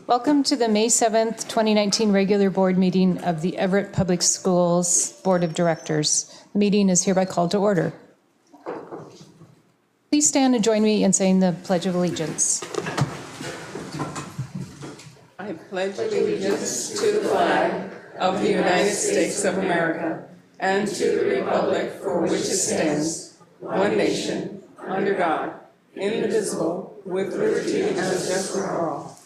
Welcome to the May 7th, 2019 regular board meeting of the Everett Public Schools Board of Directors. The meeting is hereby called to order. Please stand and join me in saying the Pledge of Allegiance. I pledge allegiance to the flag of the United States of America and to the republic for which it stands, one nation, under God, indivisible, with liberty and justice for all.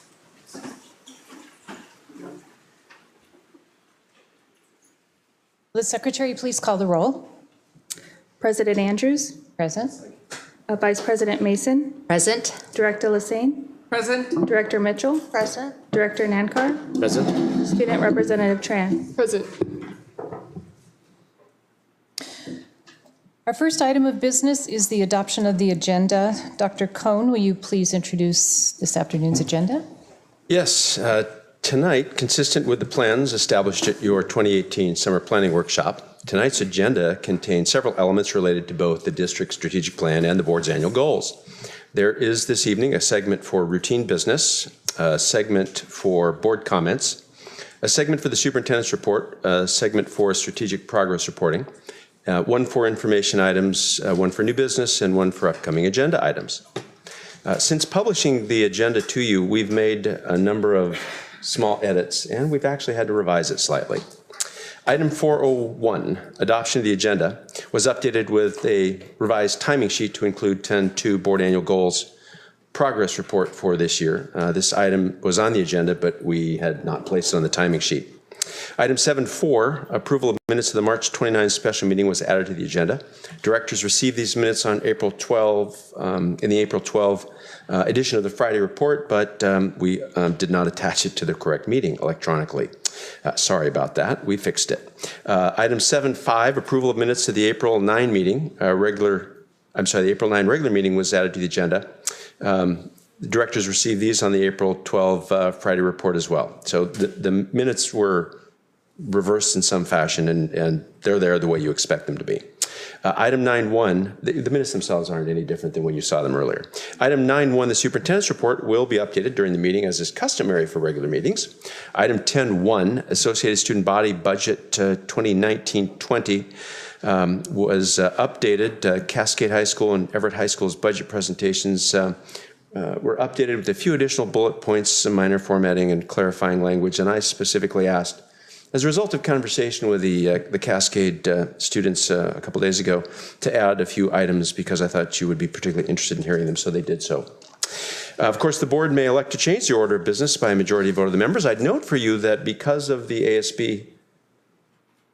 Will the Secretary please call the roll? President Andrews. Present. Vice President Mason. Present. Director Lassane. Present. Director Mitchell. Present. Director Nankar. Present. Student Representative Tran. Present. Our first item of business is the adoption of the agenda. Dr. Cohn, will you please introduce this afternoon's agenda? Yes, tonight, consistent with the plans established at your 2018 Summer Planning Workshop, tonight's agenda contains several elements related to both the district's strategic plan and the board's annual goals. There is this evening a segment for routine business, a segment for board comments, a segment for the Superintendents Report, a segment for strategic progress reporting, one for information items, one for new business, and one for upcoming agenda items. Since publishing the agenda to you, we've made a number of small edits, and we've actually had to revise it slightly. Item 401, adoption of the agenda, was updated with a revised timing sheet to include 10-2 board annual goals progress report for this year. This item was on the agenda, but we had not placed it on the timing sheet. Item 7.4, approval of minutes of the March 29 special meeting was added to the agenda. Directors received these minutes on April 12, in the April 12 edition of the Friday report, but we did not attach it to the correct meeting electronically. Sorry about that. We fixed it. Item 7.5, approval of minutes to the April 9 meeting, the April 9 regular meeting was added to the agenda. The directors received these on the April 12 Friday report as well. So the minutes were reversed in some fashion, and they're there the way you expect them to be. Item 9.1, the minutes themselves aren't any different than when you saw them earlier. Item 9.1, the superintendent's report will be updated during the meeting as is customary for regular meetings. Item 10.1, Associated Student Body Budget 2019-20 was updated. Cascade High School and Everett High School's budget presentations were updated with a few additional bullet points, some minor formatting and clarifying language, and I specifically asked, as a result of conversation with the Cascade students a couple days ago, to add a few items because I thought you would be particularly interested in hearing them, so they did so. Of course, the board may elect to change the order of business by a majority vote of the members. I'd note for you that because of the ASB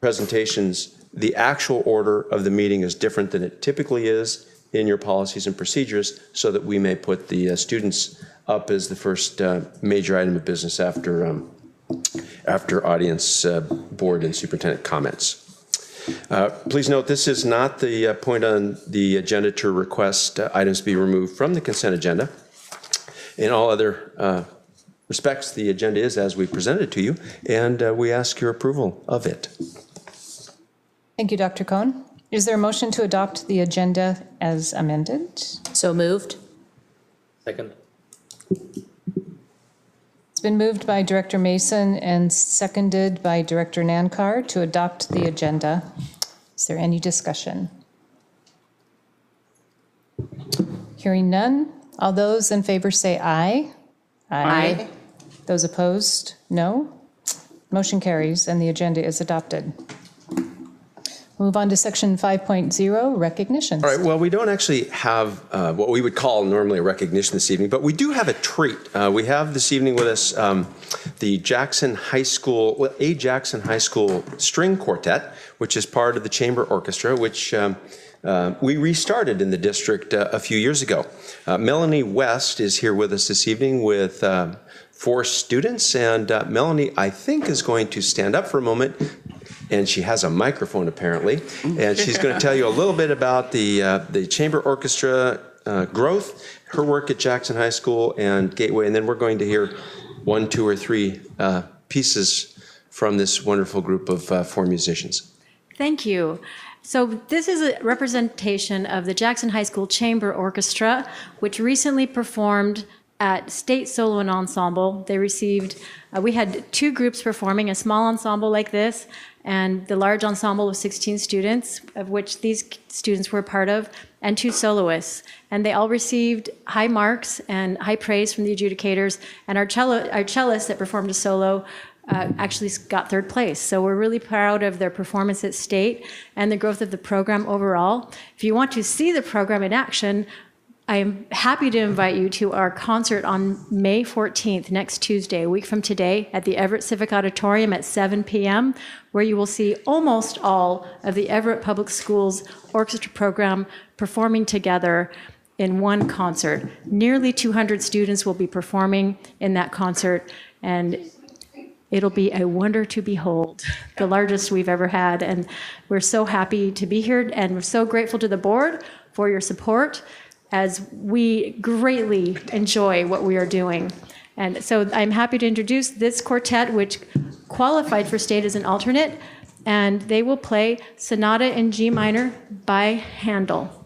presentations, the actual order of the meeting is different than it typically is in your policies and procedures, so that we may put the students up as the first major item of business after audience, board, and superintendent comments. Please note this is not the point on the agenda to request items be removed from the consent agenda. In all other respects, the agenda is as we presented it to you, and we ask your approval of it. Thank you, Dr. Cohn. Is there a motion to adopt the agenda as amended? So moved. Second. It's been moved by Director Mason and seconded by Director Nankar to adopt the agenda. Is there any discussion? Hearing none. All those in favor say aye. Aye. Those opposed, no. Motion carries and the agenda is adopted. Move on to section 5.0, recognitions. All right, well, we don't actually have what we would call normally a recognition this evening, but we do have a treat. We have this evening with us the Jackson High School, a Jackson High School String Quartet, which is part of the Chamber Orchestra, which we restarted in the district a few years ago. Melanie West is here with us this evening with 4 students, and Melanie, I think, is going to stand up for a moment. And she has a microphone, apparently, and she's going to tell you a little bit about the Chamber Orchestra growth, her work at Jackson High School and Gateway, and then we're going to hear 1, 2, or 3 pieces from this wonderful group of 4 musicians. Thank you. So this is a representation of the Jackson High School Chamber Orchestra, which recently performed at State Solo and Ensemble. They received, we had 2 groups performing, a small ensemble like this, and the large ensemble of 16 students, of which these students were a part of, and 2 soloists. And they all received high marks and high praise from the adjudicators, and our cellist that performed a solo actually got 3rd place. So we're really proud of their performance at state and the growth of the program overall. If you want to see the program in action, I am happy to invite you to our concert on May 14th, next Tuesday, a week from today, at the Everett Civic Auditorium at 7 p.m., where you will see almost all of the Everett Public Schools orchestra program performing together in one concert. Nearly 200 students will be performing in that concert, and it'll be a wonder to behold, the largest we've ever had. And we're so happy to be here, and we're so grateful to the board for your support as we greatly enjoy what we are doing. And so I'm happy to introduce this quartet, which qualified for state as an alternate, and they will play Sonata in G minor by Handel.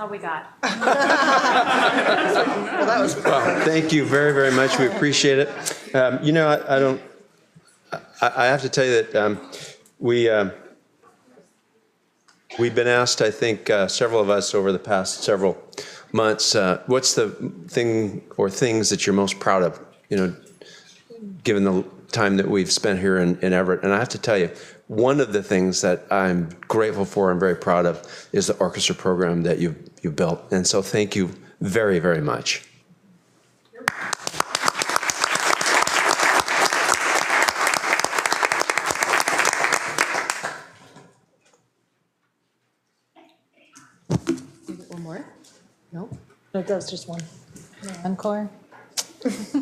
all we got. Well, thank you very, very much. We appreciate it. You know, I have to tell you that we've been asked, I think, several of us over the past several months, what's the thing or things that you're most proud of, you know, given the time that we've spent here in Everett. And I have to tell you, one of the things that I'm grateful for and very proud of is the orchestra program that you've built. And so thank you very, very much. One more? No, that was just one. Encore?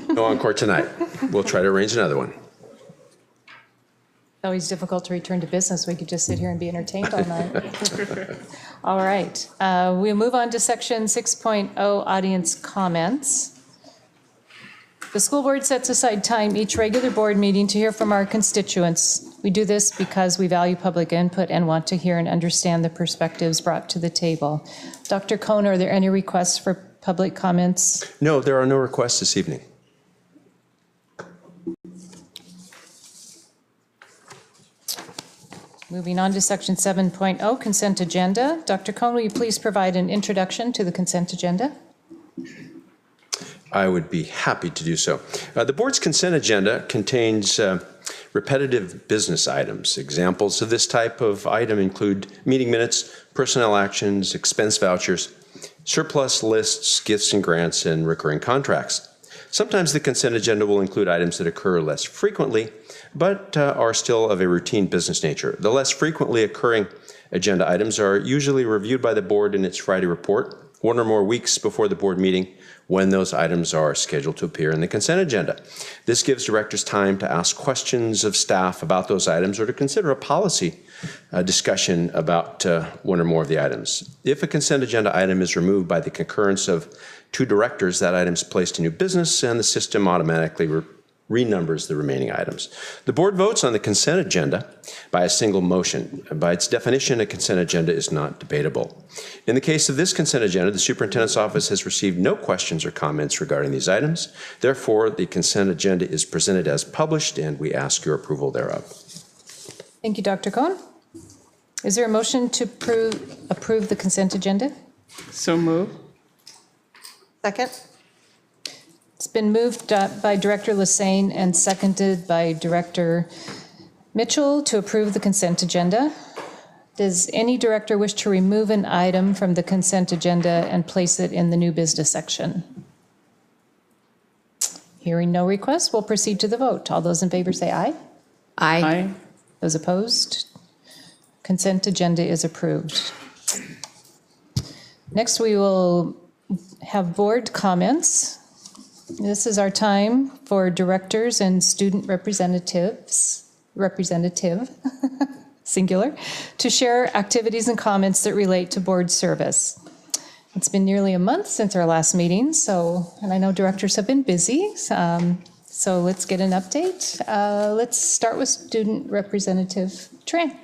No encore tonight. We'll try to arrange another one. Always difficult to return to business. We could just sit here and be entertained all night. All right. We'll move on to section 6.0, audience comments. The school board sets aside time each regular board meeting to hear from our constituents. We do this because we value public input and want to hear and understand the perspectives brought to the table. Dr. Cohn, are there any requests for public comments? No, there are no requests this evening. Moving on to section 7.0, consent agenda. Dr. Cohn, will you please provide an introduction to the consent agenda? I would be happy to do so. The board's consent agenda contains repetitive business items. Examples of this type of item include meeting minutes, personnel actions, expense vouchers, surplus lists, gifts and grants, and recurring contracts. Sometimes the consent agenda will include items that occur less frequently, but are still of a routine business nature. The less frequently occurring agenda items are usually reviewed by the board in its Friday report, 1 or more weeks before the board meeting, when those items are scheduled to appear in the consent agenda. This gives directors time to ask questions of staff about those items or to consider a policy discussion about 1 or more of the items. If a consent agenda item is removed by the concurrence of 2 directors, that item is placed in new business and the system automatically renumbers the remaining items. The board votes on the consent agenda by a single motion. By its definition, a consent agenda is not debatable. In the case of this consent agenda, the superintendent's office has received no questions or comments regarding these items. Therefore, the consent agenda is presented as published, and we ask your approval thereof. Thank you, Dr. Cohn. Is there a motion to approve the consent agenda? So moved. Second? It's been moved by Director Lassane and seconded by Director Mitchell to approve the consent agenda. Does any director wish to remove an item from the consent agenda and place it in the new business section? Hearing no requests, we'll proceed to the vote. All those in favor say aye. Aye. Those opposed? Consent agenda is approved. Next, we will have board comments. This is our time for directors and student representative, singular, to share activities and comments that relate to board service. It's been nearly a month since our last meeting, and I know directors have been busy, so let's get an update. Let's start with student representative Tran.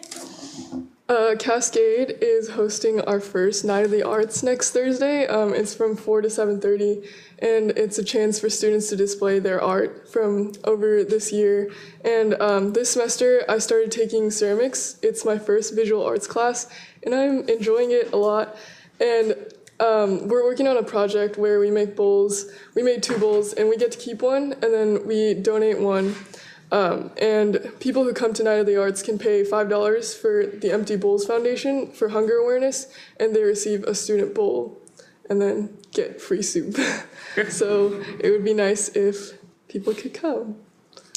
Cascade is hosting our first Night of the Arts next Thursday. It's from 4 to 7:30, and it's a chance for students to display their art from over this year. And this semester, I started taking ceramics. It's my first visual arts class, and I'm enjoying it a lot. And we're working on a project where we make bowls. We made 2 bowls, and we get to keep one, and then we donate one. And people who come to Night of the Arts can pay $5 for the Empty Bowls Foundation for hunger awareness, and they receive a student bowl and then get free soup. So it would be nice if people could come.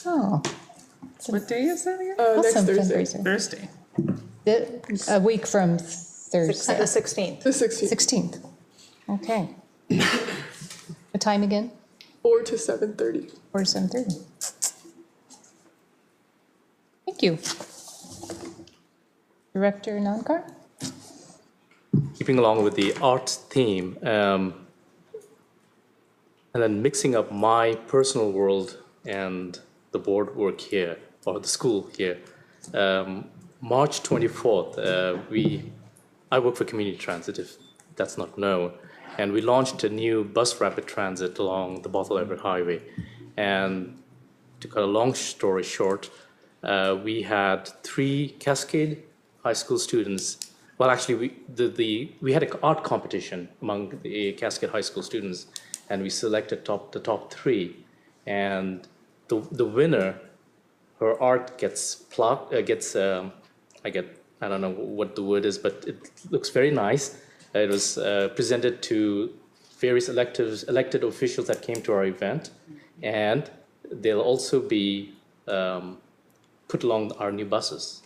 Oh, What day is that again? Next awesome Thursday. Thursday. A week from Thursday. The 16th. The 16th. 16th. Okay. What time again? 4 to 7:30. 4 to 7:30. Thank you. Director Nankar? Keeping along with the art theme, and then mixing up my personal world and the board work here, or the school here. March 24th, I work for community transit, if that's not known. And we launched a new bus rapid transit along the Bothell Everett Highway. And to cut a long story short, we had 3 Cascade High School students. Well, actually, we had an art competition among the Cascade High School students, and we selected the top 3. And the winner, her art gets I don't know what the word is, but it looks very nice. It was presented to various elected officials that came to our event, and they'll also be put along our new buses.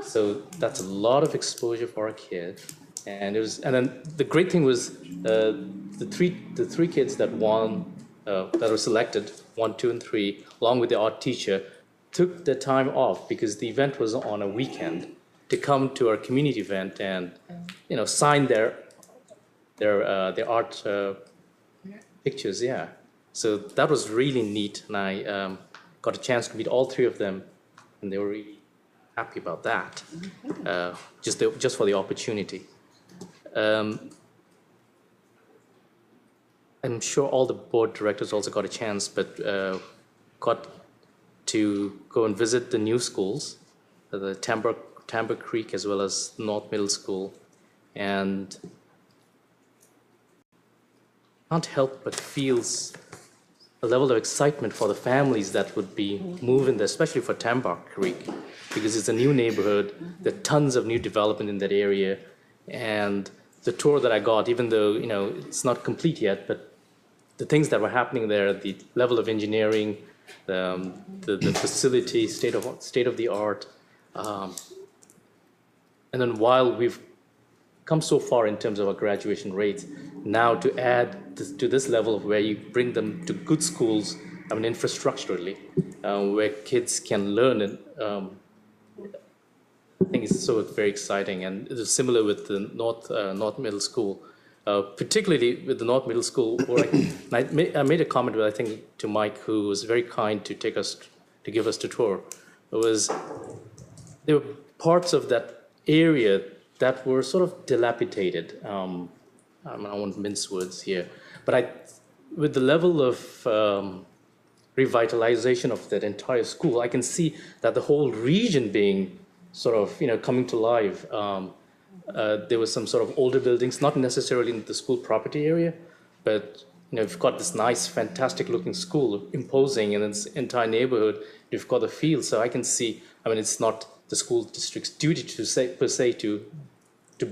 So that's a lot of exposure for our kids. And then the great thing was the three kids that won, that were selected, 1, 2, and 3, along with the art teacher, took the time off because the event was on a weekend to come to our community event and sign their art pictures. Yeah, so that was really neat, and I got a chance to meet all 3 of them, and they were really happy about that. Just for the opportunity. I'm sure all the board directors also got a chance, but got to go and visit the new schools, the Tamber Creek as well as North Middle School, and can't help but feels a level of excitement for the families that would be moving there, especially for Tamber Creek, because it's a new neighborhood. There are tons of new development in that area, and the tour that I got, even though it's not complete yet, but the things that were happening there, the level of engineering, the facility, state of the art, and then while we've come so far in terms of our graduation rates, now to add to this level of where you bring them to good schools, infrastructurally, where kids can learn, and I think it's so very exciting. And it is similar with the North Middle School, particularly with the North Middle School, where I made a comment, I think, to Mike, who was very kind to give us the tour. There were parts of that area that were sort of dilapidated. I won't mince words here, but with the level of revitalization of that entire school, I can see that the whole region being sort of coming to life. There was some sort of older buildings, not necessarily in the school property area, but you've got this nice, fantastic looking school, imposing in its entire neighborhood. You've got the field, so I can see. It's not the school district's duty per se to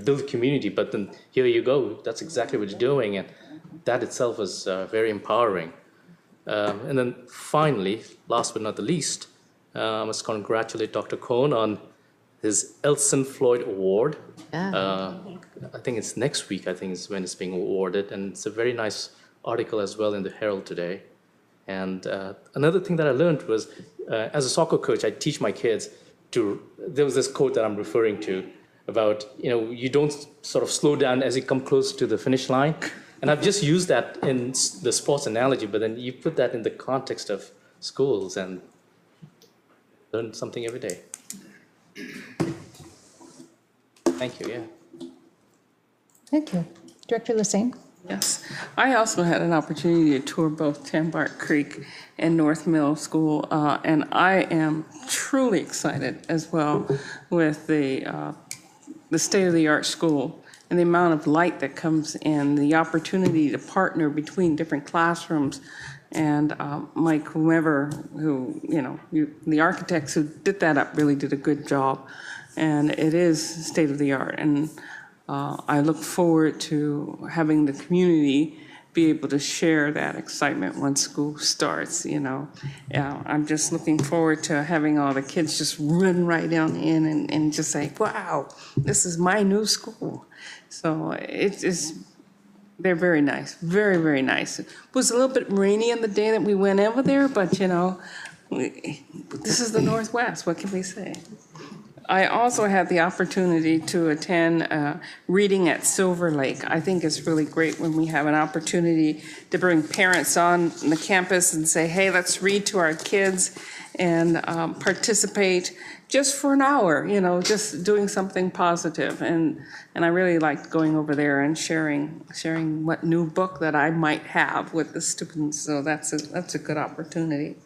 build community, but then here you go. That's exactly what you're doing, and that itself is very empowering. And then finally, last but not the least, I must congratulate Dr. Cohn on his Elson Floyd Award. Yeah. I think it's next week, I think is when it's being awarded, and it's a very nice article as well in the Herald today. And another thing that I learned was, as a soccer coach, I teach my kids there was this quote that I'm referring to about, you don't sort of slow down as you come close to the finish line. And I've just used that in the sports analogy, but then you put that in the context of schools and learn something every day. Thank you, yeah. Thank you. Director Lassane? Yes, I also had an opportunity to tour both Tamber Creek and North Middle School, and I am truly excited as well with the state-of-the-art school and the amount of light that comes in, the opportunity to partner between different classrooms. And Mike, the architects who did that up really did a good job, and it is state-of-the-art. And I look forward to having the community be able to share that excitement when school starts, I'm just looking forward to having all the kids just run right down in and just say, wow, this is my new school. So they're very nice, very, very nice. It was a little bit rainy on the day that we went over there, but this is the Northwest, what can we say? I also had the opportunity to attend reading at Silver Lake. I think it's really great when we have an opportunity to bring parents on the campus and say, hey, let's read to our kids. and participate just for an hour, you know, just doing something positive. And I really liked going over there and sharing what new book that I might have with the students. So that's a good opportunity.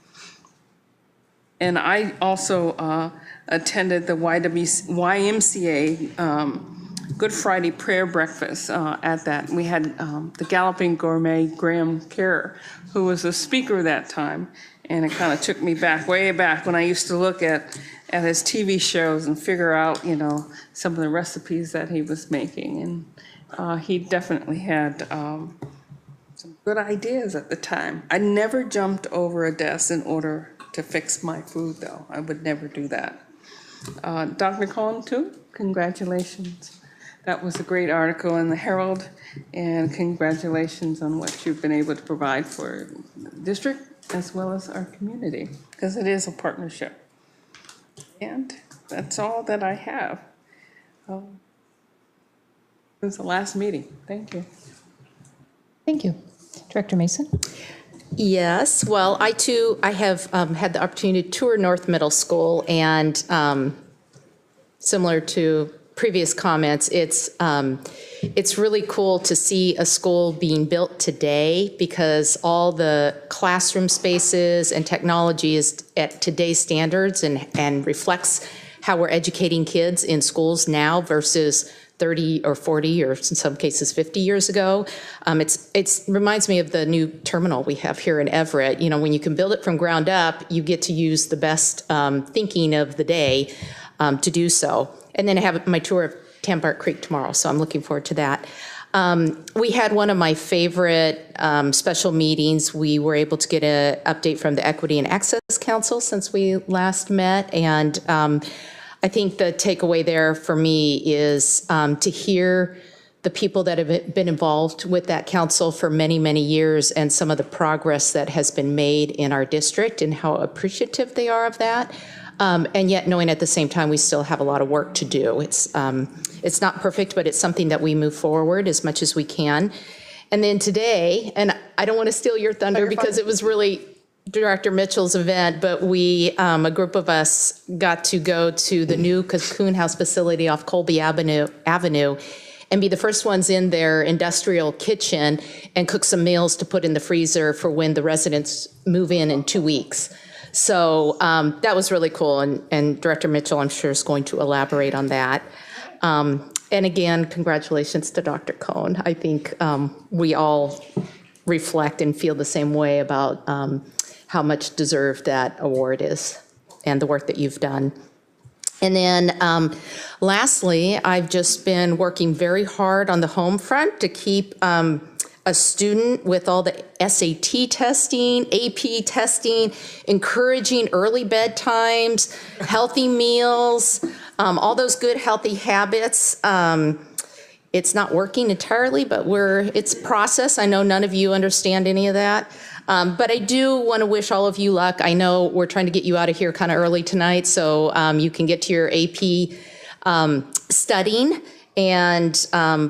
And I also attended the YMCA Good Friday prayer breakfast at that. We had the Galloping Gourmet Graham Kerr, who was the speaker that time. And it kind of took me back, way back, when I used to look at his TV shows and figure out, you know, some of the recipes that he was making. And he definitely had some good ideas at the time. I never jumped over a desk in order to fix my food, though. I would never do that. Dr. Cohen, too, congratulations. That was a great article in the Herald, and congratulations on what you've been able to provide for the district as well as our community, because it is a partnership. And that's all that I have. It was the last meeting. Thank you. Thank you. Director Mason? Yes, well, I have had the opportunity to tour North Middle School, and similar to previous comments, it's really cool to see a school being built today, because all the classroom spaces and technology is at today's standards and reflects how we're educating kids in schools now versus 30 or 40 or in some cases 50 years ago. It reminds me of the new terminal we have here in Everett. You know, when you can build it from ground up, you get to use the best thinking of the day to do so. And then I have my tour of Tambart Creek tomorrow, so I'm looking forward to that. We had one of my favorite special meetings. We were able to get an update from the Equity and Access Council since we last met, and I think the takeaway there for me is to hear the people that have been involved with that council for many, many years, and some of the progress that has been made in our district and how appreciative they are of that. And yet knowing at the same time we still have a lot of work to do. It's not perfect, but it's something that we move forward as much as we can. And then today, and I don't want to steal your thunder because it was really Director Mitchell's event, but we, a group of us, got to go to the new Cocoon House facility off Colby Avenue and be the first ones in their industrial kitchen and cook some meals to put in the freezer for when the residents move in 2 weeks. So that was really cool, and Director Mitchell, I'm sure, is going to elaborate on that. And again, congratulations to Dr. Cohn. I think we all reflect and feel the same way about how much deserved that award is and the work that you've done. And then lastly, I've just been working very hard on the home front to keep a student with all the SAT testing, AP testing, encouraging early bedtimes, healthy meals, all those good healthy habits. It's not working entirely, but it's a process. I know none of you understand any of that. But I do want to wish all of you luck. I know we're trying to get you out of here kind of early tonight, so you can get to your AP studying. And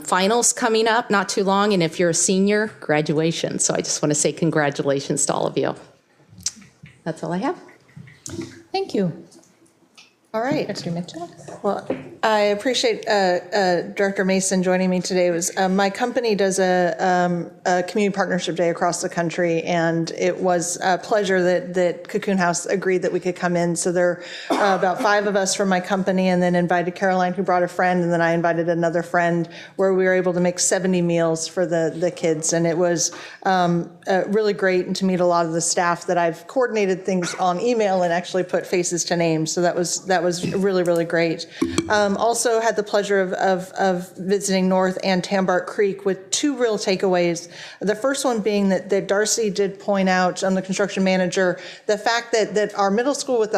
finals coming up not too long. And if you're a senior, graduation. So I just want to say congratulations to all of you. That's all I have. Thank you. All right. Director Mitchell? Well, I appreciate Director Mason joining me today. My company does a community partnership day across the country, and it was a pleasure that Cocoon House agreed that we could come in. So there are about 5 of us from my company, and then invited Caroline, who brought a friend, and then I invited another friend, where we were able to make 70 meals for the kids. And it was really great, and to meet a lot of the staff that I've coordinated things on email and actually put faces to names. So that was really, really great. Also had the pleasure of visiting North and Tambart Creek with 2 real takeaways. The first one being that Darcy did point out, the construction manager, the fact that our middle school with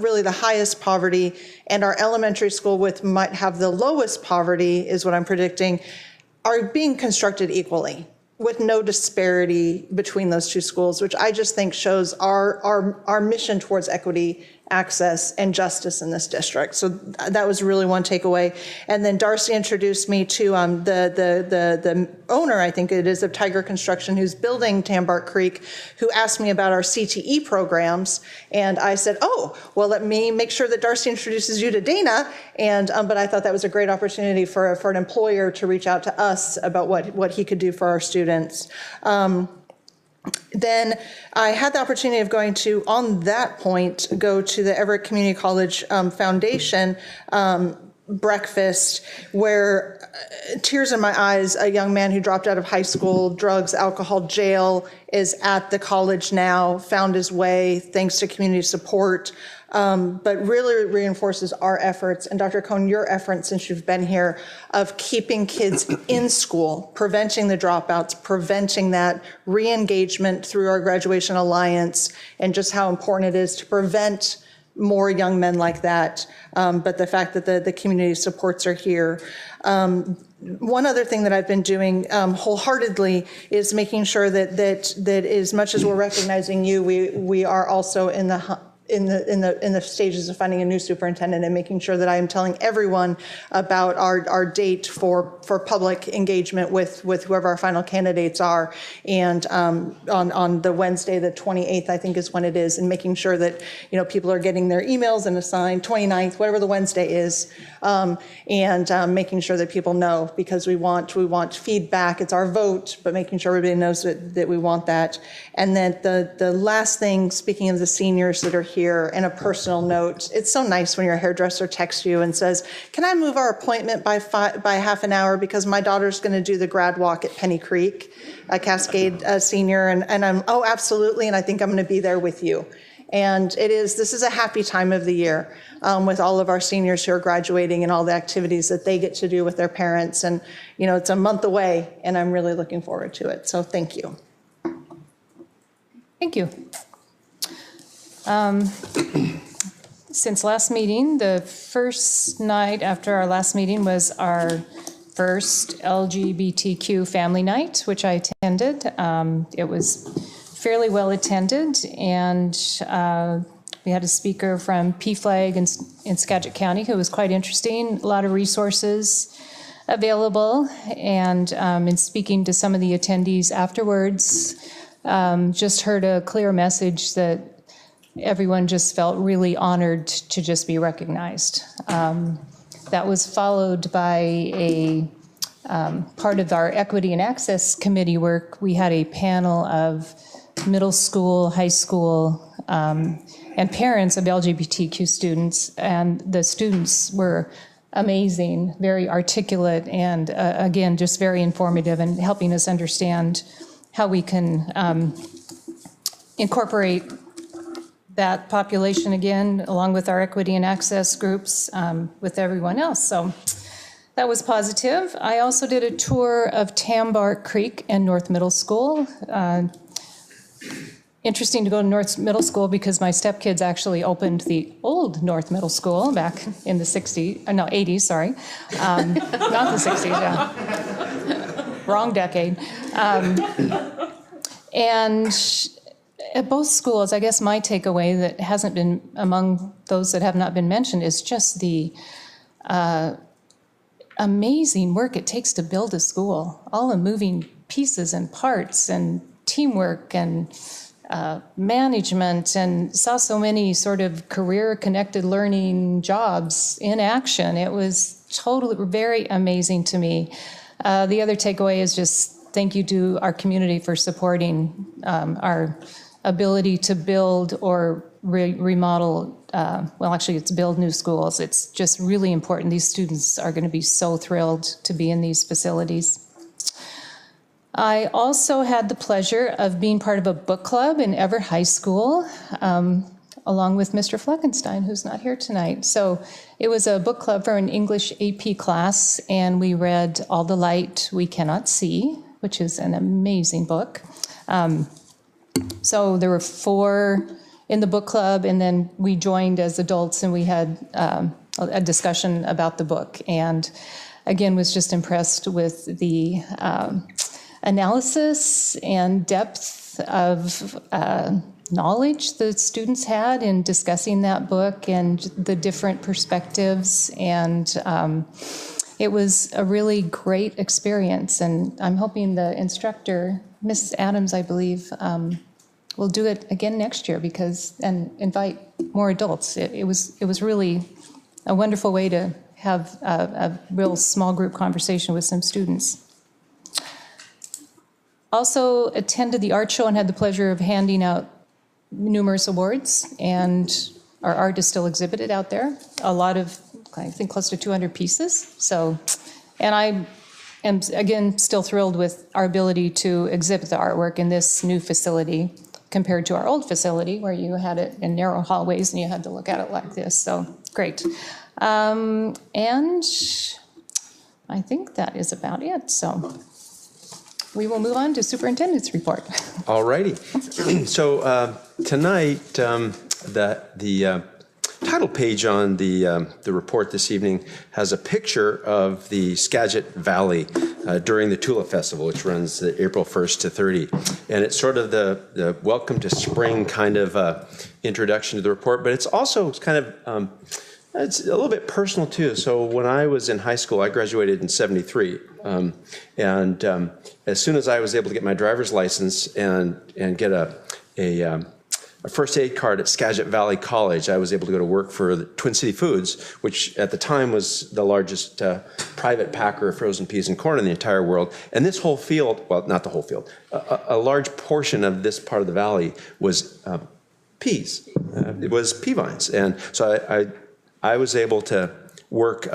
really the highest poverty and our elementary school might have the lowest poverty, is what I'm predicting, are being constructed equally, with no disparity between those 2 schools, which I just think shows our mission towards equity access, and justice in this district. So that was really one takeaway. And then Darcy introduced me to the owner, I think it is, of Tiger Construction, who's building Tambark Creek, who asked me about our CTE programs. And I said, oh, well, let me make sure that Darcy introduces you to Dana. And but I thought that was a great opportunity for an employer to reach out to us about what he could do for our students. Then I had the opportunity of going to, on that point, go to the Everett Community College Foundation breakfast, where tears in my eyes, a young man who dropped out of high school, drugs, alcohol, jail, is at the college now, found his way thanks to community support. But really reinforces our efforts, and Dr. Cohn, your efforts since you've been here, of keeping kids in school, preventing the dropouts, preventing that re-engagement through our Graduation Alliance, and just how important it is to prevent more young men like that. But the fact that the community supports are here. One other thing that I've been doing wholeheartedly is making sure that as much as we're recognizing you, we are also in the stages of finding a new superintendent, and making sure that I am telling everyone about our date for public engagement with whoever our final candidates are, and on the Wednesday, the 28th, I think is when it is, and making sure that people are getting their emails and assigned 29th, whatever the Wednesday is, and making sure that people know, because we want feedback. It's our vote, but making sure everybody knows that we want that. And then the last thing, speaking of the seniors that are here, and a personal note, it's so nice when your hairdresser texts you and says, can I move our appointment by half an hour because my daughter's going to do the grad walk at Penny Creek, a Cascade senior, and I'm, oh, absolutely, and I think I'm going to be there with you. And this is a happy time of the year with all of our seniors who are graduating and all the activities that they get to do with their parents. And, it's a month away, and I'm really looking forward to it. So thank you. Thank you. Since last meeting, the first night after our last meeting was our first LGBTQ family night, which I attended. It was fairly well attended, and we had a speaker from PFLAG in Skagit County who was quite interesting. A lot of resources available, and in speaking to some of the attendees afterwards, just heard a clear message that everyone just felt really honored to just be recognized. That was followed by a part of our Equity and Access Committee work. We had a panel of middle school, high school, and parents of LGBTQ students, and the students were amazing, very articulate, and again, just very informative and helping us understand how we can incorporate that population again, along with our equity and access groups, with everyone else. So that was positive. I also did a tour of Tambark Creek and North Middle School. Interesting to go to North Middle School because my stepkids actually opened the old North Middle School back in the 80s, sorry. Not the 60s, yeah. Wrong decade. And at both schools, I guess my takeaway that hasn't been among those that have not been mentioned is just the amazing work it takes to build a school. All the moving pieces and parts and teamwork and management, and saw so many sort of career-connected learning jobs in action. It was totally very amazing to me. The other takeaway is just thank you to our community for supporting our ability to build or remodel, well, actually it's build new schools. It's just really important. These students are going to be so thrilled to be in these facilities. I also had the pleasure of being part of a book club in Everett High School, along with Mr. Fleckenstein, who's not here tonight. So it was a book club for an English AP class, and we read All the Light We Cannot See, which is an amazing book. So there were 4 in the book club, and then we joined as adults, and we had a discussion about the book. And again, was just impressed with the analysis and depth of knowledge the students had in discussing that book and the different perspectives. And it was a really great experience. And I'm hoping the instructor, Miss Adams, I believe, will do it again next year and invite more adults. It was really a wonderful way to have a real small group conversation with some students. Also attended the art show and had the pleasure of handing out numerous awards, and our art is still exhibited out there. A lot of, I think, close to 200 pieces. So, and I am, again, still thrilled with our ability to exhibit the artwork in this new facility compared to our old facility where you had it in narrow hallways and you had to look at it like this. So, great. And I think that is about it. So we will move on to Superintendent's Report. All righty. So tonight, the title page on the report this evening has a picture of the Skagit Valley during the Tulip Festival, which runs April 1st to 30. And it's sort of the welcome to spring kind of introduction to the report, but it's also kind of it's a little bit personal too. So when I was in high school, I graduated in '73, and as soon as I was able to get my driver's license and get a first aid card at Skagit Valley College, I was able to go to work for the Twin City Foods, which at the time was the largest private packer of frozen peas and corn in the entire world. And this whole field, well, not the whole field, a large portion of this part of the valley was peas. It was pea vines, and so I was able to work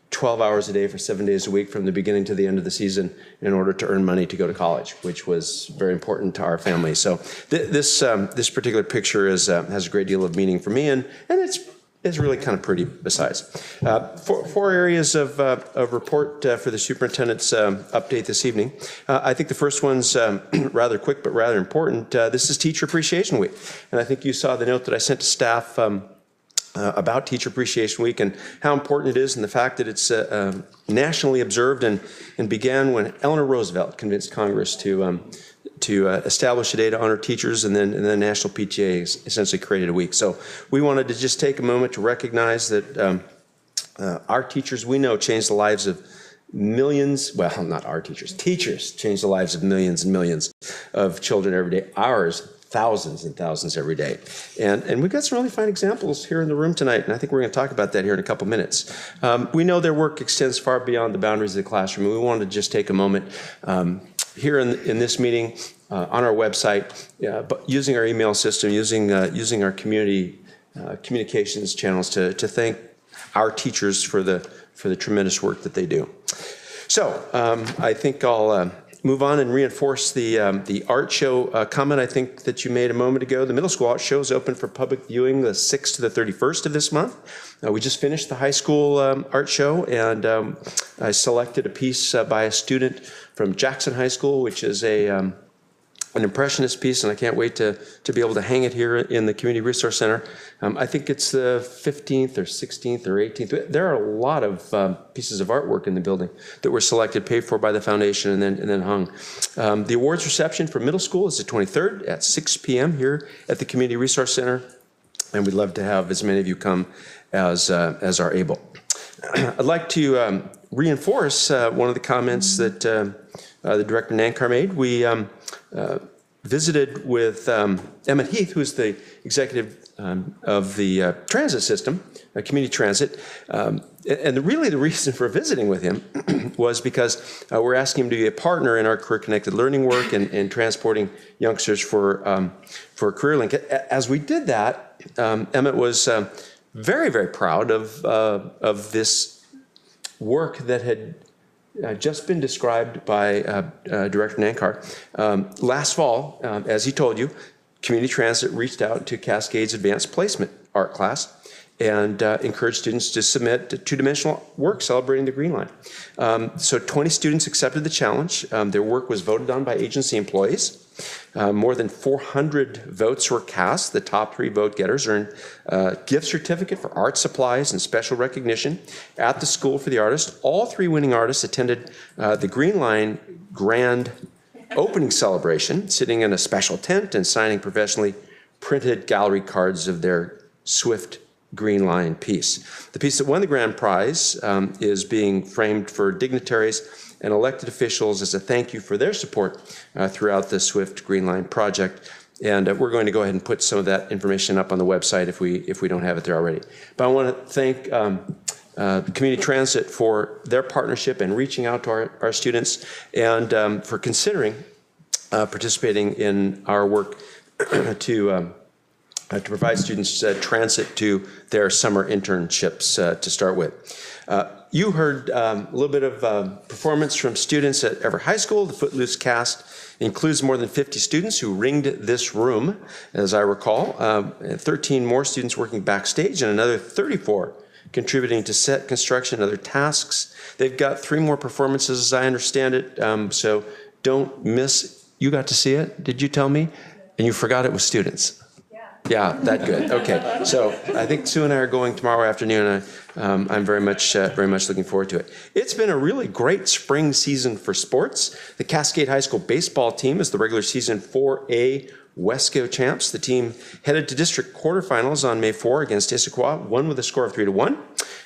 12 hours a day for 7 days a week from the beginning to the end of the season in order to earn money to go to college, which was very important to our family. So this particular picture has a great deal of meaning for me, and it's really kind of pretty besides. Four areas of report for the superintendent's update this evening. I think the first one's rather quick but rather important. This is Teacher Appreciation Week, and I think you saw the note that I sent to staff about Teacher Appreciation Week and how important it is, and the fact that it's nationally observed and began when Eleanor Roosevelt convinced Congress to establish a day to honor teachers, and then the National PTA essentially created a week. So we wanted to just take a moment to recognize that our teachers, we know, changed the lives of millions, well, not our teachers change the lives of millions and millions of children every day. Ours, thousands and thousands every day. And we've got some really fine examples here in the room tonight, and I think we're going to talk about that here in a couple minutes. We know their work extends far beyond the boundaries of the classroom, and we wanted to just take a moment here in this meeting on our website, but using our email system, using our community communications channels to thank our teachers for the tremendous work that they do. So I think I'll move on and reinforce the art show comment I think that you made a moment ago. The middle school art show is open for public viewing the 6th to the 31st of this month. We just finished the high school art show, and I selected a piece by a student from Jackson High School, which is an impressionist piece, and I can't wait to be able to hang it here in the Community Resource Center. I think it's the 15th or 16th or 18th. There are a lot of pieces of artwork in the building that were selected, paid for by the foundation, and then hung. The awards reception for middle school is the 23rd at 6 p.m. here at the Community Resource Center, and we'd love to have as many of you come as are able. I'd like to reinforce one of the comments that the Director Nankar made. We visited with Emmett Heath, who's the executive of the transit system, community transit. And really the reason for visiting with him was because we're asking him to be a partner in our career-connected learning work and transporting youngsters for CareerLink. As we did that, Emmett was very, very proud of this work that had just been described by Director Nankar. Last fall, as he told you, Community Transit reached out to Cascade's Advanced Placement art class and encouraged students to submit two-dimensional work celebrating the Green Line. So 20 students accepted the challenge. Their work was voted on by agency employees. More than 400 votes were cast. The top 3 vote getters earned a gift certificate for art supplies and special recognition at the School for the Artist. All 3 winning artists attended the Green Line grand opening celebration, sitting in a special tent and signing professionally printed gallery cards of their Swift Green Line piece. The piece that won the grand prize is being framed for dignitaries and elected officials as a thank you for their support throughout the Swift Green Line project. And we're going to go ahead and put some of that information up on the website if we don't have it there already. But I want to thank Community Transit for their partnership and reaching out to our students, and for considering participating in our work to provide students transit to their summer internships to start with. You heard a little bit of performance from students at Everett High School. The Footloose cast includes more than 50 students who ringed this room, as I recall, 13 more students working backstage, and another 34 contributing to set construction and other tasks. They've got 3 more performances, as I understand it, so don't miss. You got to see it, did you tell me? And you forgot it was students. Yeah, that good. Okay, so I think Sue and I are going tomorrow afternoon, and I'm very much looking forward to it. It's been a really great spring season for sports. The Cascade High School baseball team is the regular season 4A Wesco champs. The team headed to district quarterfinals on May 4 against Issaquah, won with a score of 3-1.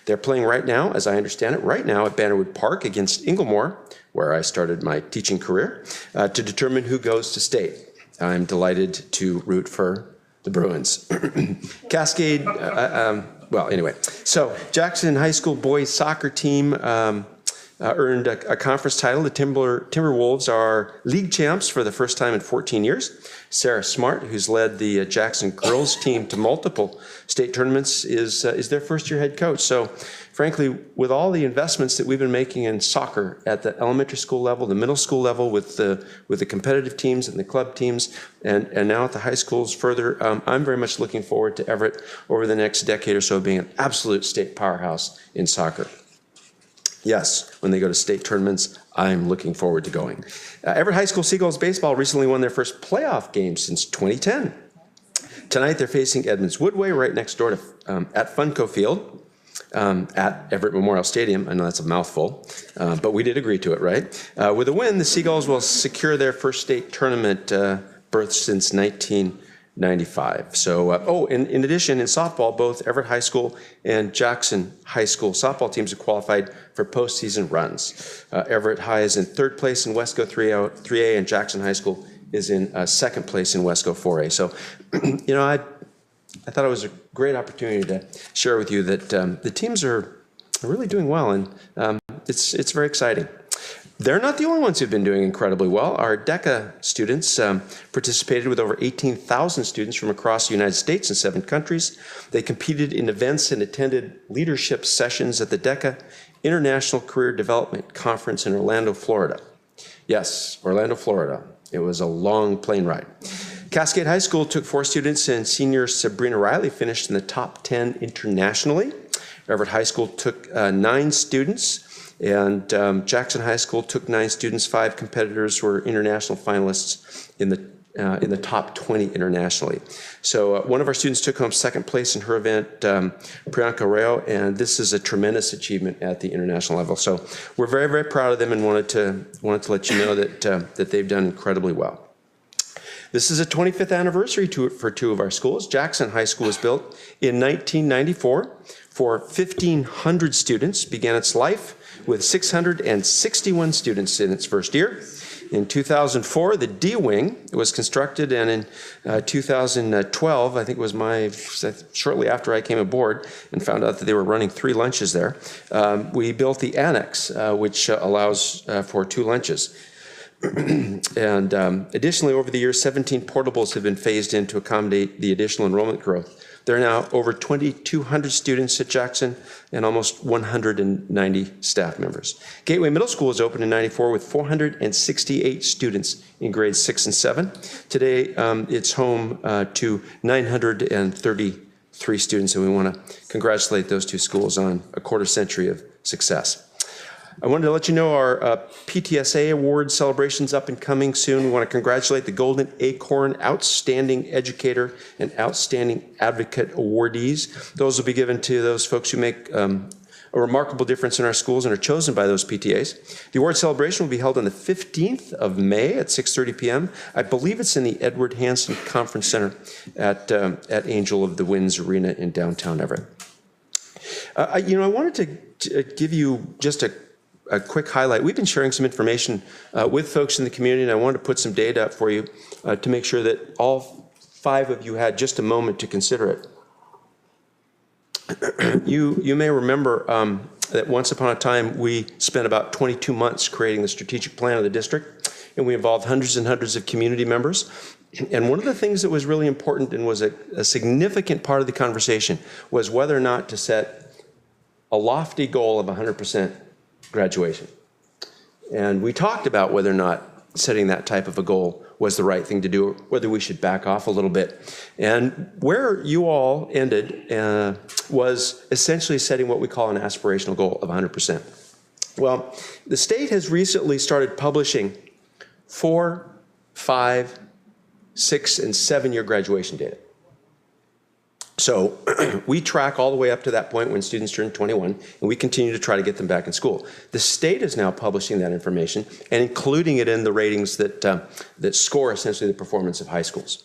They're playing right now, as I understand it, right now at Bannerwood Park against Inglemore, where I started my teaching career, to determine who goes to state. I'm delighted to root for the Bruins. Cascade, well, anyway. So Jackson High School boys soccer team earned a conference title. The Timberwolves are league champs for the first time in 14 years. Sarah Smart, who's led the Jackson girls team to multiple state tournaments, is their first-year head coach. So frankly, with all the investments that we've been making in soccer at the elementary school level, the middle school level, with the competitive teams and the club teams, and now at the high schools further, I'm very much looking forward to Everett over the next decade or so being an absolute state powerhouse in soccer. Yes, when they go to state tournaments, I'm looking forward to going. Everett High School Seagulls baseball recently won their first playoff game since 2010. Tonight they're facing Edmonds Woodway right next door to at Funco Field at Everett Memorial Stadium. I know that's a mouthful, but we did agree to it, right? With a win, the Seagulls will secure their first state tournament berth since 1995. So, in addition, in softball, both Everett High School and Jackson High School softball teams have qualified for postseason runs. Everett High is in 3rd place in Wesco 3A, and Jackson High School is in 2nd place in Wesco 4A. So, I thought it was a great opportunity to share with you that the teams are really doing well, and it's very exciting. They're not the only ones who've been doing incredibly well. Our DECA students participated with over 18,000 students from across the United States and 7 countries. They competed in events and attended leadership sessions at the DECA International Career Development Conference in Orlando, Florida. Yes, Orlando, Florida. It was a long plane ride. Cascade High School took 4 students, and senior Sabrina Riley finished in the top 10 internationally. Everett High School took 9 students. And Jackson High School took 9 students. 5 competitors were international finalists in the top 20 internationally. So one of our students took home 2nd place in her event, Priyanka Rao, and this is a tremendous achievement at the international level. So we're very, very proud of them, and wanted to let you know that they've done incredibly well. This is a 25th anniversary for 2 of our schools. Jackson High School was built in 1994 for 1,500 students, began its life with 661 students in its first year. In 2004, the D Wing was constructed, and in 2012, I think it was shortly after I came aboard and found out that they were running 3 lunches there, we built the Annex, which allows for 2 lunches. And additionally, over the years, 17 portables have been phased in to accommodate the additional enrollment growth. There are now over 2,200 students at Jackson and almost 190 staff members. Gateway Middle School was opened in '94 with 468 students in grades 6 and 7. Today, it's home to 933 students, and we want to congratulate those 2 schools on a quarter century of success. I wanted to let you know our PTSA Award celebration's up and coming soon. We want to congratulate the Golden Acorn Outstanding Educator and Outstanding Advocate awardees. Those will be given to those folks who make a a remarkable difference in our schools and are chosen by those PTAs. The award celebration will be held on the 15th of May at 6:30 p.m. I believe it's in the Edward Hanson Conference Center at Angel of the Winds Arena in downtown Everett. I wanted to give you just a quick highlight. We've been sharing some information with folks in the community, and I wanted to put some data up for you to make sure that all 5 of you had just a moment to consider it. You may remember that once upon a time we spent about 22 months creating the strategic plan of the district, and we involved hundreds and hundreds of community members. And one of the things that was really important and was a significant part of the conversation was whether or not to set a lofty goal of 100% graduation. And we talked about whether or not setting that type of a goal was the right thing to do, or whether we should back off a little bit. And where you all ended was essentially setting what we call an aspirational goal of 100%. Well, the state has recently started publishing 4, 5, 6, and 7-year graduation data. So we track all the way up to that point when students turn 21, and we continue to try to get them back in school. The state is now publishing that information and including it in the ratings that score essentially the performance of high schools.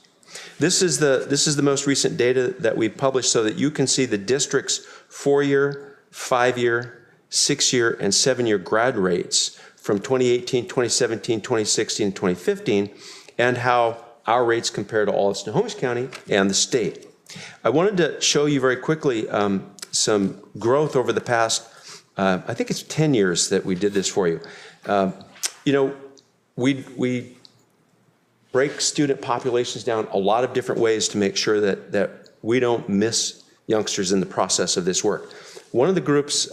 This is the most recent data that we published so that you can see the district's 4-year, 5-year, 6-year, and 7-year grad rates from 2018, 2017, 2016, and 2015, and how our rates compare to all of Snohomish County and the state. I wanted to show you very quickly some growth over the past, I think it's 10 years that we did this for you. We break student populations down a lot of different ways to make sure that we don't miss youngsters in the process of this work. One of the groups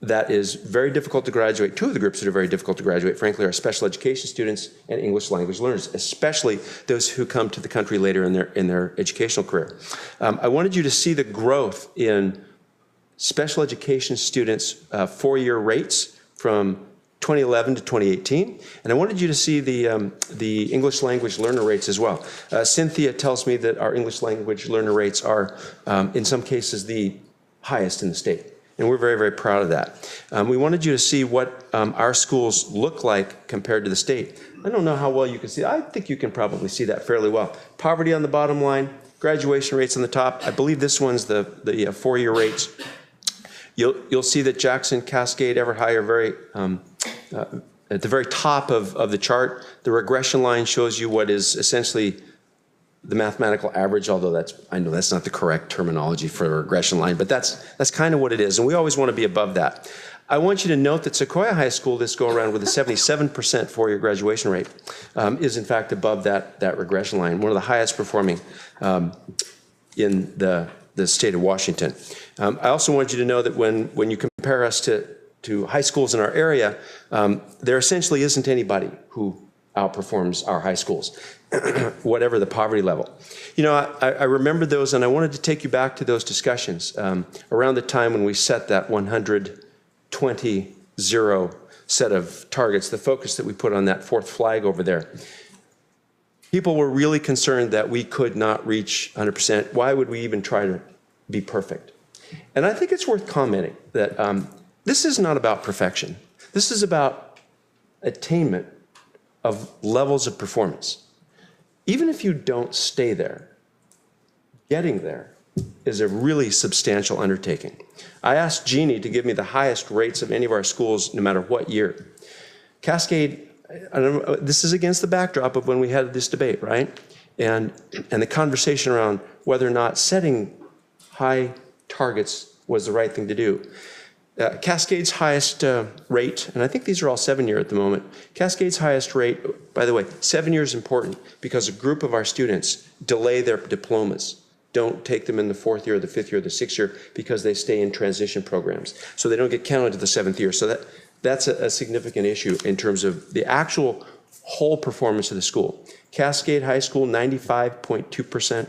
that is very difficult to graduate, 2 of the groups that are very difficult to graduate, frankly, are special education students and English language learners, especially those who come to the country later in their educational career. I wanted you to see the growth in special education students' 4-year rates from 2011 to 2018, and I wanted you to see the English language learner rates as well. Cynthia tells me that our English language learner rates are, in some cases, the highest in the state. And we're very, very proud of that. We wanted you to see what our schools look like compared to the state. I don't know how well you can see. I think you can probably see that fairly well. Poverty on the bottom line, graduation rates on the top. I believe this one's the 4-year rates. You'll see that Jackson, Cascade, Everett High are very at the very top of the chart. The regression line shows you what is essentially the mathematical average, although I know that's not the correct terminology for a regression line, but that's kind of what it is, and we always want to be above that. I want you to note that Sequoia High School this go around with a 77% 4-year graduation rate is in fact above that regression line, one of the highest performing in the state of Washington. I also want you to know that when you compare us to high schools in our area, there essentially isn't anybody who outperforms our high schools, whatever the poverty level. I remember those, and I wanted to take you back to those discussions around the time when we set that 120-0 set of targets, the focus that we put on that 4th flag over there. People were really concerned that we could not reach 100%. Why would we even try to be perfect? And I think it's worth commenting that this is not about perfection. This is about attainment of levels of performance. Even if you don't stay there, getting there is a really substantial undertaking. I asked Jeannie to give me the highest rates of any of our schools, no matter what year. Cascade, this is against the backdrop of when we had this debate, right? And the conversation around whether or not setting high targets was the right thing to do. Cascade's highest rate, and I think these are all 7-year at the moment. Cascade's highest rate, by the way, 7 years is important because a group of our students delay their diplomas, don't take them in the 4th year, the 5th year, the 6th year, because they stay in transition programs. So they don't get counted to the 7th year. So that's a significant issue in terms of the actual whole performance of the school. Cascade High School, 95.2%.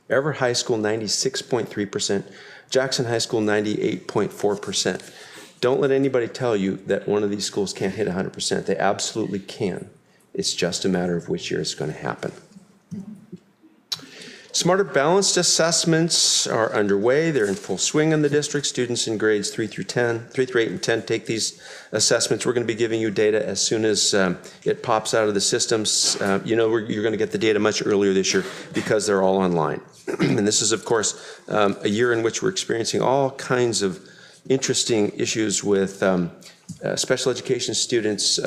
Everett High School, 96.3%. Jackson High School, 98.4%. Don't let anybody tell you that one of these schools can't hit 100%. They absolutely can. It's just a matter of which year it's going to happen. Smarter Balanced assessments are underway. They're in full swing in the district. Students in grades 3 through 8 and 10 take these assessments. We're going to be giving you data as soon as it pops out of the systems. You're going to get the data much earlier this year because they're all online. And this is, of course, a year in which we're experiencing all kinds of interesting issues with special education students,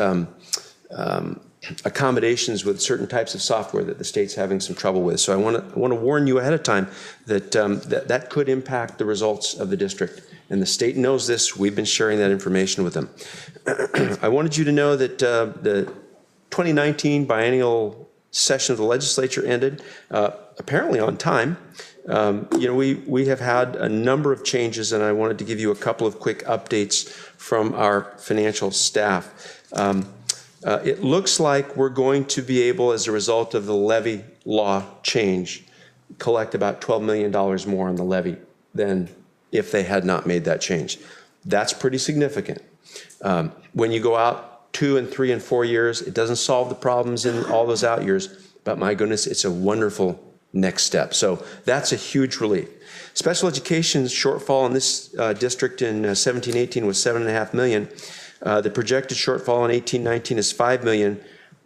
accommodations with certain types of software that the state's having some trouble with. So I want to warn you ahead of time that that could impact the results of the district. And the state knows this. We've been sharing that information with them. I wanted you to know that the 2019 biennial session of the legislature ended apparently on time. We have had a number of changes, and I wanted to give you a couple of quick updates from our financial staff. It looks like we're going to be able, as a result of the levy law change, collect about $12 million more on the levy than if they had not made that change. That's pretty significant. When you go out 2 and 3 and 4 years, it doesn't solve the problems in all those out years, but my goodness, it's a wonderful next step. So that's a huge relief. Special education's shortfall in this district in 17-18 was $7.5 million. The projected shortfall in 18-19 is $5 million.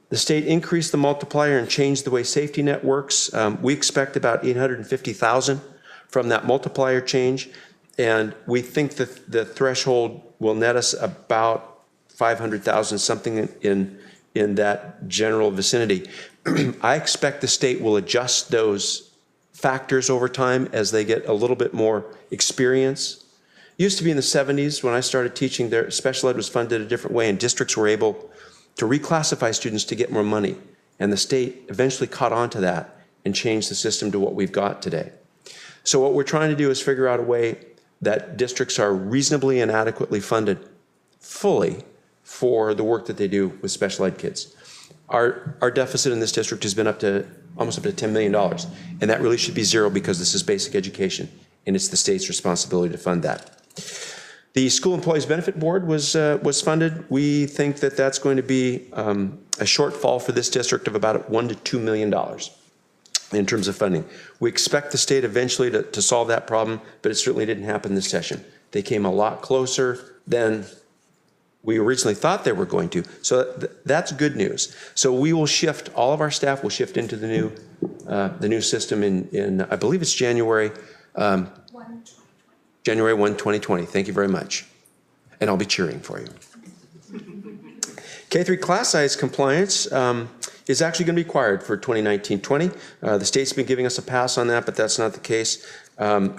The state increased the multiplier and changed the way safety net works. We expect about $850,000 from that multiplier change, and we think that the threshold will net us about $500,000, something in that general vicinity. I expect the state will adjust those factors over time as they get a little bit more experience. Used to be in the 70s when I started teaching there, special ed was funded a different way, and districts were able to reclassify students to get more money. And the state eventually caught on to that and changed the system to what we've got today. So what we're trying to do is figure out a way that districts are reasonably and adequately funded fully for the work that they do with special ed kids. Our deficit in this district has been almost up to $10 million, and that really should be zero because this is basic education, and it's the state's responsibility to fund that. The School Employees Benefit Board was funded. We think that that's going to be a shortfall for this district of about $1 to $2 million in terms of funding. We expect the state eventually to solve that problem, but it certainly didn't happen this session. They came a lot closer than we originally thought they were going to. So that's good news. So we will shift, all of our staff will shift into the new system in I believe it's January 1, 2020. Thank you very much. And I'll be cheering for you. K-3 class size compliance is actually going to be required for 2019-20. The state's been giving us a pass on that, but that's not the case.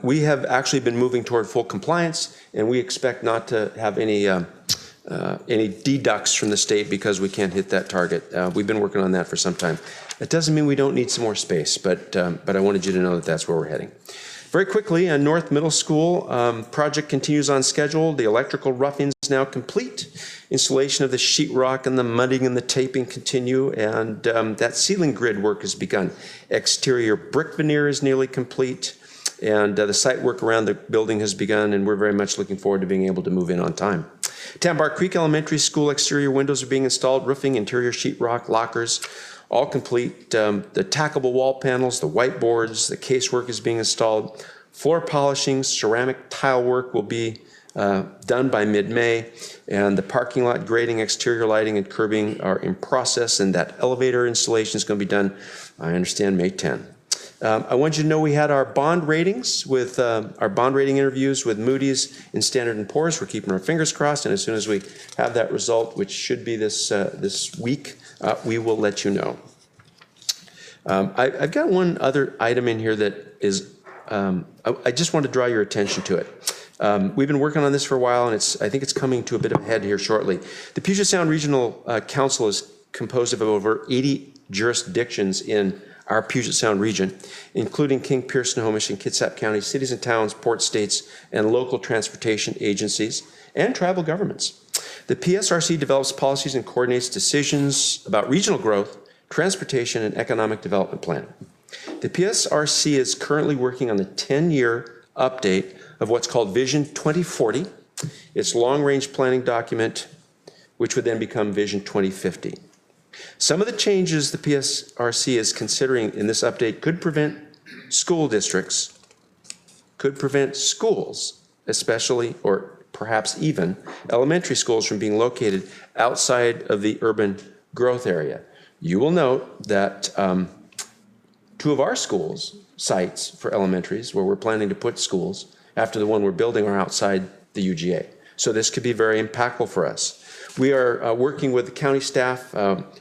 We have actually been moving toward full compliance, and we expect not to have any deducts from the state because we can't hit that target. We've been working on that for some time. That doesn't mean we don't need some more space, but I wanted you to know that that's where we're heading. Very quickly, North Middle School project continues on schedule. The electrical roughing is now complete. Installation of the sheetrock and the mudding and the taping continue, and that ceiling grid work has begun. Exterior brick veneer is nearly complete, and the site work around the building has begun, and we're very much looking forward to being able to move in on time. Tambar Creek Elementary School exterior windows are being installed, roofing, interior sheetrock, lockers, all complete. The tackable wall panels, the whiteboards, the casework is being installed. Floor polishing, ceramic tile work will be done by mid-May, and the parking lot grading, exterior lighting, and curbing are in process, and that elevator installation is going to be done, I understand, May 10. I want you to know we had our bond ratings with our bond rating interviews with Moody's and Standard & Poor's. We're keeping our fingers crossed, and as soon as we have that result, which should be this week, we will let you know. I've got one other item in here that is, I just want to draw your attention to it. We've been working on this for a while, and I think it's coming to a bit of a head here shortly. The Puget Sound Regional Council is composed of over 80 jurisdictions in our Puget Sound region, including King, Pierce, Snohomish, and Kitsap County, cities and towns, port states, and local transportation agencies, and tribal governments. The PSRC develops policies and coordinates decisions about regional growth, transportation, and economic development plan. The PSRC is currently working on the 10-year update of what's called Vision 2040, its long-range planning document, which would then become Vision 2050. Some of the changes the PSRC is considering in this update could prevent school districts could prevent schools, especially or perhaps even elementary schools, from being located outside of the urban growth area. You will note that 2 of our schools sites for elementaries where we're planning to put schools after the one we're building are outside the UGA. So this could be very impactful for us. We are working with the county staff.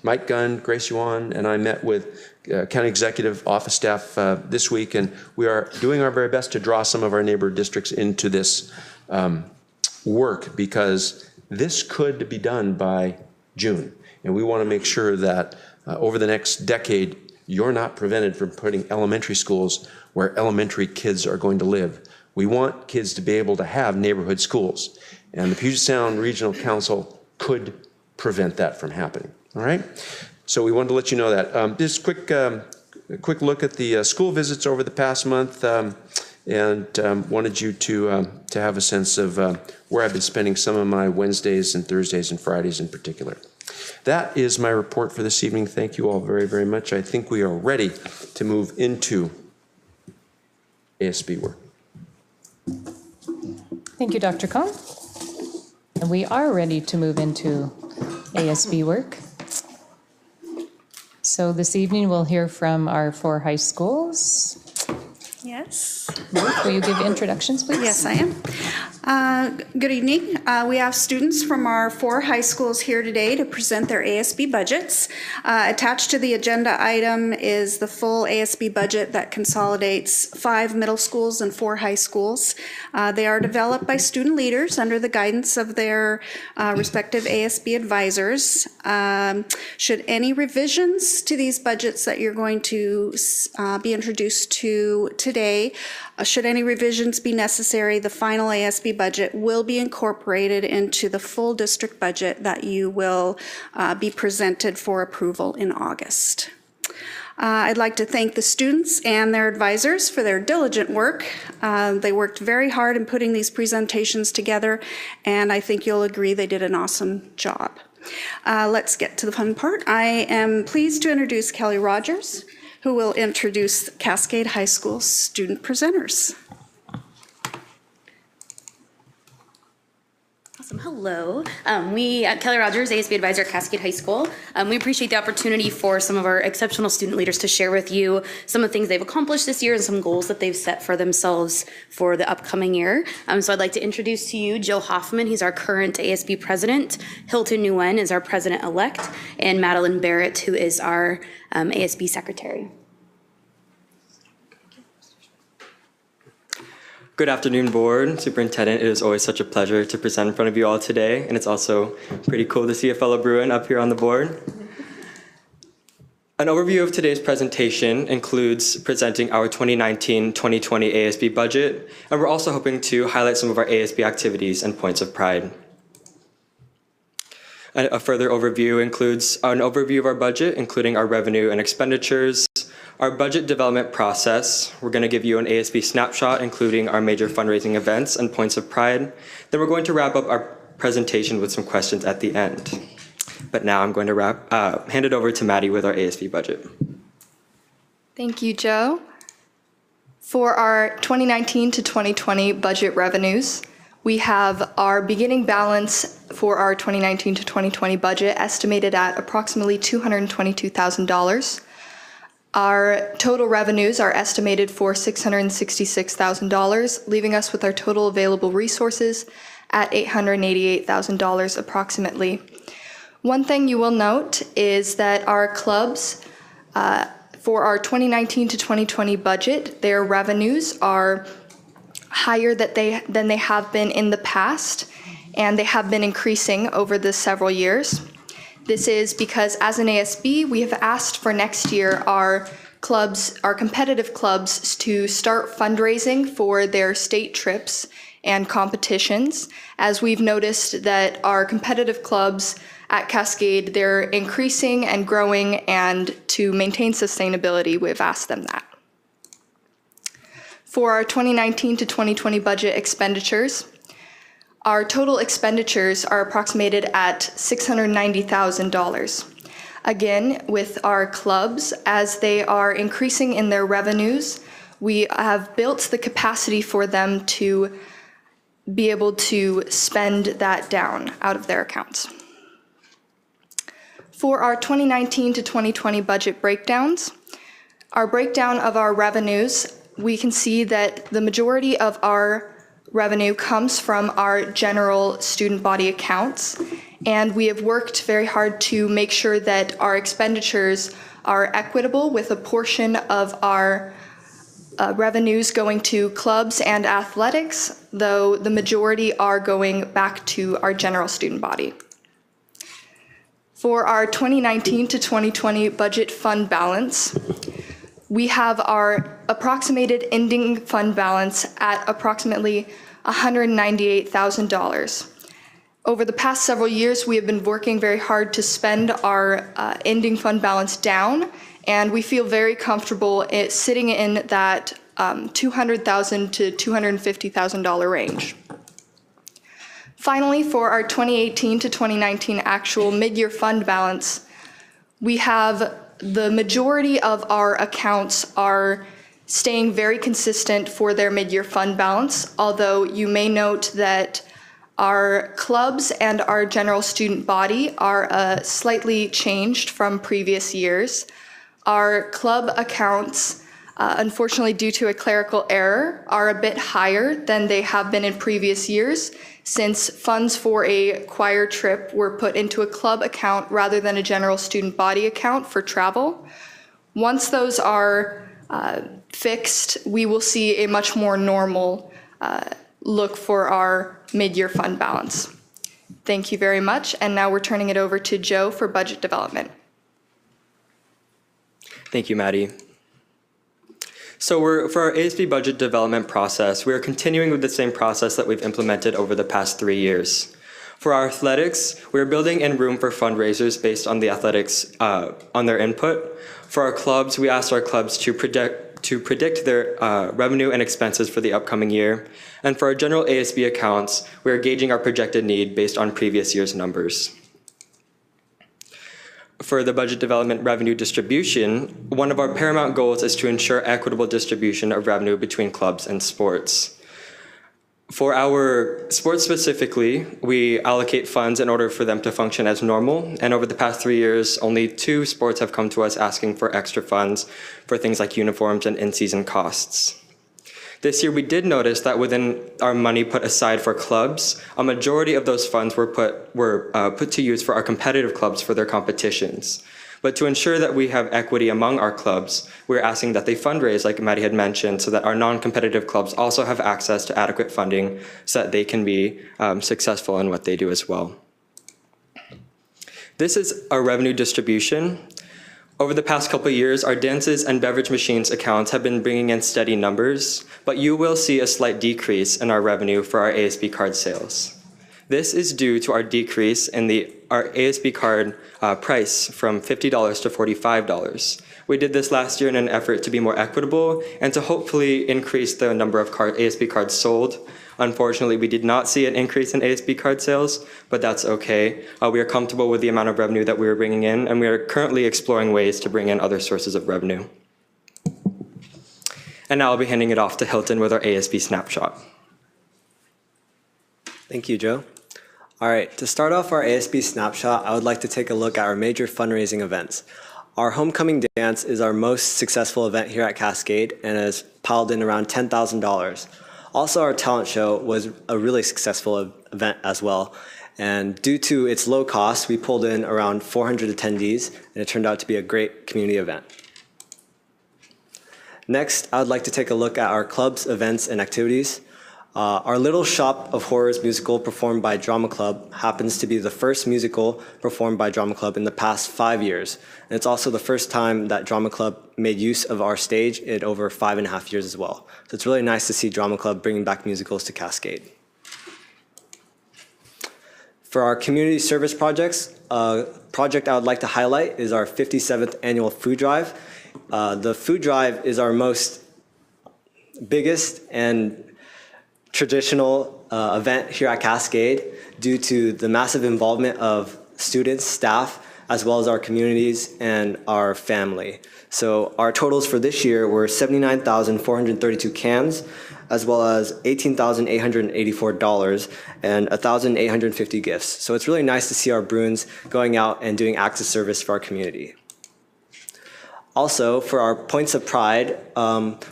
Mike Gunn, Grace Yuan, and I met with county executive office staff this week, and we are doing our very best to draw some of our neighbor districts into this work, because this could be done by June. And we want to make sure that over the next decade, you're not prevented from putting elementary schools where elementary kids are going to live. We want kids to be able to have neighborhood schools. And the Puget Sound Regional Council could prevent that from happening. All right? So we wanted to let you know that. Just a quick look at the school visits over the past month, and wanted you to have a sense of where I've been spending some of my Wednesdays and Thursdays and Fridays in particular. That is my report for this evening. Thank you all very, very much. I think we are ready to move into ASB work. Thank you, Dr. Kong. And we are ready to move into ASB work. So this evening we'll hear from our 4 high schools. Yes. Ruth, will you give introductions, please? Yes, I am. Good evening. We have students from our 4 high schools here today to present their ASB budgets. Attached to the agenda item is the full ASB budget that consolidates 5 middle schools and 4 high schools. They are developed by student leaders under the guidance of their respective ASB advisors. Should any revisions to these budgets that you're going to be introduced to today, should any revisions be necessary, the final ASB budget will be incorporated into the full district budget that you will be presented for approval in August. I'd like to thank the students and their advisors for their diligent work. They worked very hard in putting these presentations together, and I think you'll agree they did an awesome job. Let's get to the fun part. I am pleased to introduce Kelly Rogers, who will introduce Cascade High School student presenters. Awesome. Hello. Kelly Rogers, ASB Advisor at Cascade High School. We appreciate the opportunity for some of our exceptional student leaders to share with you some of the things they've accomplished this year and some goals that they've set for themselves for the upcoming year. So I'd like to introduce to you Jill Hoffman. He's our current ASB President. Hilton Nguyen is our President-elect. And Madeline Barrett, who is our ASB Secretary. Good afternoon, Board, Superintendent. It is always such a pleasure to present in front of you all today, and it's also pretty cool to see a fellow Bruin up here on the board. An overview of today's presentation includes presenting our 2019-2020 ASB budget, and we're also hoping to highlight some of our ASB activities and points of pride. A further overview includes an overview of our budget, including our revenue and expenditures, our budget development process. We're going to give you an ASB snapshot, including our major fundraising events and points of pride. Then we're going to wrap up our presentation with some questions at the end. But now I'm going to hand it over to Maddie with our ASB budget. Thank you, Joe. For our 2019 to 2020 budget revenues, we have our beginning balance for our 2019 to 2020 budget estimated at approximately $222,000. Our total revenues are estimated for $666,000, leaving us with our total available resources at $888,000 approximately. One thing you will note is that our clubs, for our 2019 to 2020 budget, their revenues are higher than they have been in the past, and they have been increasing over the several years. This is because as an ASB, we have asked for next year our competitive clubs to start fundraising for their state trips and competitions. As we've noticed that our competitive clubs at Cascade, they're increasing and growing, and to maintain sustainability, we've asked them that. For our 2019 to 2020 budget expenditures, our total expenditures are approximated at $690,000. Again, with our clubs, as they are increasing in their revenues, we have built the capacity for them to be able to spend that down out of their accounts. For our 2019 to 2020 budget breakdowns, our breakdown of our revenues, we can see that the majority of our revenue comes from our general student body accounts, and we have worked very hard to make sure that our expenditures are equitable, with a portion of our revenues going to clubs and athletics, though the majority are going back to our general student body. For our 2019 to 2020 budget fund balance, we have our approximated ending fund balance at approximately $198,000. Over the past several years, we have been working very hard to spend our ending fund balance down, and we feel very comfortable sitting in that $200,000 to $250,000 range. Finally, for our 2018 to 2019 actual mid-year fund balance, we have the majority of our accounts are staying very consistent for their mid-year fund balance, although you may note that our clubs and our general student body are slightly changed from previous years. Our club accounts, unfortunately due to a clerical error, are a bit higher than they have been in previous years, since funds for a choir trip were put into a club account rather than a general student body account for travel. Once those are fixed, we will see a much more normal look for our mid-year fund balance. Thank you very much, and now we're turning it over to Joe for budget development. Thank you, Maddie. So for our ASB budget development process, we are continuing with the same process that we've implemented over the past 3 years. For our athletics, we're building in room for fundraisers based on the athletics, on their input. For our clubs, we asked our clubs to predict their revenue and expenses for the upcoming year. And for our general ASB accounts, we are gauging our projected need based on previous year's numbers. For the budget development revenue distribution, one of our paramount goals is to ensure equitable distribution of revenue between clubs and sports. For our sports specifically, we allocate funds in order for them to function as normal. And over the past 3 years, only 2 sports have come to us asking for extra funds for things like uniforms and in-season costs. This year, we did notice that within our money put aside for clubs, a majority of those funds were put to use for our competitive clubs for their competitions. But to ensure that we have equity among our clubs, we're asking that they fundraise, like Maddie had mentioned, so that our non-competitive clubs also have access to adequate funding so that they can be successful in what they do as well. This is our revenue distribution. Over the past couple of years, our dances and beverage machines accounts have been bringing in steady numbers, but you will see a slight decrease in our revenue for our ASB card sales. This is due to our decrease in our ASB card price from $50 to $45. We did this last year in an effort to be more equitable and to hopefully increase the number of ASB cards sold. Unfortunately, we did not see an increase in ASB card sales, but that's okay. We are comfortable with the amount of revenue that we are bringing in, and we are currently exploring ways to bring in other sources of revenue. And now I'll be handing it off to Hilton with our ASB Snapshot. Thank you, Joe. All right, to start off our ASB Snapshot, I would like to take a look at our major fundraising events. Our homecoming dance is our most successful event here at Cascade and has piled in around $10,000. Also, our talent show was a really successful event as well. And due to its low cost, we pulled in around 400 attendees, and it turned out to be a great community event. Next, I would like to take a look at our club's events and activities. Our Little Shop of Horrors musical performed by Drama Club happens to be the first musical performed by Drama Club in the past 5 years. And it's also the first time that Drama Club made use of our stage in over 5.5 years as well. So it's really nice to see Drama Club bringing back musicals to Cascade. For our community service projects, a project I would like to highlight is our 57th annual food drive. The food drive is our most biggest and traditional event here at Cascade due to the massive involvement of students, staff, as well as our communities and our family. So our totals for this year were 79,432 cans, as well as $18,884 and 1,850 gifts. So it's really nice to see our Bruins going out and doing acts of service for our community. Also, for our points of pride,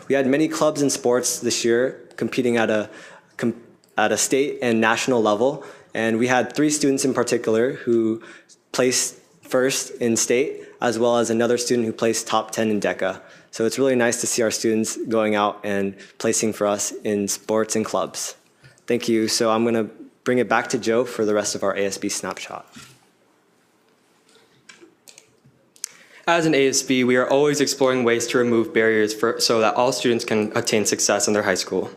we had many clubs and sports this year competing at a state and national level, and we had 3 students in particular who placed first in state, as well as another student who placed top 10 in DECA. So it's really nice to see our students going out and placing for us in sports and clubs. Thank you. So I'm going to bring it back to Joe for the rest of our ASB Snapshot. As an ASB, we are always exploring ways to remove barriers so that all students can attain success in their high school.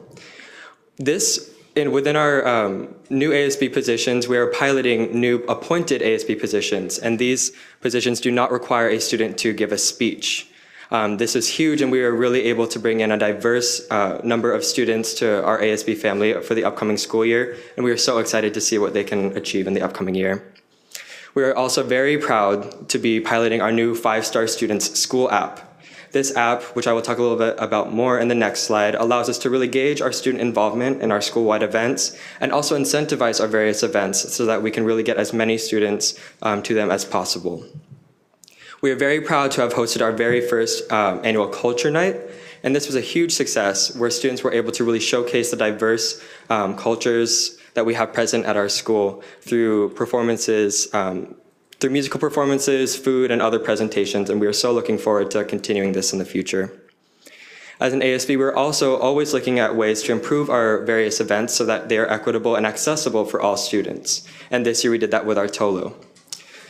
Within our new ASB positions, we are piloting new appointed ASB positions, and these positions do not require a student to give a speech. This is huge, and we are really able to bring in a diverse number of students to our ASB family for the upcoming school year, and we are so excited to see what they can achieve in the upcoming year. We are also very proud to be piloting our new 5-Star Students School app. This app, which I will talk a little bit about more in the next slide, allows us to really gauge our student involvement in our school-wide events and also incentivize our various events so that we can really get as many students to them as possible. We are very proud to have hosted our very first annual Culture Night, and this was a huge success where students were able to really showcase the diverse cultures that we have present at our school through performances, through musical performances, food, and other presentations, and we are so looking forward to continuing this in the future. As an ASB, we're also always looking at ways to improve our various events so that they are equitable and accessible for all students. And this year we did that with our Tolo.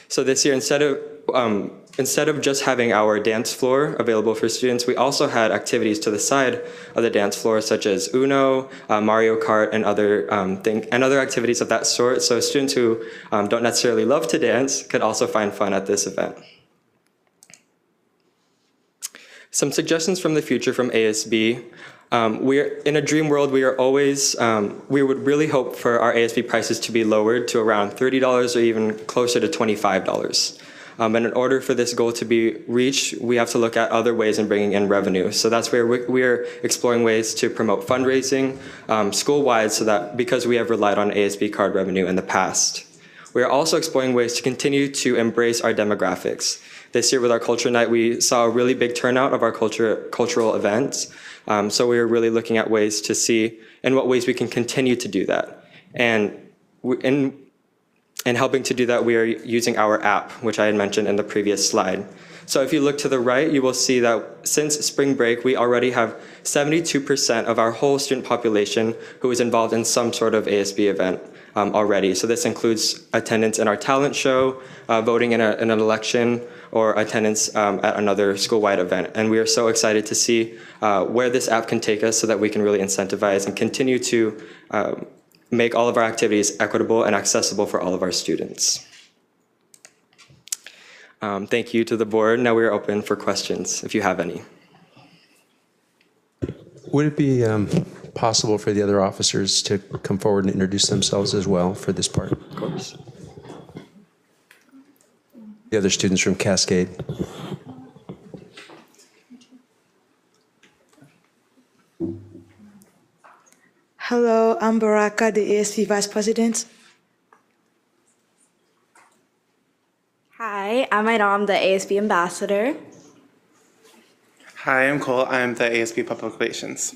So this year, instead of just having our dance floor available for students, we also had activities to the side of the dance floor, such as Uno, Mario Kart, and other activities of that sort. So students who don't necessarily love to dance could also find fun at this event. Some suggestions from the future from ASB. We're in a dream world. We would really hope for our ASB prices to be lowered to around $30 or even closer to $25. And in order for this goal to be reached, we have to look at other ways in bringing in revenue. So that's where we're exploring ways to promote fundraising school-wide, so that because we have relied on ASB card revenue in the past. We are also exploring ways to continue to embrace our demographics. This year with our Culture Night, we saw a really big turnout of our cultural events. So we are really looking at ways to see in what ways we can continue to do that. And in helping to do that, we are using our app, which I had mentioned in the previous slide. So if you look to the right, you will see that since spring break, we already have 72% of our whole student population who is involved in some sort of ASB event already. So this includes attendance in our talent show, voting in an election, or attendance at another school-wide event. And we are so excited to see where this app can take us so that we can really incentivize and continue to make all of our activities equitable and accessible for all of our students. Thank you to the board. Now we are open for questions, if you have any. Would it be possible for the other officers to come forward and introduce themselves as well for this part? Of course. The other students from Cascade. Hello, I'm Baraka, the ASB Vice President. Hi, I'm Idam, the ASB Ambassador. Hi, I'm Cole. I'm the ASB Public Relations.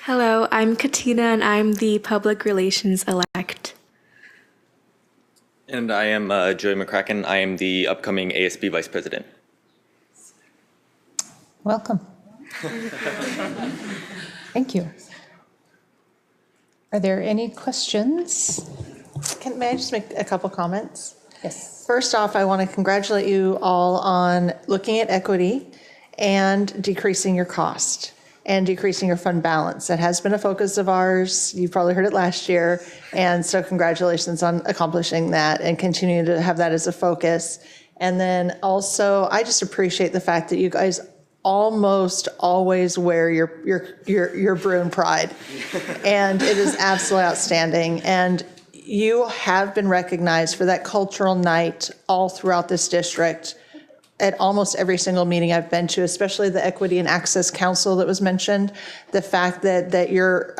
Hello, I'm Katina, and I'm the Public Relations Elect. And I am Joey McCracken. I am the upcoming ASB Vice President. Welcome. Thank you. Are there any questions? May I just make a couple comments? Yes. First off, I want to congratulate you all on looking at equity and decreasing your cost and decreasing your fund balance. That has been a focus of ours. You probably heard it last year. And so congratulations on accomplishing that and continuing to have that as a focus. And then also, I just appreciate the fact that you guys almost always wear your Bruin pride. And it is absolutely outstanding. And you have been recognized for that cultural night all throughout this district at almost every single meeting I've been to, especially the Equity and Access Council that was mentioned. The fact that your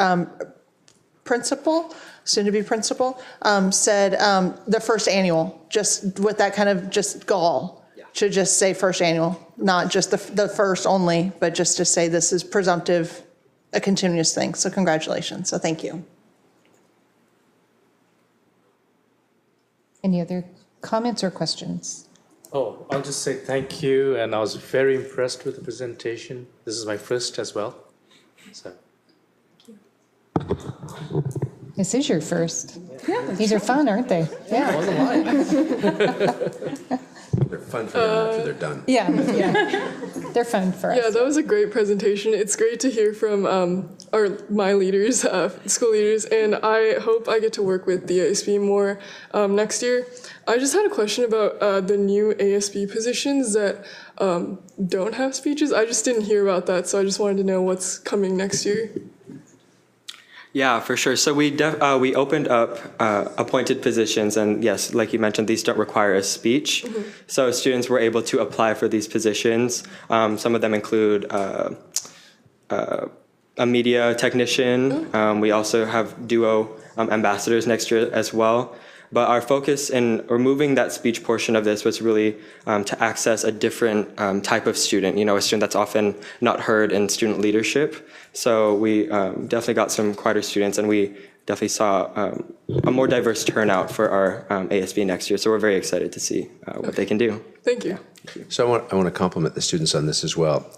principal, soon-to-be principal, said the first annual, just with that kind of just gall, to just say first annual, not just the first only, but just to say this is presumptive, a continuous thing. So congratulations. So thank you. Any other comments or questions? Oh, I'll just say thank you, and I was very impressed with the presentation. This is my first as well. So. This is your first. Yeah. These are fun, aren't they? Yeah. I wasn't lying. They're fun for them after they're done. Yeah, yeah. They're fun for us. Yeah, that was a great presentation. It's great to hear from my leaders, school leaders, and I hope I get to work with the ASB more next year. I just had a question about the new ASB positions that don't have speeches. I just didn't hear about that, so I just wanted to know what's coming next year. Yeah, for sure. So we opened up appointed positions, and yes, like you mentioned, these don't require a speech. Mm-hmm. So students were able to apply for these positions. Some of them include a media technician. We also have duo ambassadors next year as well. But our focus in removing that speech portion of this was really to access a different type of student, a student that's often not heard in student leadership. So we definitely got some quieter students, and we definitely saw a more diverse turnout for our ASB next year. So we're very excited to see what they can do. Thank you. So I want to compliment the students on this as well.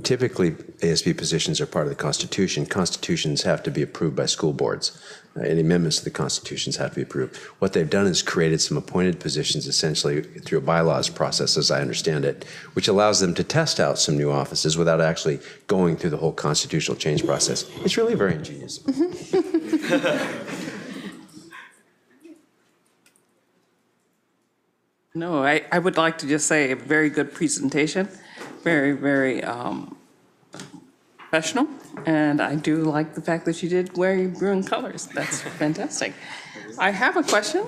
Typically, ASB positions are part of the Constitution. Constitutions have to be approved by school boards. Any amendments to the Constitutions have to be approved. What they've done is created some appointed positions essentially through a bylaws process, as I understand it, which allows them to test out some new offices without actually going through the whole constitutional change process. It's really very ingenious. No, I would like to just say a very good presentation. Very, very professional, and I do like the fact that you did wear your blue colors. That's fantastic. I have a question,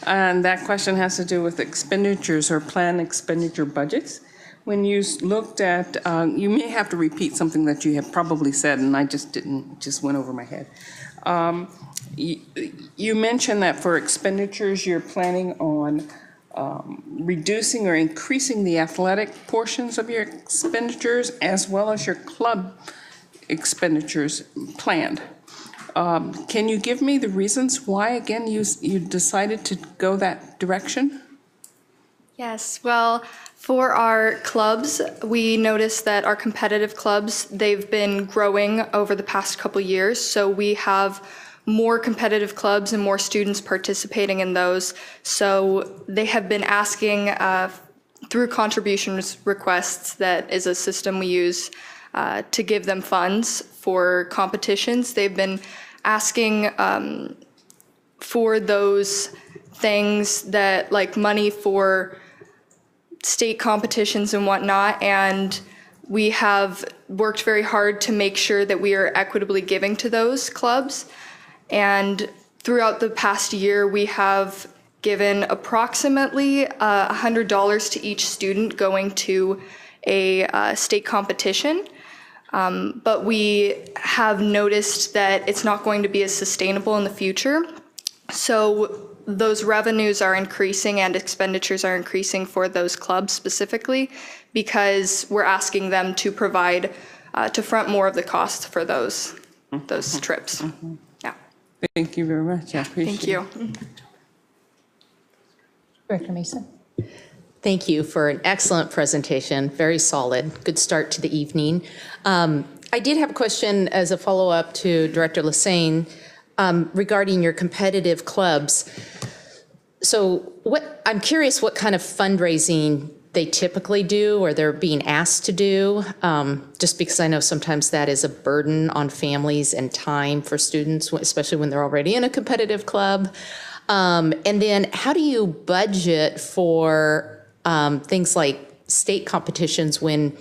and that question has to do with expenditures or planned expenditure budgets. When you looked at, you may have to repeat something that you have probably said, and I just went over my head. You mentioned that for expenditures, you're planning on reducing or increasing the athletic portions of your expenditures as well as your club expenditures planned. Can you give me the reasons why, again, you decided to go that direction? Yes, well, for our clubs, we noticed that our competitive clubs, they've been growing over the past couple years, so we have more competitive clubs and more students participating in those. So they have been asking through contributions requests, that is a system we use to give them funds for competitions. They've been asking for those things that, like money for state competitions and whatnot, and we have worked very hard to make sure that we are equitably giving to those clubs. And throughout the past year, we have given approximately $100 to each student going to a state competition. But we have noticed that it's not going to be as sustainable in the future. So those revenues are increasing and expenditures are increasing for those clubs specifically, because we're asking them to provide, to front more of the cost for those trips. Mm-hmm. Yeah. Thank you very much. I appreciate it. Thank you. Director Mason. Thank you for an excellent presentation, very solid, good start to the evening. I did have a question as a follow-up to Director Lassane regarding your competitive clubs. So I'm curious what kind of fundraising they typically do or they're being asked to do, just because I know sometimes that is a burden on families and time for students, especially when they're already in a competitive club. And then how do you budget for things like state competitions when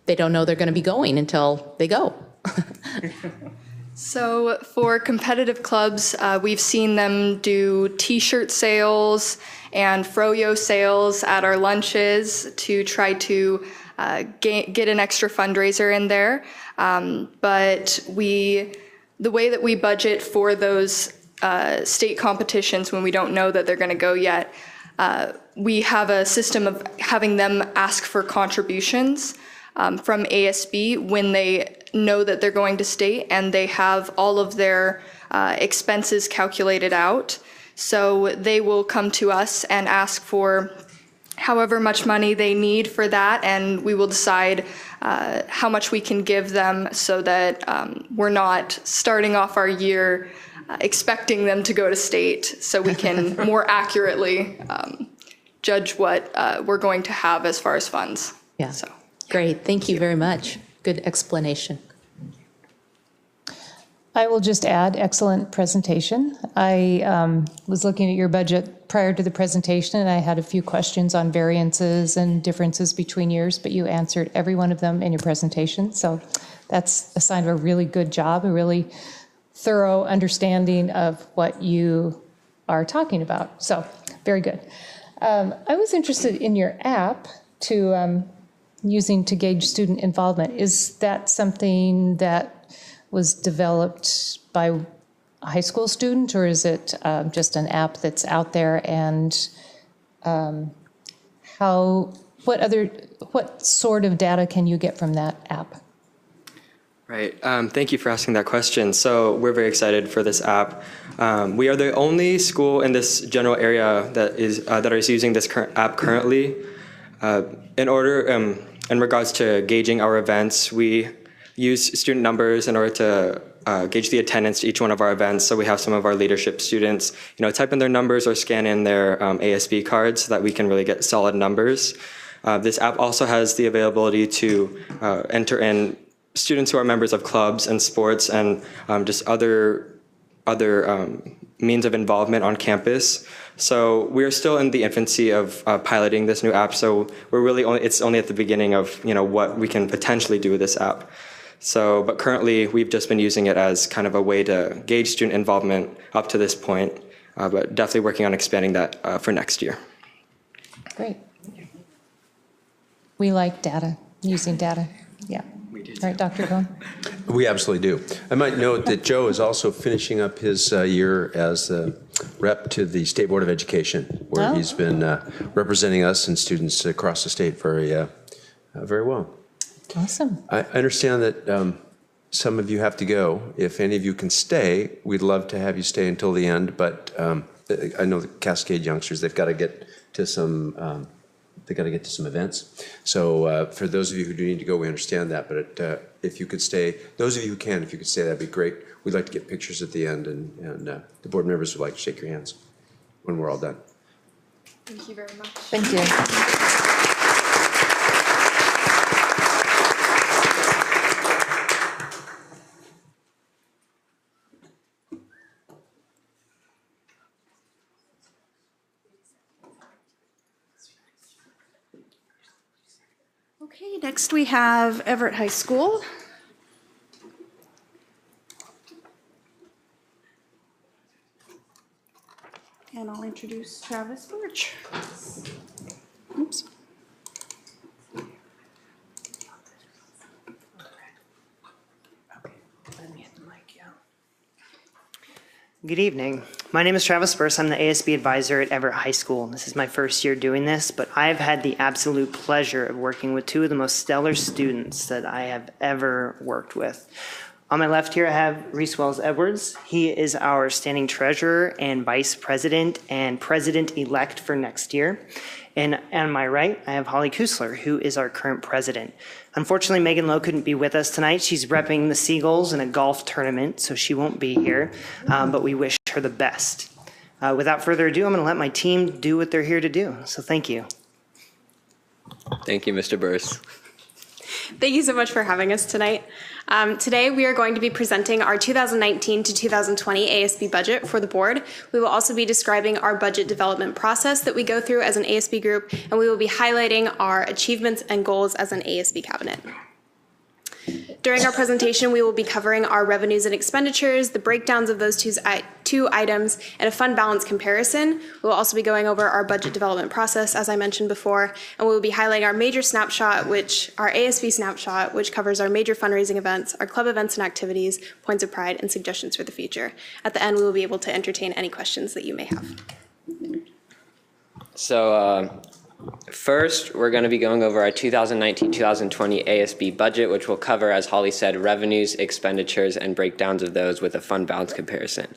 they don't know they're going to be going until they go? So for competitive clubs, we've seen them do t-shirt sales and froyo sales at our lunches to try to get an extra fundraiser in there. But the way that we budget for those state competitions when we don't know that they're going to go yet, we have a system of having them ask for contributions from ASB when they know that they're going to state and they have all of their expenses calculated out. So they will come to us and ask for however much money they need for that, and we will decide how much we can give them so that we're not starting off our year expecting them to go to state, so we can more accurately judge what we're going to have as far as funds. Yeah, so. Great. Thank you very much. Good explanation. I will just add, excellent presentation. I was looking at your budget prior to the presentation, and I had a few questions on variances and differences between years, but you answered every one of them in your presentation. So that's a sign of a really good job, a really thorough understanding of what you are talking about. So very good. I was interested in your app using to gauge student involvement. Is that something that was developed by a high school student, or is it just an app that's out there? And what sort of data can you get from that app? Right. Thank you for asking that question. So we're very excited for this app. We are the only school in this general area that is using this app currently. In regards to gauging our events, we use student numbers in order to gauge the attendance to each one of our events. So we have some of our leadership students, type in their numbers or scan in their ASB cards so that we can really get solid numbers. This app also has the availability to enter in students who are members of clubs and sports and just other means of involvement on campus. So we're still in the infancy of piloting this new app. So it's only at the beginning of what we can potentially do with this app. So, but currently we've just been using it as kind of a way to gauge student involvement up to this point, but definitely working on expanding that for next year. Great. We like data, using data. Yeah. All right, Dr. Cohen. We absolutely do. I might note that Joe is also finishing up his year as the rep to the State Board of Education, where he's been representing us and students across the state very well. Awesome. I understand that some of you have to go. If any of you can stay, we'd love to have you stay until the end, but I know the Cascade youngsters, they've got to get to some events. So for those of you who do need to go, we understand that. But if you could stay, those of you who can, if you could stay, that'd be great. We'd like to get pictures at the end, and the board members would like to shake your hands when we're all done. Thank you very much. Thank you. Okay, next we have Everett High School. And I'll introduce Travis Birch. Oops. Good evening. My name is Travis Burse. I'm the ASB advisor at Everett High School. This is my first year doing this, but I've had the absolute pleasure of working with two of the most stellar students that I have ever worked with. On my left here, I have Reese Wells-Edwards. He is our standing treasurer and vice president and president-elect for next year. And on my right, I have Holly Kusler, who is our current president. Unfortunately, Megan Lowe couldn't be with us tonight. She's repping the Seagulls in a golf tournament, so she won't be here, but we wish her the best. Without further ado, I'm going to let my team do what they're here to do, so thank you. Thank you, Mr. Burse. Thank you so much for having us tonight. Today we are going to be presenting our 2019 to 2020 ASB budget for the board. We will also be describing our budget development process that we go through as an ASB group, and we will be highlighting our achievements and goals as an ASB cabinet. During our presentation, we will be covering our revenues and expenditures, the breakdowns of those two items, and a fund balance comparison. We'll also be going over our budget development process, as I mentioned before, and we will be highlighting our major snapshot, our ASB Snapshot, which covers our major fundraising events, our club events and activities, points of pride, and suggestions for the future. At the end, we will be able to entertain any questions that you may have. So first, we're going to be going over our 2019-2020 ASB budget, which will cover, as Holly said, revenues, expenditures, and breakdowns of those with a fund balance comparison.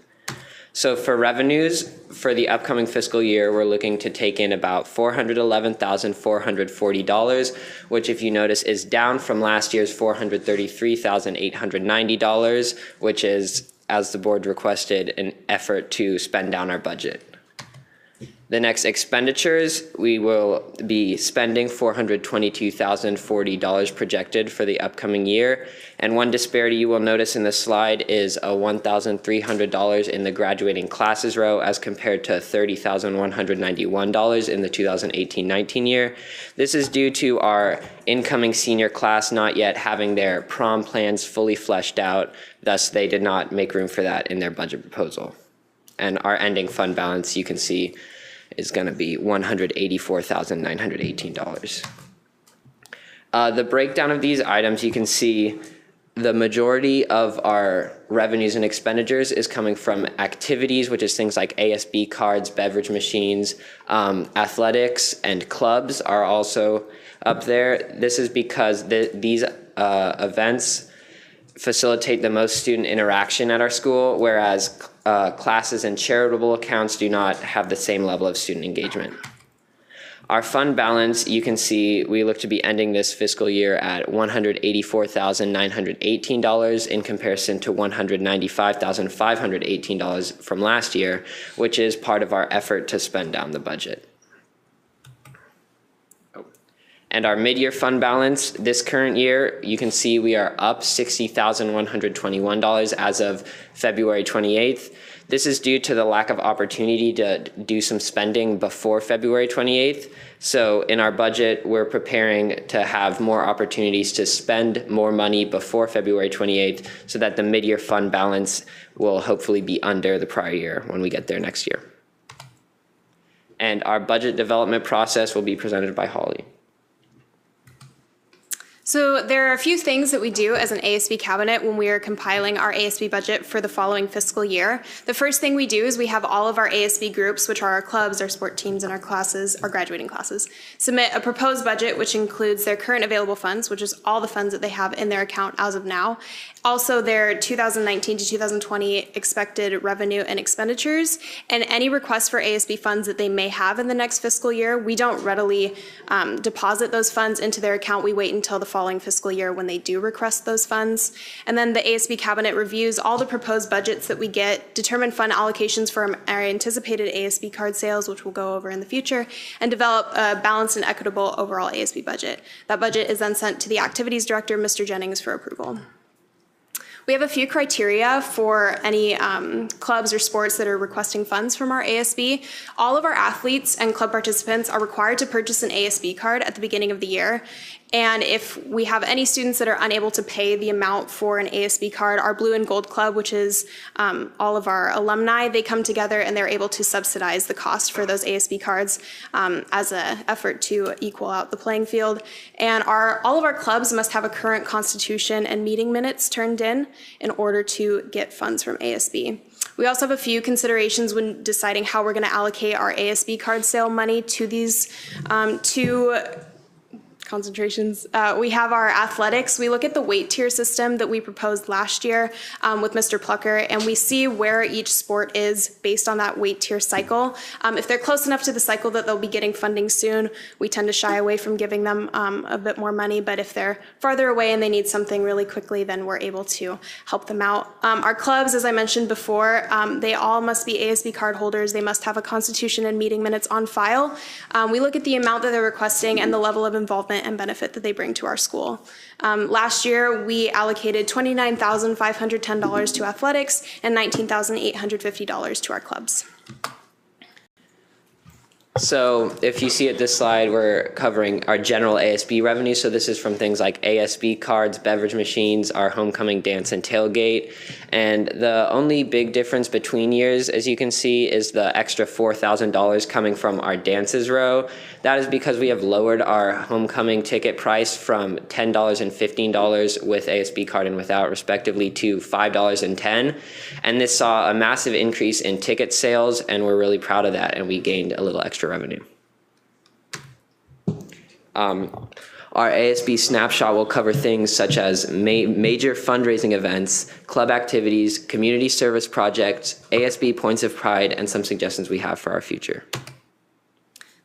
So for revenues, for the upcoming fiscal year, we're looking to take in about $411,440, which, if you notice, is down from last year's $433,890, which is, as the board requested, an effort to spend down our budget. The next expenditures, we will be spending $422,040 projected for the upcoming year. And one disparity you will notice in this slide is a $1,300 in the graduating classes row as compared to $30,191 in the 2018-19 year. This is due to our incoming senior class not yet having their prom plans fully fleshed out. Thus, they did not make room for that in their budget proposal. And our ending fund balance, you can see, is going to be $184,918. The breakdown of these items, you can see the majority of our revenues and expenditures is coming from activities, which is things like ASB cards, beverage machines, athletics, and clubs are also up there. This is because these events facilitate the most student interaction at our school, whereas classes and charitable accounts do not have the same level of student engagement. Our fund balance, you can see we look to be ending this fiscal year at $184,918 in comparison to $195,518 from last year, which is part of our effort to spend down the budget. And our mid-year fund balance this current year, you can see we are up $60,121 as of February 28th. This is due to the lack of opportunity to do some spending before February 28th. So in our budget, we're preparing to have more opportunities to spend more money before February 28th so that the mid-year fund balance will hopefully be under the prior year when we get there next year. And our budget development process will be presented by Holly. So there are a few things that we do as an ASB cabinet when we are compiling our ASB budget for the following fiscal year. The first thing we do is we have all of our ASB groups, which are our clubs, our sport teams, and our classes, our graduating classes, submit a proposed budget, which includes their current available funds, which is all the funds that they have in their account as of now. Also their 2019 to 2020 expected revenue and expenditures, and any requests for ASB funds that they may have in the next fiscal year. We don't readily deposit those funds into their account. We wait until the following fiscal year when they do request those funds. And then the ASB cabinet reviews all the proposed budgets that we get, determine fund allocations for our anticipated ASB card sales, which we'll go over in the future, and develop a balanced and equitable overall ASB budget. That budget is then sent to the activities director, Mr. Jennings, for approval. We have a few criteria for any clubs or sports that are requesting funds from our ASB. All of our athletes and club participants are required to purchase an ASB card at the beginning of the year. And if we have any students that are unable to pay the amount for an ASB card, our Blue and Gold Club, which is all of our alumni, they come together and they're able to subsidize the cost for those ASB cards as an effort to equal out the playing field. And all of our clubs must have a current constitution and meeting minutes turned in order to get funds from ASB. We also have a few considerations when deciding how we're going to allocate our ASB card sale money to these two concentrations. We have our athletics. We look at the weight tier system that we proposed last year with Mr. Plucker, and we see where each sport is based on that weight tier cycle. If they're close enough to the cycle that they'll be getting funding soon, we tend to shy away from giving them a bit more money, but if they're farther away and they need something really quickly, then we're able to help them out. Our clubs, as I mentioned before, they all must be ASB card holders. They must have a constitution and meeting minutes on file. We look at the amount that they're requesting and the level of involvement and benefit that they bring to our school. Last year, we allocated $29,510 to athletics and $19,850 to our clubs. So if you see at this slide, we're covering our general ASB revenue. So this is from things like ASB cards, beverage machines, our homecoming dance and tailgate. And the only big difference between years, as you can see, is the extra $4,000 coming from our dances row. That is because we have lowered our homecoming ticket price from $10 and $15 with ASB card and without, respectively, to $5 and $10. And this saw a massive increase in ticket sales, and we're really proud of that, and we gained a little extra revenue. Our ASB Snapshot will cover things such as major fundraising events, club activities, community service projects, ASB points of pride, and some suggestions we have for our future.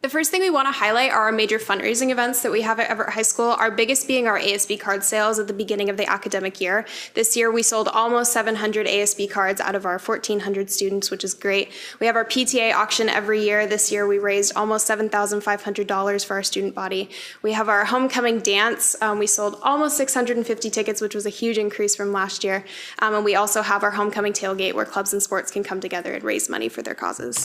The first thing we want to highlight are our major fundraising events that we have at Everett High School, our biggest being our ASB Card Sales at the beginning of the academic year. This year we sold almost 700 ASB cards out of our 1,400 students, which is great. We have our PTA auction every year. This year we raised almost $7,500 for our student body. We have our homecoming dance. We sold almost 650 tickets, which was a huge increase from last year. And we also have our homecoming tailgate where clubs and sports can come together and raise money for their causes.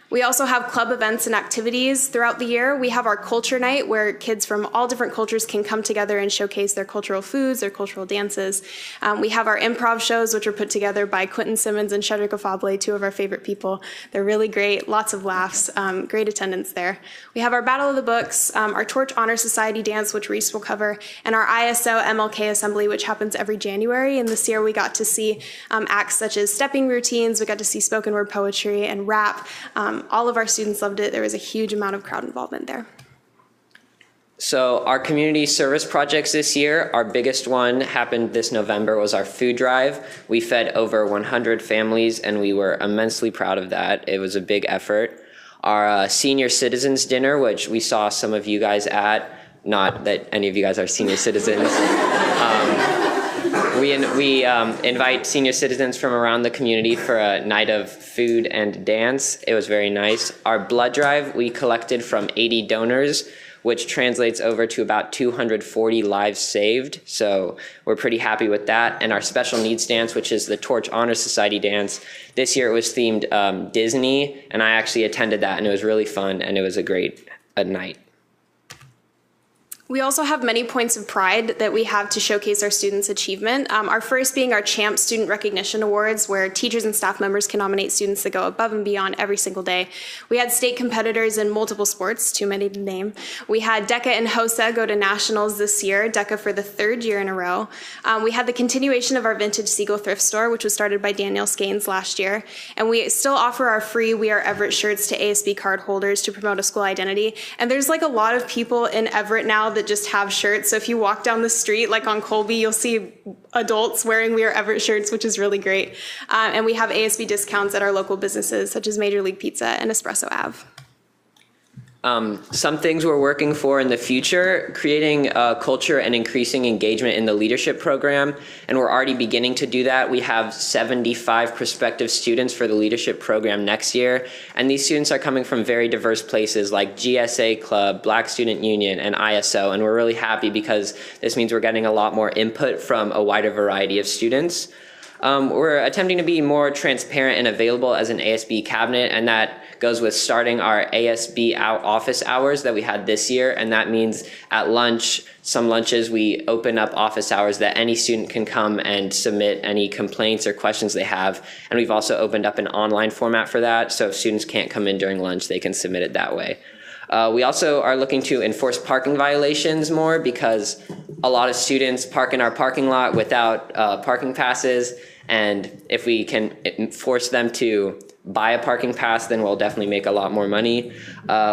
We also have club events and activities throughout the year. We have our culture night where kids from all different cultures can come together and showcase their cultural foods, their cultural dances. We have our improv shows, which are put together by Quentin Simmons and Shedrick Afable, two of our favorite people. They're really great, lots of laughs, great attendance there. We have our Battle of the Books, our Torch Honor Society dance, which Reese will cover, and our ISO MLK Assembly, which happens every January. And this year we got to see acts such as stepping routines, we got to see spoken word poetry and rap. All of our students loved it. There was a huge amount of crowd involvement there. So our community service projects this year, our biggest one happened this November, was our food drive. We fed over 100 families and we were immensely proud of that. It was a big effort. Our senior citizens dinner, which we saw some of you guys at, not that any of you guys are senior citizens. We invite senior citizens from around the community for a night of food and dance. It was very nice. Our blood drive, we collected from 80 donors, which translates over to about 240 lives saved. So we're pretty happy with that. And our special needs dance, which is the Torch Honor Society dance, this year it was themed Disney, and I actually attended that, and it was really fun, and it was a great night. We also have many points of pride that we have to showcase our students' achievement. Our first being our CHAMP Student Recognition Awards, where teachers and staff members can nominate students that go above and beyond every single day. We had state competitors in multiple sports, too many to name. We had DECA and HOSA go to nationals this year, DECA for the 3rd year in a row. We had the continuation of our Vintage Seagull thrift store, which was started by Danielle Skanes last year. And we still offer our free We Are Everett shirts to ASB card holders to promote a school identity. And there's like a lot of people in Everett now that just have shirts. So if you walk down the street, like on Colby, you'll see adults wearing We Are Everett shirts, which is really great. And we have ASB discounts at our local businesses, such as Major League Pizza and Espresso Ave. Some things we're working for in the future, creating culture and increasing engagement in the leadership program, and we're already beginning to do that. We have 75 prospective students for the leadership program next year, and these students are coming from very diverse places like GSA Club, Black Student Union, and ISO, and we're really happy because this means we're getting a lot more input from a wider variety of students. We're attempting to be more transparent and available as an ASB cabinet, and that goes with starting our ASB office hours that we had this year, and that means at lunch, some lunches, we open up office hours that any student can come and submit any complaints or questions they have, and we've also opened up an online format for that, so if students can't come in during lunch, they can submit it that way. We also are looking to enforce parking violations more because a lot of students park in our parking lot without parking passes, and if we can force them to buy a parking pass, then we'll definitely make a lot more money.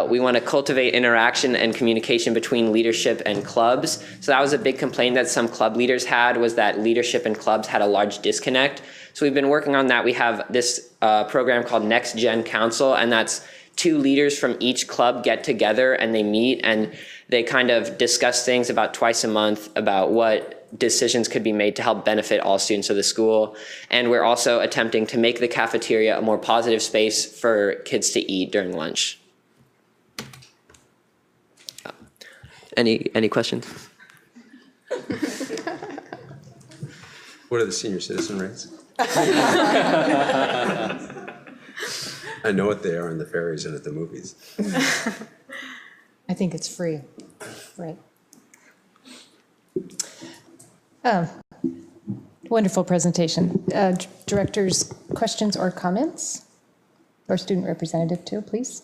We want to cultivate interaction and communication between leadership and clubs. So that was a big complaint that some club leaders had, was that leadership and clubs had a large disconnect. So we've been working on that. We have this program called Next Gen Council, and that's 2 leaders from each club get together and they meet and they kind of discuss things about twice a month about what decisions could be made to help benefit all students of the school. And we're also attempting to make the cafeteria a more positive space for kids to eat during lunch. Any questions? What are the senior citizen rates? I know what they are in the ferries and at the movies. I think it's free, right? Wonderful presentation. Directors, questions or comments? Or student representative too, please.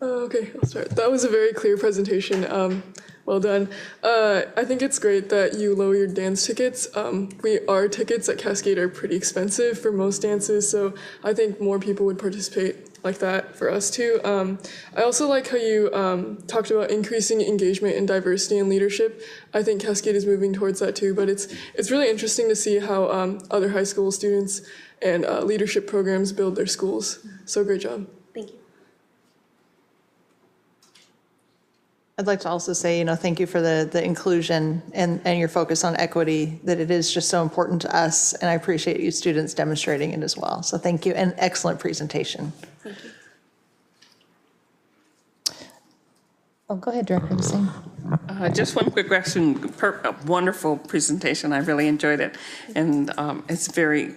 Okay, I'll start. That was a very clear presentation. Well done. I think it's great that you lower your dance tickets. Our tickets at Cascade are pretty expensive for most dances, so I think more people would participate like that for us too. I also like how you talked about increasing engagement and diversity and leadership. I think Cascade is moving towards that too, but it's really interesting to see how other high school students and leadership programs build their schools. So great job. Thank you. I'd like to also say, thank you for the inclusion and your focus on equity, that it is just so important to us, and I appreciate you students demonstrating it as well. So thank you, and excellent presentation. Thank you. Oh, go ahead, Director Hussain. Just one quick question. A wonderful presentation. I really enjoyed it. And it's very,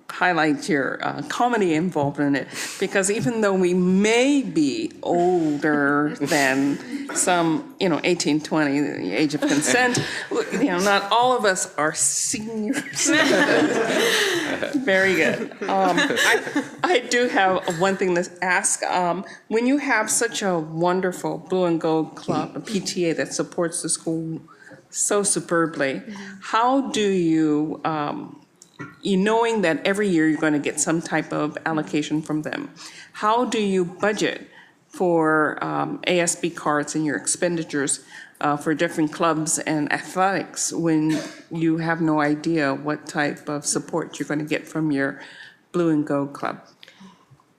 highlight your comedy involved in it. Because even though we may be older than some, 18, 20, the age of consent, not all of us are seniors. Very good. I do have one thing to ask. When you have such a wonderful Blue and Gold Club, a PTA that supports the school so superbly, how do you, knowing that every year you're going to get some type of allocation from them, how do you budget for ASB cards and your expenditures for different clubs and athletics when you have no idea what type of support you're going to get from your Blue and Gold Club?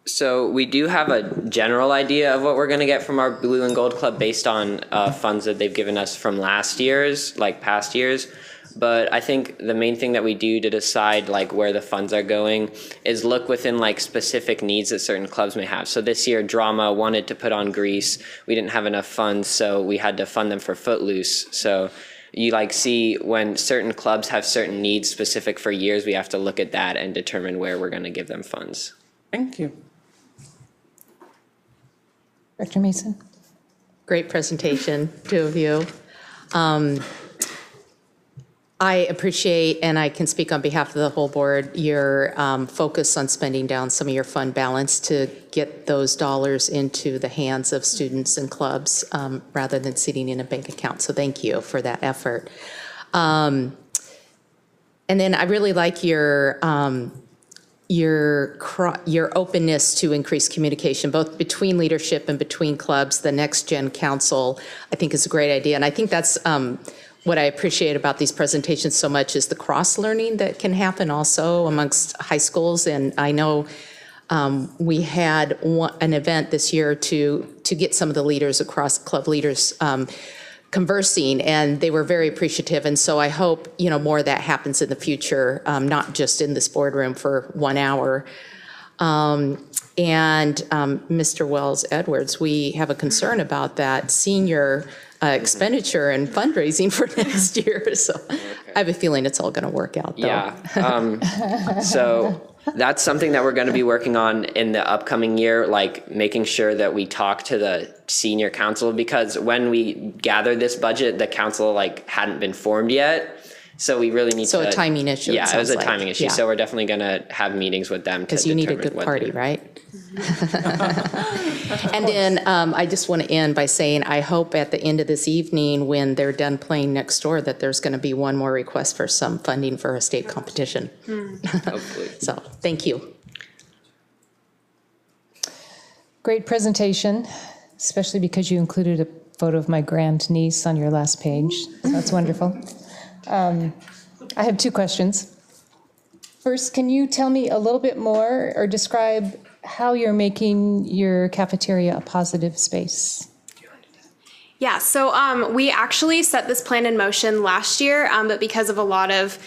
So we do have a general idea of what we're going to get from our Blue and Gold Club based on funds that they've given us from last year's, like past years. But I think the main thing that we do to decide where the funds are going is look within specific needs that certain clubs may have. So this year, drama wanted to put on Grease. We didn't have enough funds, so we had to fund them for Footloose. So you see when certain clubs have certain needs specific for years, we have to look at that and determine where we're going to give them funds. Thank you. Director Mason. Great presentation, two of you. I appreciate, and I can speak on behalf of the whole board, your focus on spending down some of your fund balance to get those dollars into the hands of students and clubs rather than sitting in a bank account. So thank you for that effort. And then I really like your openness to increase communication, both between leadership and between clubs. The Next Gen Council, I think, is a great idea. And I think that's what I appreciate about these presentations so much is the cross-learning that can happen also amongst high schools. And I know we had an event this year to get some of the leaders across, club leaders, conversing, and they were very appreciative. And so I hope, more of that happens in the future, not just in this boardroom for 1 hour. And Mr. Wells Edwards, we have a concern about that senior expenditure and fundraising for next year. So I have a feeling it's all going to work out, though. Yeah. So that's something that we're going to be working on in the upcoming year, making sure that we talk to the senior council, because when we gathered this budget, the council hadn't been formed yet. So we really need to. So a timing issue. Yeah, it was a timing issue. Yeah. So we're definitely going to have meetings with them. Because you need a good party, right? And then I just want to end by saying I hope at the end of this evening, when they're done playing next door, that there's going to be one more request for some funding for a state competition. Hopefully. So thank you. Great presentation, especially because you included a photo of my grandniece on your last page. So that's wonderful. I have two questions. First, can you tell me a little bit more or describe how you're making your cafeteria a positive space? Yeah, so we actually set this plan in motion last year, but because of a lot of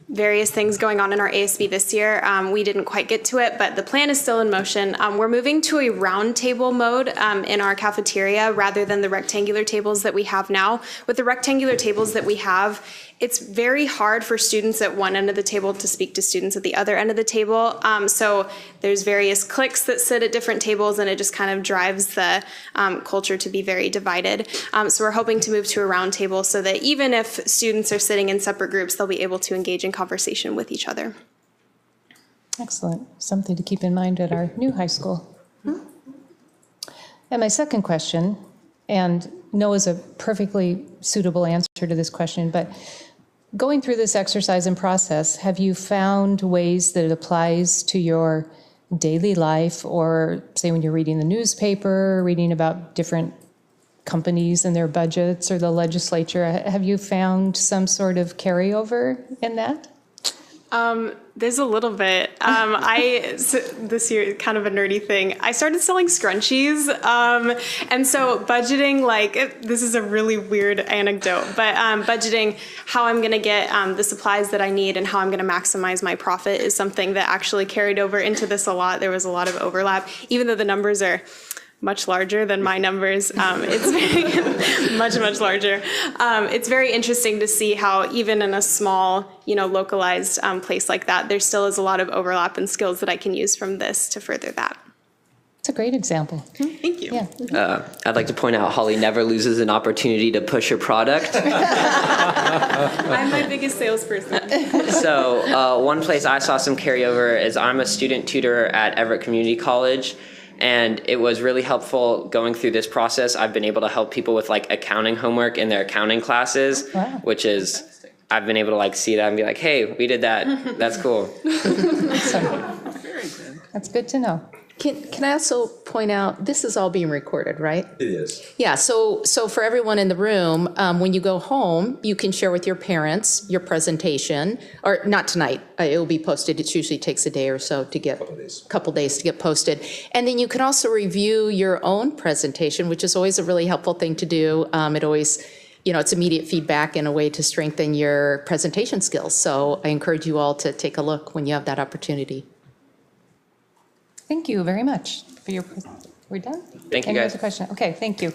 various things going on in our ASB this year, we didn't quite get to it, but the plan is still in motion. We're moving to a round table mode in our cafeteria rather than the rectangular tables that we have now. With the rectangular tables that we have, it's very hard for students at one end of the table to speak to students at the other end of the table. So there's various cliques that sit at different tables, and it just kind of drives the culture to be very divided. So we're hoping to move to a round table so that even if students are sitting in separate groups, they'll be able to engage in conversation with each other. Excellent. Something to keep in mind at our new high school. And my second question, and Noah's a perfectly suitable answer to this question, but going through this exercise and process, have you found ways that it applies to your daily life, or say when you're reading the newspaper, reading about different companies and their budgets, or the legislature? Have you found some sort of carryover in that? There's a little bit. This year, kind of a nerdy thing, I started selling scrunchies. And so budgeting, this is a really weird anecdote, but budgeting how I'm going to get the supplies that I need and how I'm going to maximize my profit is something that actually carried over into this a lot. There was a lot of overlap, even though the numbers are much larger than my numbers. It's very, much larger. It's very interesting to see how even in a small, localized place like that, there still is a lot of overlap and skills that I can use from this to further that. It's a great example. Thank you. Yeah. I'd like to point out Holly never loses an opportunity to push her product. I'm my biggest salesperson. So one place I saw some carryover is I'm a student tutor at Everett Community College. And it was really helpful going through this process. I've been able to help people with accounting homework in their accounting classes, which is, I've been able to see that and be like, hey, we did that. That's cool. That's good to know. Can I also point out, this is all being recorded, right? It is. Yeah, so for everyone in the room, when you go home, you can share with your parents your presentation, or not tonight, it will be posted. It usually takes a day or so to get, couple days to get posted. And then you can also review your own presentation, which is always a really helpful thing to do. It always, it's immediate feedback and a way to strengthen your presentation skills. So I encourage you all to take a look when you have that opportunity. Thank you very much for your, we're done? Thank you, Any guys. other question? Okay, thank you.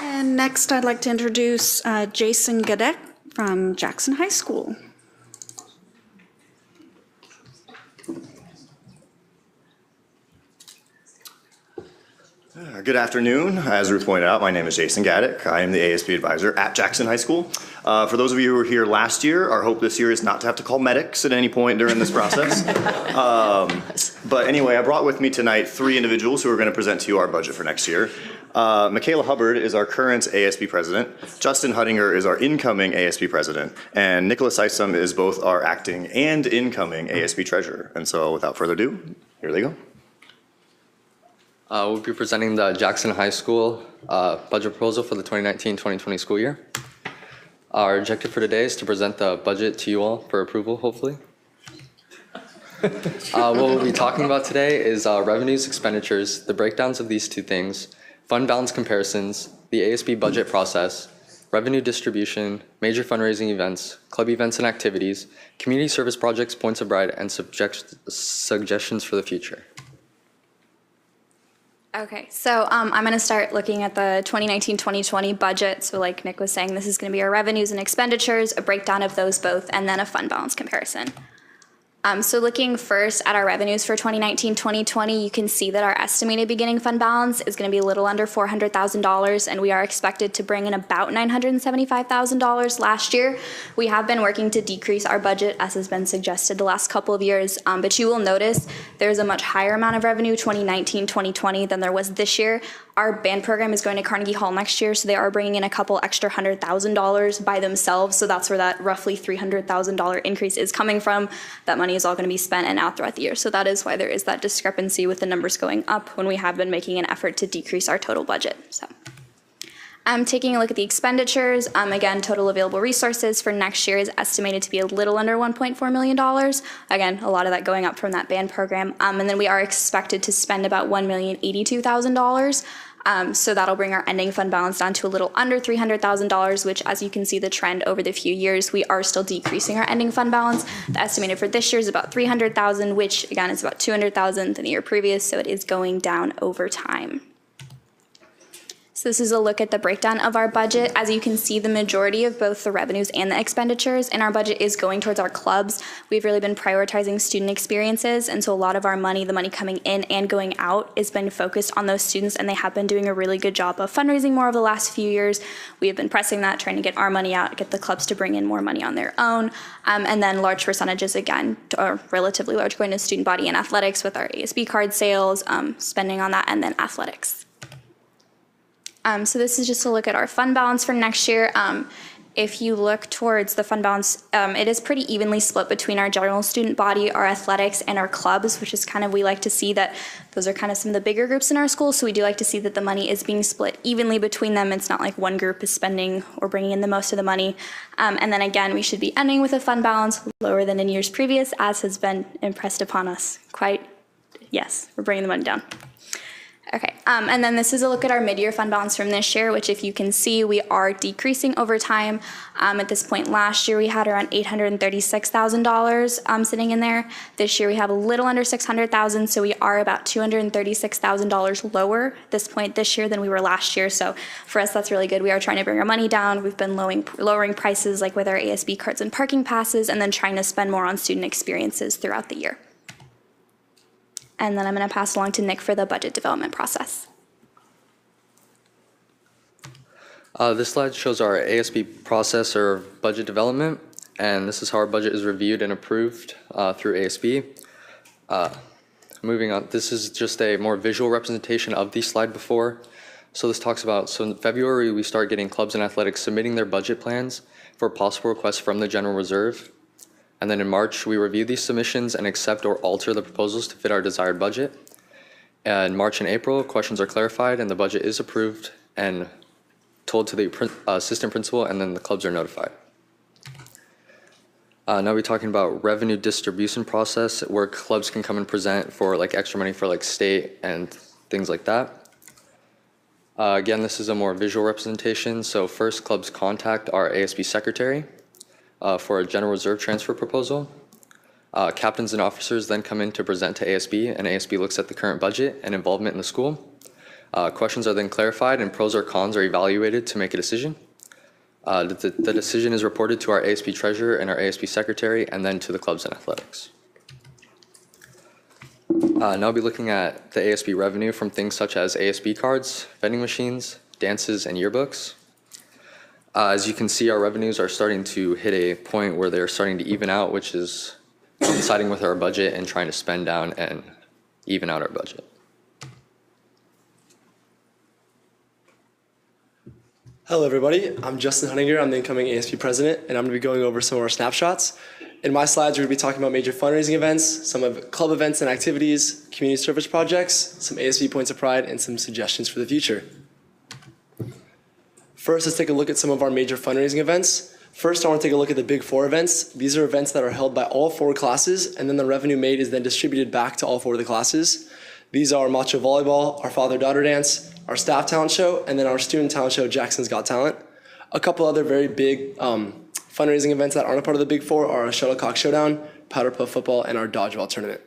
And next, I'd like to introduce Jason Gadek from Jackson High School. Good afternoon. As Ruth pointed out, my name is Jason Gadek. I am the ASB advisor at Jackson High School. For those of you who were here last year, our hope this year is not to have to call medics at any point during this process. But anyway, I brought with me tonight 3 individuals who are going to present to you our budget for next year. Michaela Hubbard is our current ASB president. Justin Huttinger is our incoming ASB president. And Nicholas Isom is both our acting and incoming ASB treasurer. And so without further ado, here they go. We'll be presenting the Jackson High School budget proposal for the 2019-2020 school year. Our objective for today is to present the budget to you all for approval, hopefully. What we'll be talking about today is revenues, expenditures, the breakdowns of these two things, fund balance comparisons, the ASB budget process, revenue distribution, major fundraising events, club events and activities, community service projects, points of pride, and suggestions for the future. Okay, so I'm going to start looking at the 2019-2020 budget. So like Nick was saying, this is going to be our revenues and expenditures, a breakdown of those both, and then a fund balance comparison. So looking first at our revenues for 2019-2020, you can see that our estimated beginning fund balance is going to be a little under $400,000, and we are expected to bring in about $975,000 last year. We have been working to decrease our budget, as has been suggested the last couple of years, but you will notice there's a much higher amount of revenue 2019-2020 than there was this year. Our band program is going to Carnegie Hall next year, so they are bringing in a couple extra $100,000 by themselves, so that's where that roughly $300,000 increase is coming from. That money is all going to be spent and out throughout the year, so that is why there is that discrepancy with the numbers going up when we have been making an effort to decrease our total budget. So, taking a look at the expenditures, again, total available resources for next year is estimated to be a little under $1.4 million. Again, a lot of that going up from that band program. And then we are expected to spend about $1,082,000. So that'll bring our ending fund balance down to a little under $300,000, which, as you can see the trend over the few years, we are still decreasing our ending fund balance. The estimated for this year is about $300,000, which again is about $200,000 than the year previous, so it is going down over time. So this is a look at the breakdown of our budget. As you can see, the majority of both the revenues and the expenditures in our budget is going towards our clubs. We've really been prioritizing student experiences, and so a lot of our money, the money coming in and going out, has been focused on those students, and they have been doing a really good job of fundraising more over the last few years. We have been pressing that, trying to get our money out, get the clubs to bring in more money on their own, and then large percentages, again, or relatively large, going to student body and athletics with our ASB card sales, spending on that, and then athletics. So this is just a look at our fund balance for next year. If you look towards the fund balance, it is pretty evenly split between our general student body, our athletics, and our clubs, which is kind of, we like to see that those are kind of some of the bigger groups in our school, so we do like to see that the money is being split evenly between them. It's not like one group is spending or bringing in the most of the money. And then again, we should be ending with a fund balance lower than in years previous, as has been impressed upon us. Yes, we're bringing the money down. Okay, and then this is a look at our mid-year fund balance from this year, which, if you can see, we are decreasing over time. At this point last year, we had around $836,000 sitting in there. This year, we have a little under $600,000, so we are about $236,000 lower this point this year than we were last year. So for us, that's really good. We are trying to bring our money down. We've been lowering prices, like with our ASB cards and parking passes, and then trying to spend more on student experiences throughout the year. And then I'm going to pass along to Nick for the budget development process. This slide shows our ASB process or budget development, and this is how our budget is reviewed and approved through ASB. Moving on, this is just a more visual representation of the slide before. So this talks about, so in February, we start getting clubs and athletics submitting their budget plans for possible requests from the general reserve. And then in March, we review these submissions and accept or alter the proposals to fit our desired budget. In March and April, questions are clarified and the budget is approved and told to the assistant principal, and then the clubs are notified. Now we're talking about revenue distribution process, where clubs can come and present for like extra money for like state and things like that. Again, this is a more visual representation. So first, clubs contact our ASB secretary for a general reserve transfer proposal. Captains and officers then come in to present to ASB, and ASB looks at the current budget and involvement in the school. Questions are then clarified and pros or cons are evaluated to make a decision. The decision is reported to our ASB treasurer and our ASB secretary, and then to the clubs and athletics. Now I'll be looking at the ASB revenue from things such as ASB cards, vending machines, dances, and yearbooks. As you can see, our revenues are starting to hit a point where they're starting to even out, which is coinciding with our budget and trying to spend down and even out our budget. Hello everybody, I'm Justin Hunninger, I'm the incoming ASB president, and I'm going to be going over some of our snapshots. In my slides, we're going to be talking about major fundraising events, some of club events and activities, community service projects, some ASB points of pride, and some suggestions for the future. First, let's take a look at some of our major fundraising events. First, I want to take a look at the Big Four events. These are events that are held by all 4 classes, and then the revenue made is then distributed back to all 4 of the classes. These are Macho Volleyball, our Father-Daughter Dance, our Staff Talent Show, and then our Student Talent Show, Jackson's Got Talent. A couple other very big fundraising events that aren't a part of the Big Four are our Shuttlecock Showdown, Powder Puff Football, and our Dodgeball Tournament.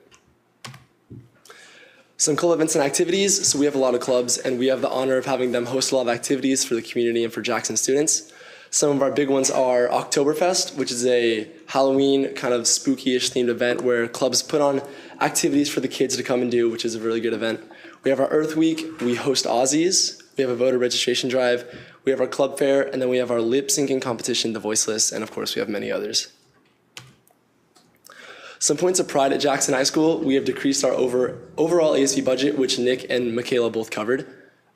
Some club events and activities. So we have a lot of clubs, and we have the honor of having them host a lot of activities for the community and for Jackson students. Some of our big ones are Oktoberfest, which is a Halloween kind of spooky-ish themed event where clubs put on activities for the kids to come and do, which is a really good event. We have our Earth Week, we host Aussies, we have a voter registration drive, we have our club fair, and then we have our lip syncing competition, The Voiceless, and of course we have many others. Some points of pride at Jackson High School: we have decreased our overall ASB budget, which Nick and Michaela both covered.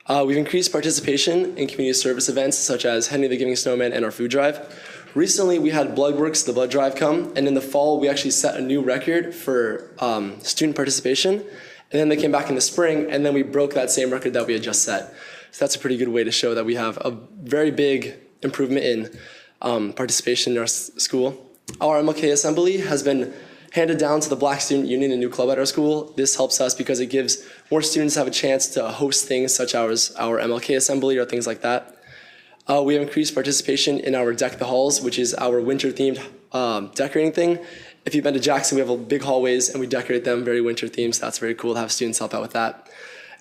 We've increased participation in community service events such as Henry the Giving Snowman and our food drive. Recently, we had Bloodworks, the blood drive, come, and in the fall, we actually set a new record for student participation. And then they came back in the spring, and then we broke that same record that we had just set. So that's a pretty good way to show that we have a very big improvement in participation in our school. Our MLK Assembly has been handed down to the Black Student Union, a new club at our school. This helps us because it gives more students have a chance to host things such as our MLK assembly or things like that. We have increased participation in our Deck the Halls, which is our winter-themed decorating thing. If you've been to Jackson, we have big hallways and we decorate them very winter-themed, so that's very cool to have students help out with that.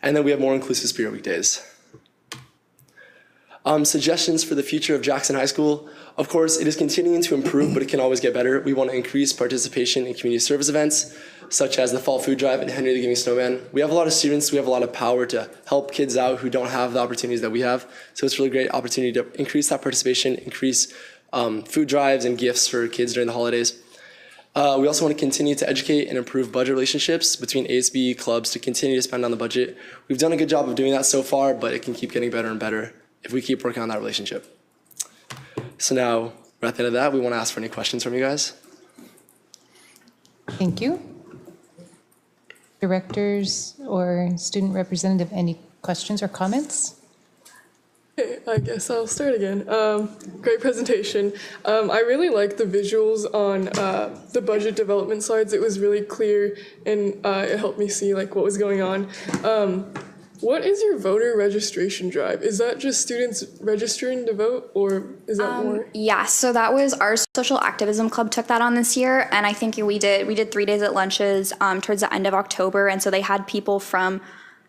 And then we have more inclusive spirit weekdays. Suggestions for the future of Jackson High School. Of course, it is continuing to improve, but it can always get better. We want to increase participation in community service events, such as the Fall Food Drive and Henry the Giving Snowman. We have a lot of students, we have a lot of power to help kids out who don't have the opportunities that we have. So it's a really great opportunity to increase that participation, increase food drives and gifts for kids during the holidays. We also want to continue to educate and improve budget relationships between ASB clubs to continue to spend on the budget. We've done a good job of doing that so far, but it can keep getting better and better if we keep working on that relationship. So now, we're at the end of that. We want to ask for any questions from you guys. Thank you. Directors or student representative, any questions or comments? Okay, I guess I'll start again. Great presentation. I really like the visuals on the budget development slides. It was really clear and it helped me see like what was going on. What is your voter registration drive? Is that just students registering to vote, or is that more? Yeah, so that was our social activism club took that on this year, and I think we did 3 days at lunches towards the end of October, and so they had people from,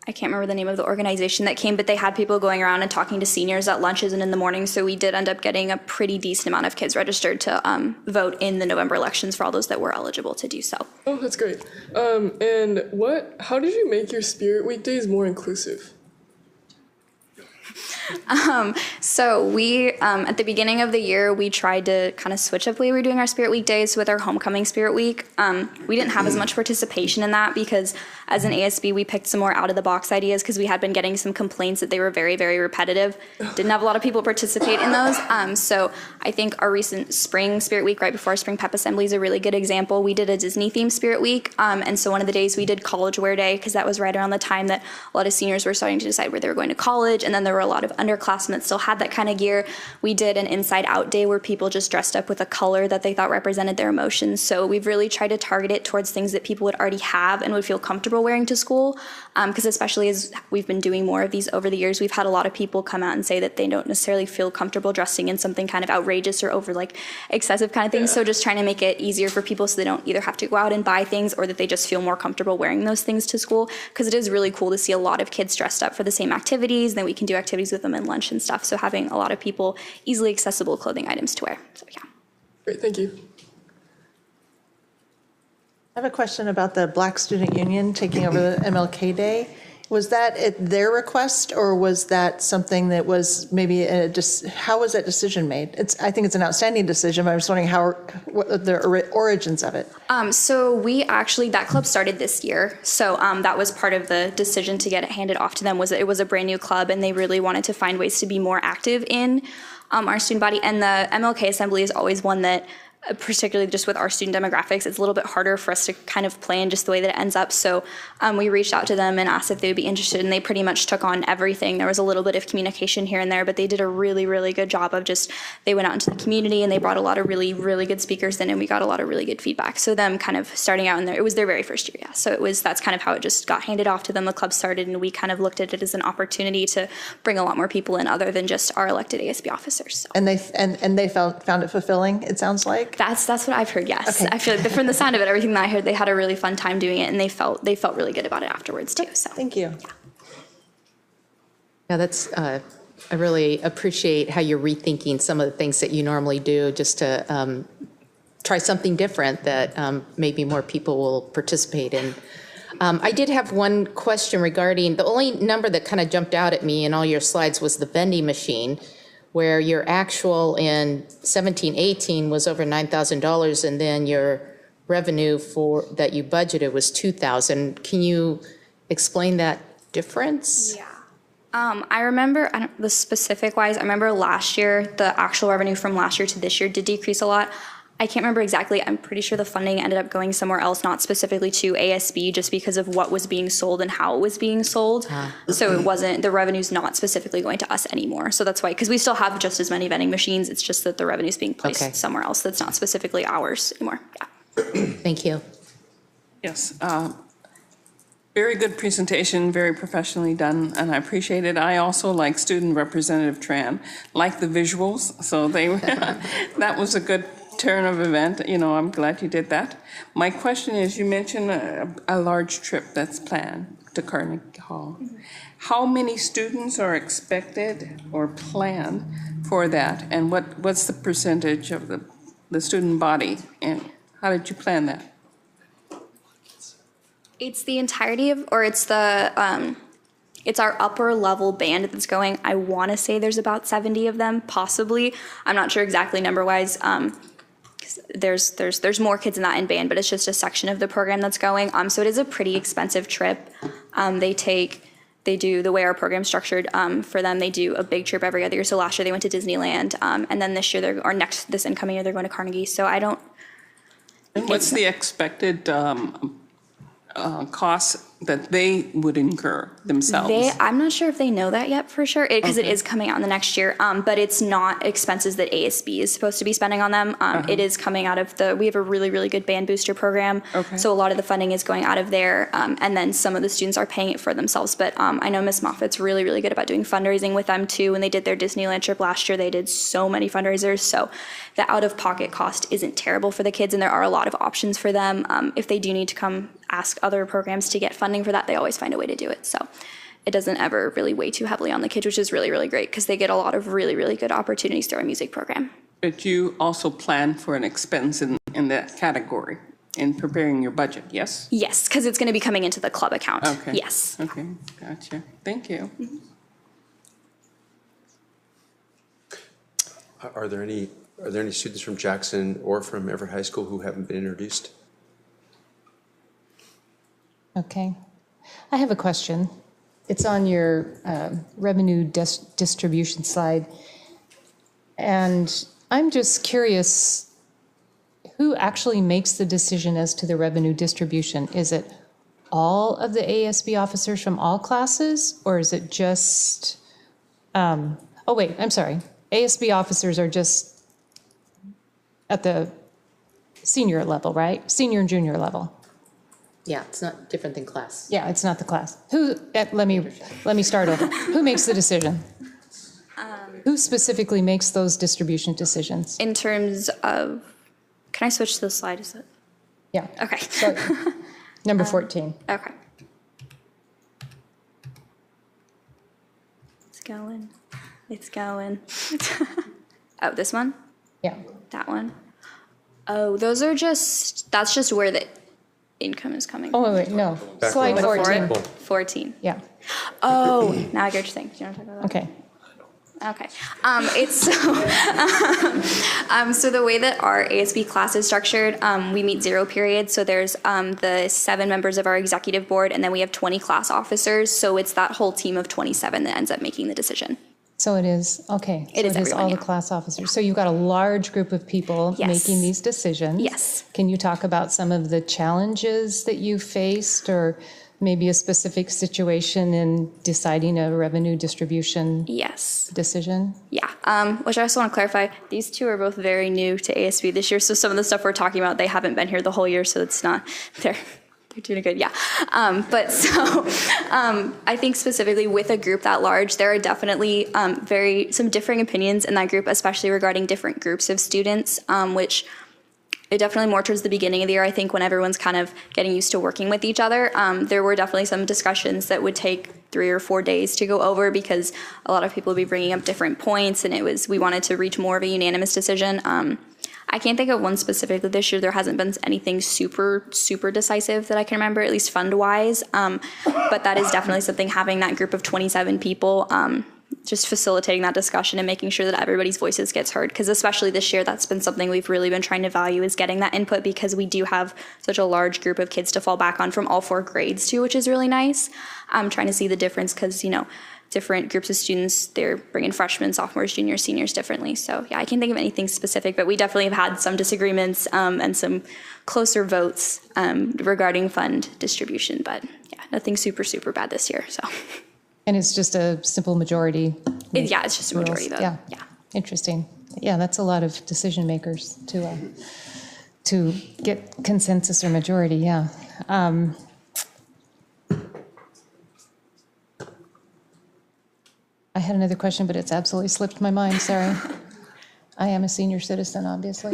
I can't remember the name of the organization that came, but they had people going around and talking to seniors at lunches and in the morning, so we did end up getting a pretty decent amount of kids registered to vote in the November elections for all those that were eligible to do so. Oh, that's great. And how did you make your Spirit Weekdays more inclusive? So we, at the beginning of the year, we tried to kind of switch up the way we were doing our Spirit Weekdays with our Homecoming Spirit Week. We didn't have as much participation in that because as an ASB, we picked some more out-of-the-box ideas because we had been getting some complaints that they were very, very repetitive. Didn't have a lot of people participate in those. So I think our recent Spring Spirit Week, right before our Spring Pep Assembly, is a really good example. We did a Disney-themed Spirit Week, and so one of the days we did College Wear Day because that was right around the time that a lot of seniors were starting to decide where they were going to college, and then there were a lot of underclassmen that still had that kind of gear. We did an Inside Out Day where people just dressed up with a color that they thought represented their emotions. So we've really tried to target it towards things that people would already have and would feel comfortable wearing to school. Because especially as we've been doing more of these over the years, we've had a lot of people come out and say that they don't necessarily feel comfortable dressing in something kind of outrageous or over like excessive kind of things. So just trying to make it easier for people so they don't either have to go out and buy things or that they just feel more comfortable wearing those things to school. Because it is really cool to see a lot of kids dressed up for the same activities, and then we can do activities with them in lunch and stuff. So having a lot of people easily accessible clothing items to wear. So yeah. Great, thank you. I have a question about the Black Student Union taking over the MLK Day. Was that at their request, or was that something that was maybe how was that decision made? I think it's an outstanding decision, but I was wondering what the origins of it. So we actually, that club started this year. So that was part of the decision to get it handed off to them, was that it was a brand new club and they really wanted to find ways to be more active in our student body. And the MLK Assembly is always one that, particularly just with our student demographics, it's a little bit harder for us to kind of plan just the way that it ends up. So we reached out to them and asked if they would be interested, and they pretty much took on everything. There was a little bit of communication here and there, but they did a really, really good job of they went out into the community and they brought a lot of really, really good speakers in, and we got a lot of really good feedback. So them kind of starting out in there, it was their very first year, yeah. So that's kind of how it just got handed off to them. The club started, and we kind of looked at it as an opportunity to bring a lot more people in other than just our elected ASB officers. So. And they found it fulfilling, it sounds like? That's what I've heard, yes. Okay. I feel like from the sound of it, everything that I heard, they had a really fun time doing it, and they felt really good about it afterwards too. So thank you. Yeah, that's I really appreciate how you're rethinking some of the things that you normally do just to try something different that maybe more people will participate in. I did have one question regarding, the only number that kind of jumped out at me in all your slides was the vending machine, where your actual in 17-18 was over $9,000, and then your revenue that you budgeted was $2,000. Can you explain that difference? Yeah. I remember, the specific wise, I remember last year, the actual revenue from last year to this year did decrease a lot. I can't remember exactly. I'm pretty sure the funding ended up going somewhere else, not specifically to ASB, just because of what was being sold and how it was being sold. So it wasn't, the revenue's not specifically going to us anymore. So that's why, because we still have just as many vending machines. It's just that the revenue's being placed somewhere else that's not specifically ours anymore. Yeah. Thank you. Yes. Very good presentation, very professionally done, and I appreciate it. I also, like Student Representative Tran, like the visuals, so they that was a good turn of event. You know, I'm glad you did that. My question is, you mentioned a large trip that's planned to Carnegie Hall. How many students are expected or planned for that, and what's the percentage of the student body, and how did you plan that? It's the entirety of, or it's the, it's our upper level band that's going. I want to say there's about 70 of them, possibly. I'm not sure exactly number wise. 'Cause there's more kids in that in band, but it's just a section of the program that's going. So it is a pretty expensive trip. They do the way our program's structured for them. They do a big trip every other year. So last year they went to Disneyland, and then this year this incoming year they're going to Carnegie. So I don't. And what's the expected costs that they would incur themselves? I'm not sure if they know that yet for sure, because it is coming out in the next year, but it's not expenses that ASB is supposed to be spending on them. It is coming out of we have a really, really good band booster program, so a lot of the funding is going out of there, and then some of the students are paying it for themselves, but I know Miss Moffat's really, really good about doing fundraising with them too. When they did their Disneyland trip last year, they did so many fundraisers, so the out-of-pocket cost isn't terrible for the kids, and there are a lot of options for them. If they do need to come ask other programs to get funding for that, they always find a way to do it. So it doesn't ever really weigh too heavily on the kids, which is really, really great because they get a lot of really, really good opportunities through our music program. But you also plan for an expense in that category in preparing your budget, yes? Yes, because it's going to be coming into the club account. Okay. Yes. Okay, gotcha. Thank you. Are there any students from Jackson or from Everett High School who haven't been introduced? Okay. I have a question. It's on your revenue distribution slide. And I'm just curious, who actually makes the decision as to the revenue distribution? Is it all of the ASB officers from all classes, or is it just, oh wait, I'm sorry. ASB officers are just at the senior level, right? Senior and junior level. Yeah, it's not different than class. Yeah, it's not the class. Let me start over. Who makes the decision? Who specifically makes those distribution decisions? In terms of, can I switch to the slide? Is it? Yeah. Okay. So, number 14. Okay. It's going. It's going. Oh, this one? Yeah. That one? Oh, that's just where the income is coming from. Oh, wait, no. Slide 14. 14. Yeah. Oh, now I get what you're saying. Do you want to talk about that? Okay. Okay. So the way that our ASB class is structured, we meet 0 periods. So there's the 7 members of our executive board, and then we have 20 class officers. So it's that whole team of 27 that ends up making the decision. So it is, okay. It is everyone, all yeah. the class officers. So you've got a large group of people Yes. making these decisions. Yes. Can you talk about some of the challenges that you faced, or maybe a specific situation in deciding a revenue distribution decision? Yeah, which I also want to clarify, these two are both very new to ASB this year, so some of the stuff we're talking about, they haven't been here the whole year, so it's not, they're doing good, yeah. I think specifically with a group that large, there are definitely some differing opinions in that group, especially regarding different groups of students, which it definitely more towards the beginning of the year, I think, when everyone's kind of getting used to working with each other. There were definitely some discussions that would take 3 or 4 days to go over because a lot of people would be bringing up different points, and we wanted to reach more of a unanimous decision. I can't think of one specifically this year. There hasn't been anything super, super decisive that I can remember, at least fund-wise. But that is definitely something, having that group of 27 people, just facilitating that discussion and making sure that everybody's voices gets heard. Because especially this year, that's been something we've really been trying to value, is getting that input, because we do have such a large group of kids to fall back on from all 4 grades too, which is really nice. I'm trying to see the difference because, different groups of students, they're bringing freshmen, sophomores, juniors, seniors differently. So yeah, I can't think of anything specific, but we definitely have had some disagreements and some closer votes regarding fund distribution. But yeah, nothing super, super bad this year. So. And it's just a simple majority? Yeah, it's just a majority vote. Yeah. Interesting. Yeah, that's a lot of decision makers to to get consensus or majority, yeah. I had another question, but it's absolutely slipped my mind, sorry. I am a senior citizen, obviously.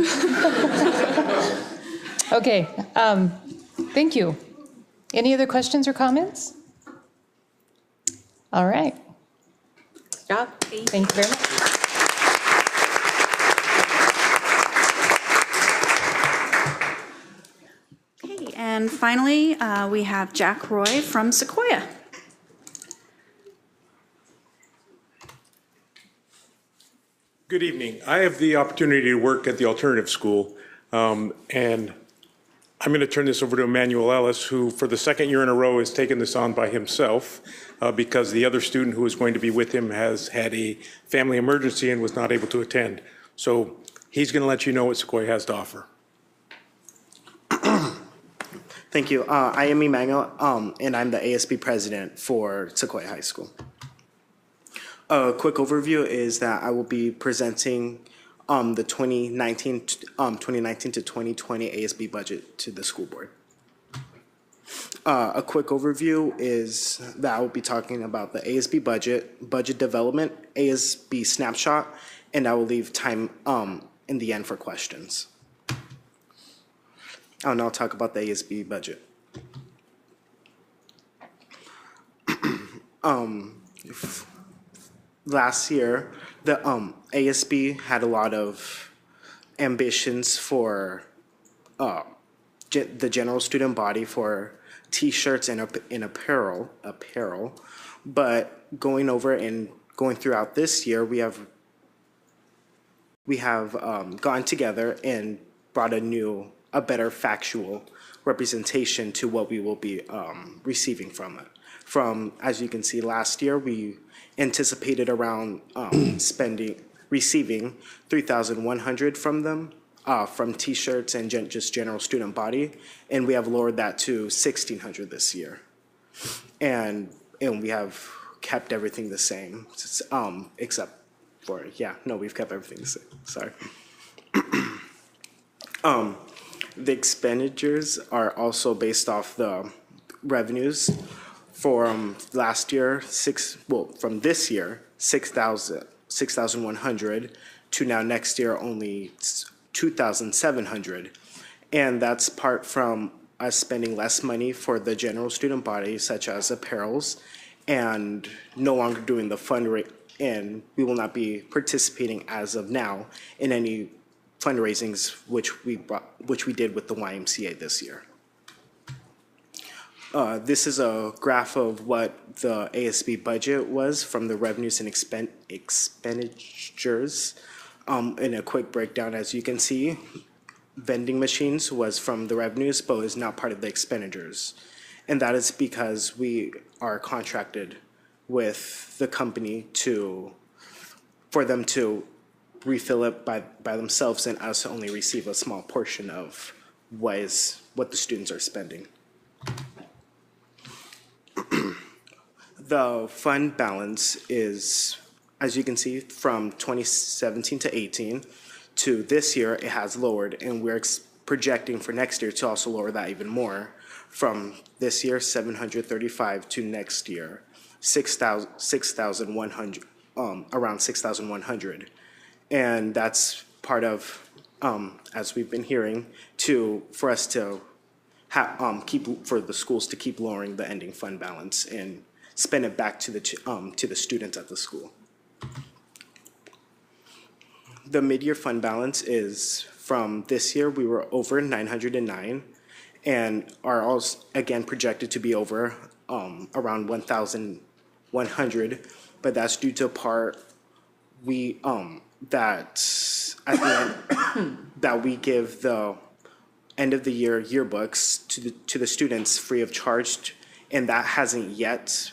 Okay, thank you. Any other questions or comments? All right. Good job. Thank you very much. Okay, and finally, we have Jack Roy from Sequoia. Good evening. I have the opportunity to work at the alternative school, and I'm going to turn this over to Emmanuel Ellis, who for the second year in a row has taken this on by himself because the other student who was going to be with him has had a family emergency and was not able to attend. So he's going to let you know what Sequoia has to offer. Thank you. I am Emmanuel, and I'm the ASB president for Sequoia High School. A quick overview is that I will be presenting the 2019 to 2020 ASB budget to the school board. A quick overview is that I will be talking about the ASB budget development, ASB Snapshot, and I will leave time in the end for questions. I'll now talk about the ASB budget. Last year, the ASB had a lot of ambitions for the general student body for T-shirts and apparel. But going over and going throughout this year, we have gotten together and brought a better factual representation to what we will be receiving from it. As you can see, last year we anticipated around receiving 3,100 from them, from T-shirts and just general student body, and we have lowered that to 1,600 this year. And we have kept everything the same, except for, we've kept everything the same, sorry. The expenditures are also based off the revenues from last year, from this year, 6,100 to now next year only 2,700. And that's part from us spending less money for the general student body, such as apparels, and no longer doing the fundraising, and we will not be participating as of now in any fundraisings which we did with the YMCA this year. This is a graph of what the ASB budget was from the revenues and expenditures. In a quick breakdown, as you can see, vending machines was from the revenues, but is not part of the expenditures. And that is because we are contracted with the company for them to refill it by themselves, and us only receive a small portion of what the students are spending. The fund balance is, as you can see, from 2017 to 18 to this year, it has lowered, and we're projecting for next year to also lower that even more. From this year, 735 to next year, 6,100, around 6,100. And that's part of, as we've been hearing, for us to for the schools to keep lowering the ending fund balance and spend it back to the students at the school. The mid-year fund balance is from this year, we were over 909 and are also again projected to be over around 1,100, but that's due to part that at the end that we give the end of the year yearbooks to the students free of charge, and that hasn't yet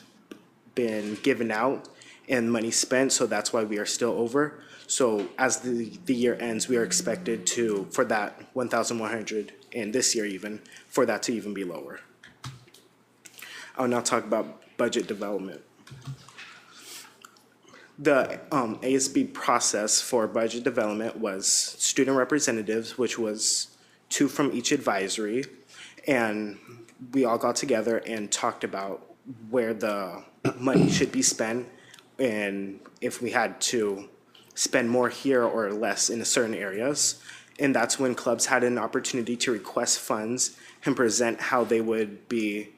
been given out and money spent, so that's why we are still over. So as the year ends, we are expected for that 1,100, and this year even, for that to even be lower. I'll now talk about budget development. The ASB process for budget development was student representatives, which was 2 from each advisory, and we all got together and talked about where the money should be spent and if we had to spend more here or less in certain areas. And that's when clubs had an opportunity to request funds and present how they would be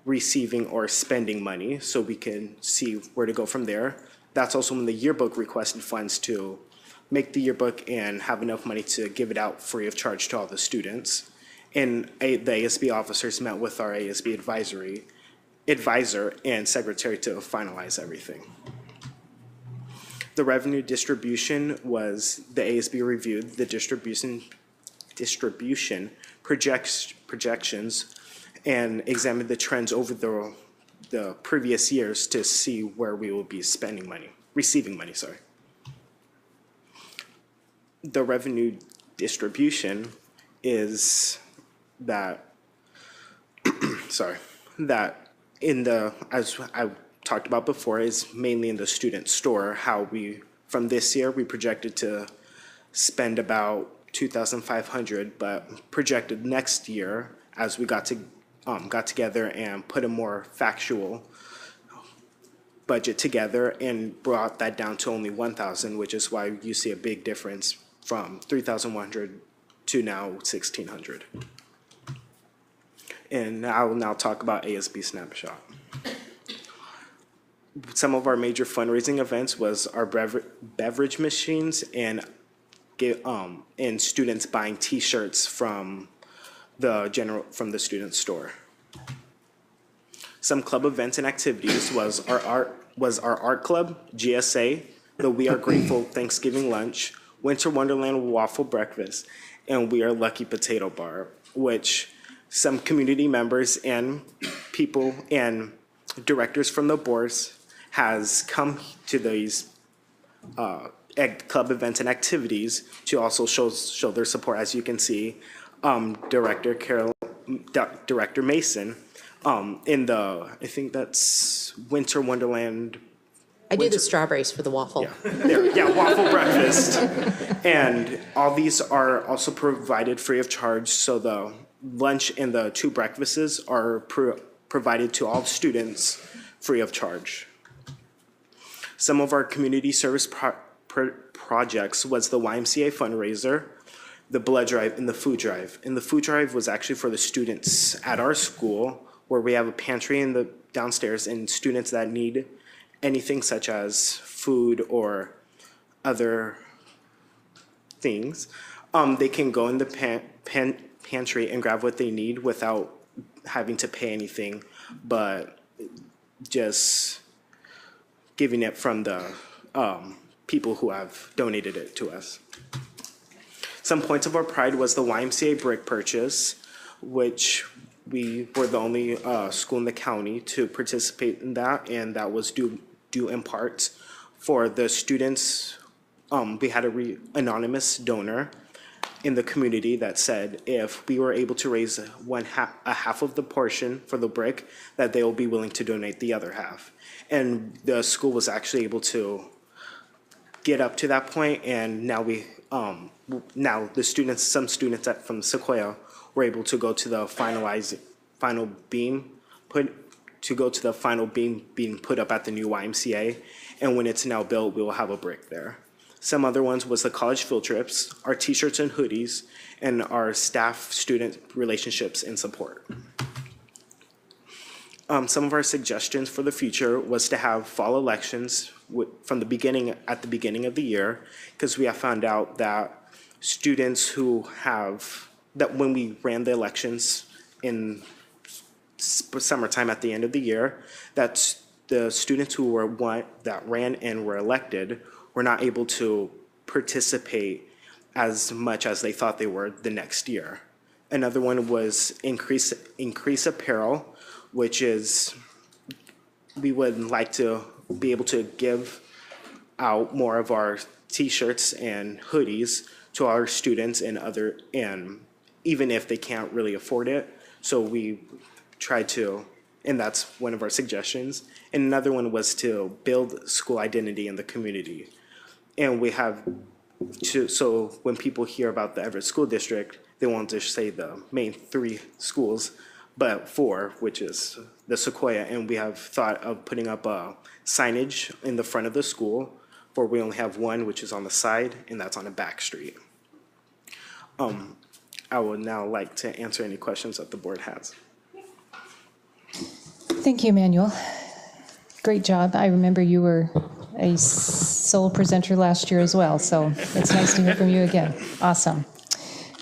receiving or spending money so we can see where to go from there. That's also when the yearbook requested funds to make the yearbook and have enough money to give it out free of charge to all the students. And the ASB officers met with our ASB advisor and secretary to finalize everything. The revenue distribution was the ASB reviewed the distribution projections and examined the trends over the previous years to see where we will be receiving money. The revenue distribution is that, that as I talked about before, is mainly in the student store, how from this year, we projected to spend about $2,500, but projected next year, as we got together and put a more factual budget together and brought that down to only $1,000, which is why you see a big difference from $3,100 to now $1,600. And I will now talk about ASB Snapshot. Some of our major fundraising events was our beverage machines and students buying T-shirts from the student store. Some club events and activities was our art club, GSA, the We Are Grateful Thanksgiving lunch, Winter Wonderland waffle breakfast, and We Are Lucky potato bar, which some community members and people and directors from the boards has come to these club events and activities to also show their support. As you can see, Director Mason in the, I think that's Winter Wonderland. I do the strawberries for the waffle. Waffle breakfast. And all these are also provided free of charge. So the lunch and the 2 breakfasts are provided to all students free of charge. Some of our community service projects was the YMCA fundraiser, the blood drive, and the food drive. And the food drive was actually for the students at our school, where we have a pantry in the downstairs, and students that need anything such as food or other things, they can go in the pantry and grab what they need without having to pay anything, but just giving it from the people who have donated it to us. Some points of our pride was the YMCA brick purchase, which we were the only school in the county to participate in that, and that was due in part for the students. We had an anonymous donor in the community that said if we were able to raise a half of the portion for the brick, that they will be willing to donate the other half. And the school was actually able to get up to that point, and now now some students from Sequoia were able to go to the final beam being put up at the new YMCA, and when it's now built, we will have a brick there. Some other ones was the college field trips, our T-shirts and hoodies, and our staff-student relationships and support. Some of our suggestions for the future was to have fall elections at the beginning of the year, because we have found out that students that when we ran the elections in summertime at the end of the year, that the students that ran and were elected were not able to participate as much as they thought they were the next year. Another one was increase apparel, which is we would like to be able to give out more of our T-shirts and hoodies to our students and even if they can't really afford it. So we try to, and that's one of our suggestions. And another one was to build school identity in the community. And we have so when people hear about the Everett School District, they won't just say the main 3 schools, but 4, which is the Sequoia. And we have thought of putting up a signage in the front of the school, where we only have 1, which is on the side, and that's on a back street. I would now like to answer any questions that the board has. Thank you, Emmanuel. Great job. I remember you were a sole presenter last year as well, so it's nice to hear from you again. Awesome.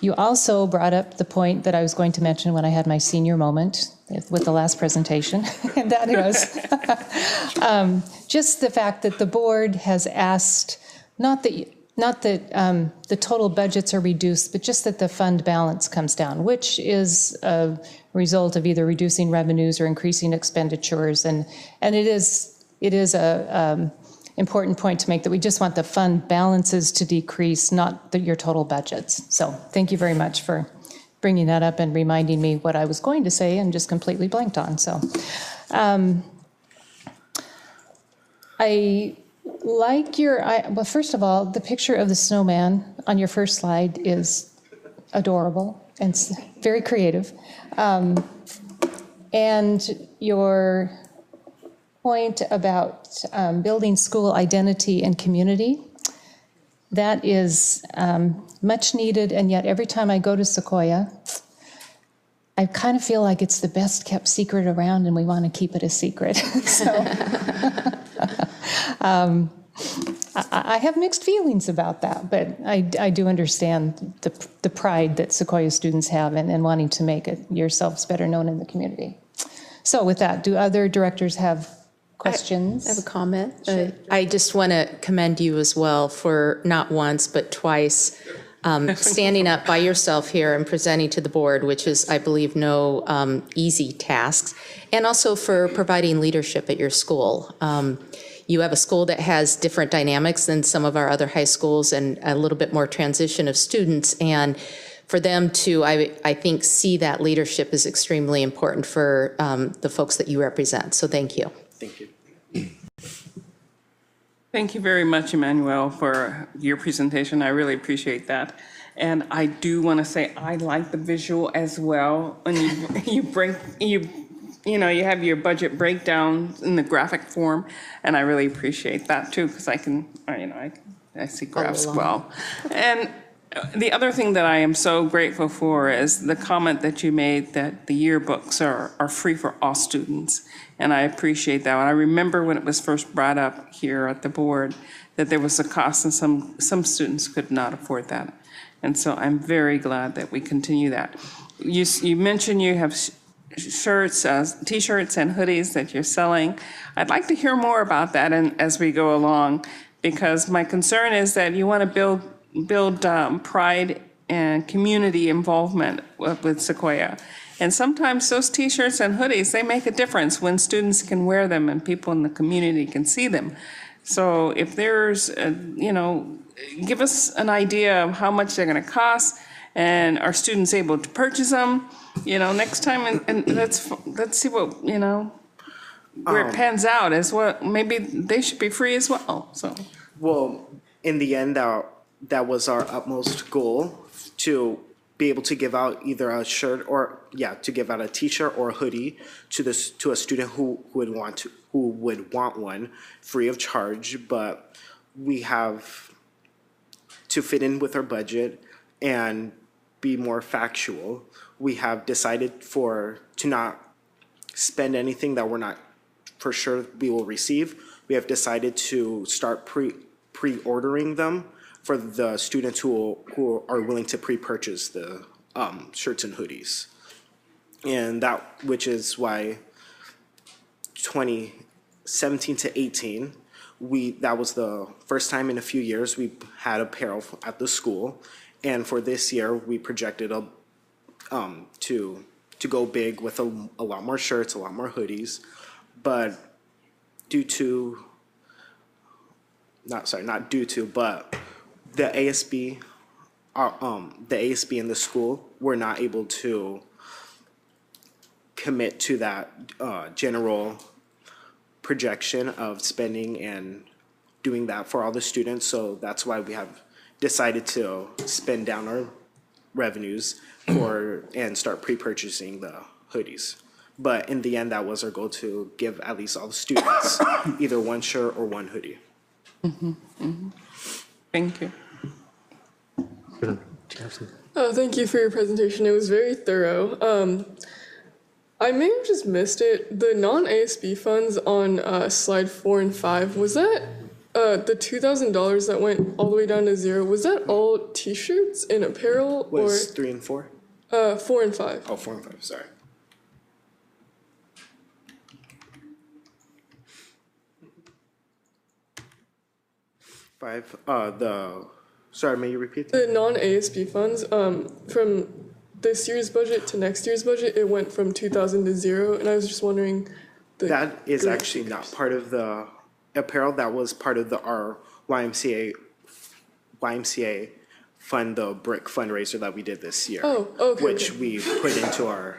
You also brought up the point that I was going to mention when I had my senior moment with the last presentation, and that was just the fact that the board has asked, not that the total budgets are reduced, but just that the fund balance comes down, which is a result of either reducing revenues or increasing expenditures. And it is a important point to make, that we just want the fund balances to decrease, not your total budgets. So thank you very much for bringing that up and reminding me what I was going to say and just completely blanked on. So I like well, first of all, the picture of the snowman on your first slide is adorable and very creative. And your point about building school identity and community, that is much needed, and yet every time I go to Sequoia, I kind of feel like it's the best kept secret around, and we want to keep it a secret. So I have mixed feelings about that, but I do understand the pride that Sequoia students have in wanting to make yourselves better known in the community. So with that, do other directors have questions? I have a comment. I just want to commend you as well for not once, but twice standing up by yourself here and presenting to the board, which is, I believe, no easy tasks, and also for providing leadership at your school. You have a school that has different dynamics than some of our other high schools, and a little bit more transition of students. And for them to, I think, see that leadership is extremely important for the folks that you represent. So thank you. Thank you. Thank you very much, Emmanuel, for your presentation. I really appreciate that. And I do want to say I like the visual as well. When you have your budget breakdown in the graphic form, and I really appreciate that too, because I can, I see graphs well. And the other thing that I am so grateful for is the comment that you made that the yearbooks are free for all students. And I appreciate that. And I remember when it was first brought up here at the board that there was a cost, and some students could not afford that. And so I'm very glad that we continue that. You mentioned you have shirts, T-shirts and hoodies that you're selling. I'd like to hear more about that as we go along, because my concern is that you want to build pride and community involvement with Sequoia. And sometimes those T-shirts and hoodies, they make a difference when students can wear them and people in the community can see them. So if there's, give us an idea of how much they're going to cost, and are students able to purchase them, next time, and let's see what, where it pans out as well. Maybe they should be free as well, so. Well, in the end, that was our utmost goal, to be able to give out either a shirt to give out a T-shirt or a hoodie to a student who would want one free of charge. But we have to fit in with our budget and be more factual. We have decided to not spend anything that we're not for sure we will receive. We have decided to start pre-ordering them for the students who are willing to pre-purchase the shirts and hoodies. And which is why 2017 to 18, that was the first time in a few years we had apparel at the school. And for this year, we projected to go big with a lot more shirts, a lot more hoodies. But but the ASB, the ASB in the school were not able to commit to that general projection of spending and doing that for all the students. So that's why we have decided to spend down revenues and start pre-purchasing the hoodies. But in the end, that was our goal, to give at least all the students either one shirt or one hoodie. Thank you. Thank you for your presentation. It was very thorough. I may have just missed it. The non-ASB funds on slide 4 and 5, was that the $2,000 that went all the way down to 0? Was that all T-shirts and apparel? Was 3 and 4? 4 and 5. Oh, 4 and 5, sorry. Sorry, may you repeat that? The non-ASB funds, from this year's budget to next year's budget, it went from 2,000 to 0, and I was just wondering. That is actually not part of the apparel. That was part of our YMCA fund, the brick fundraiser that we did this year. Oh, okay. Which we put into our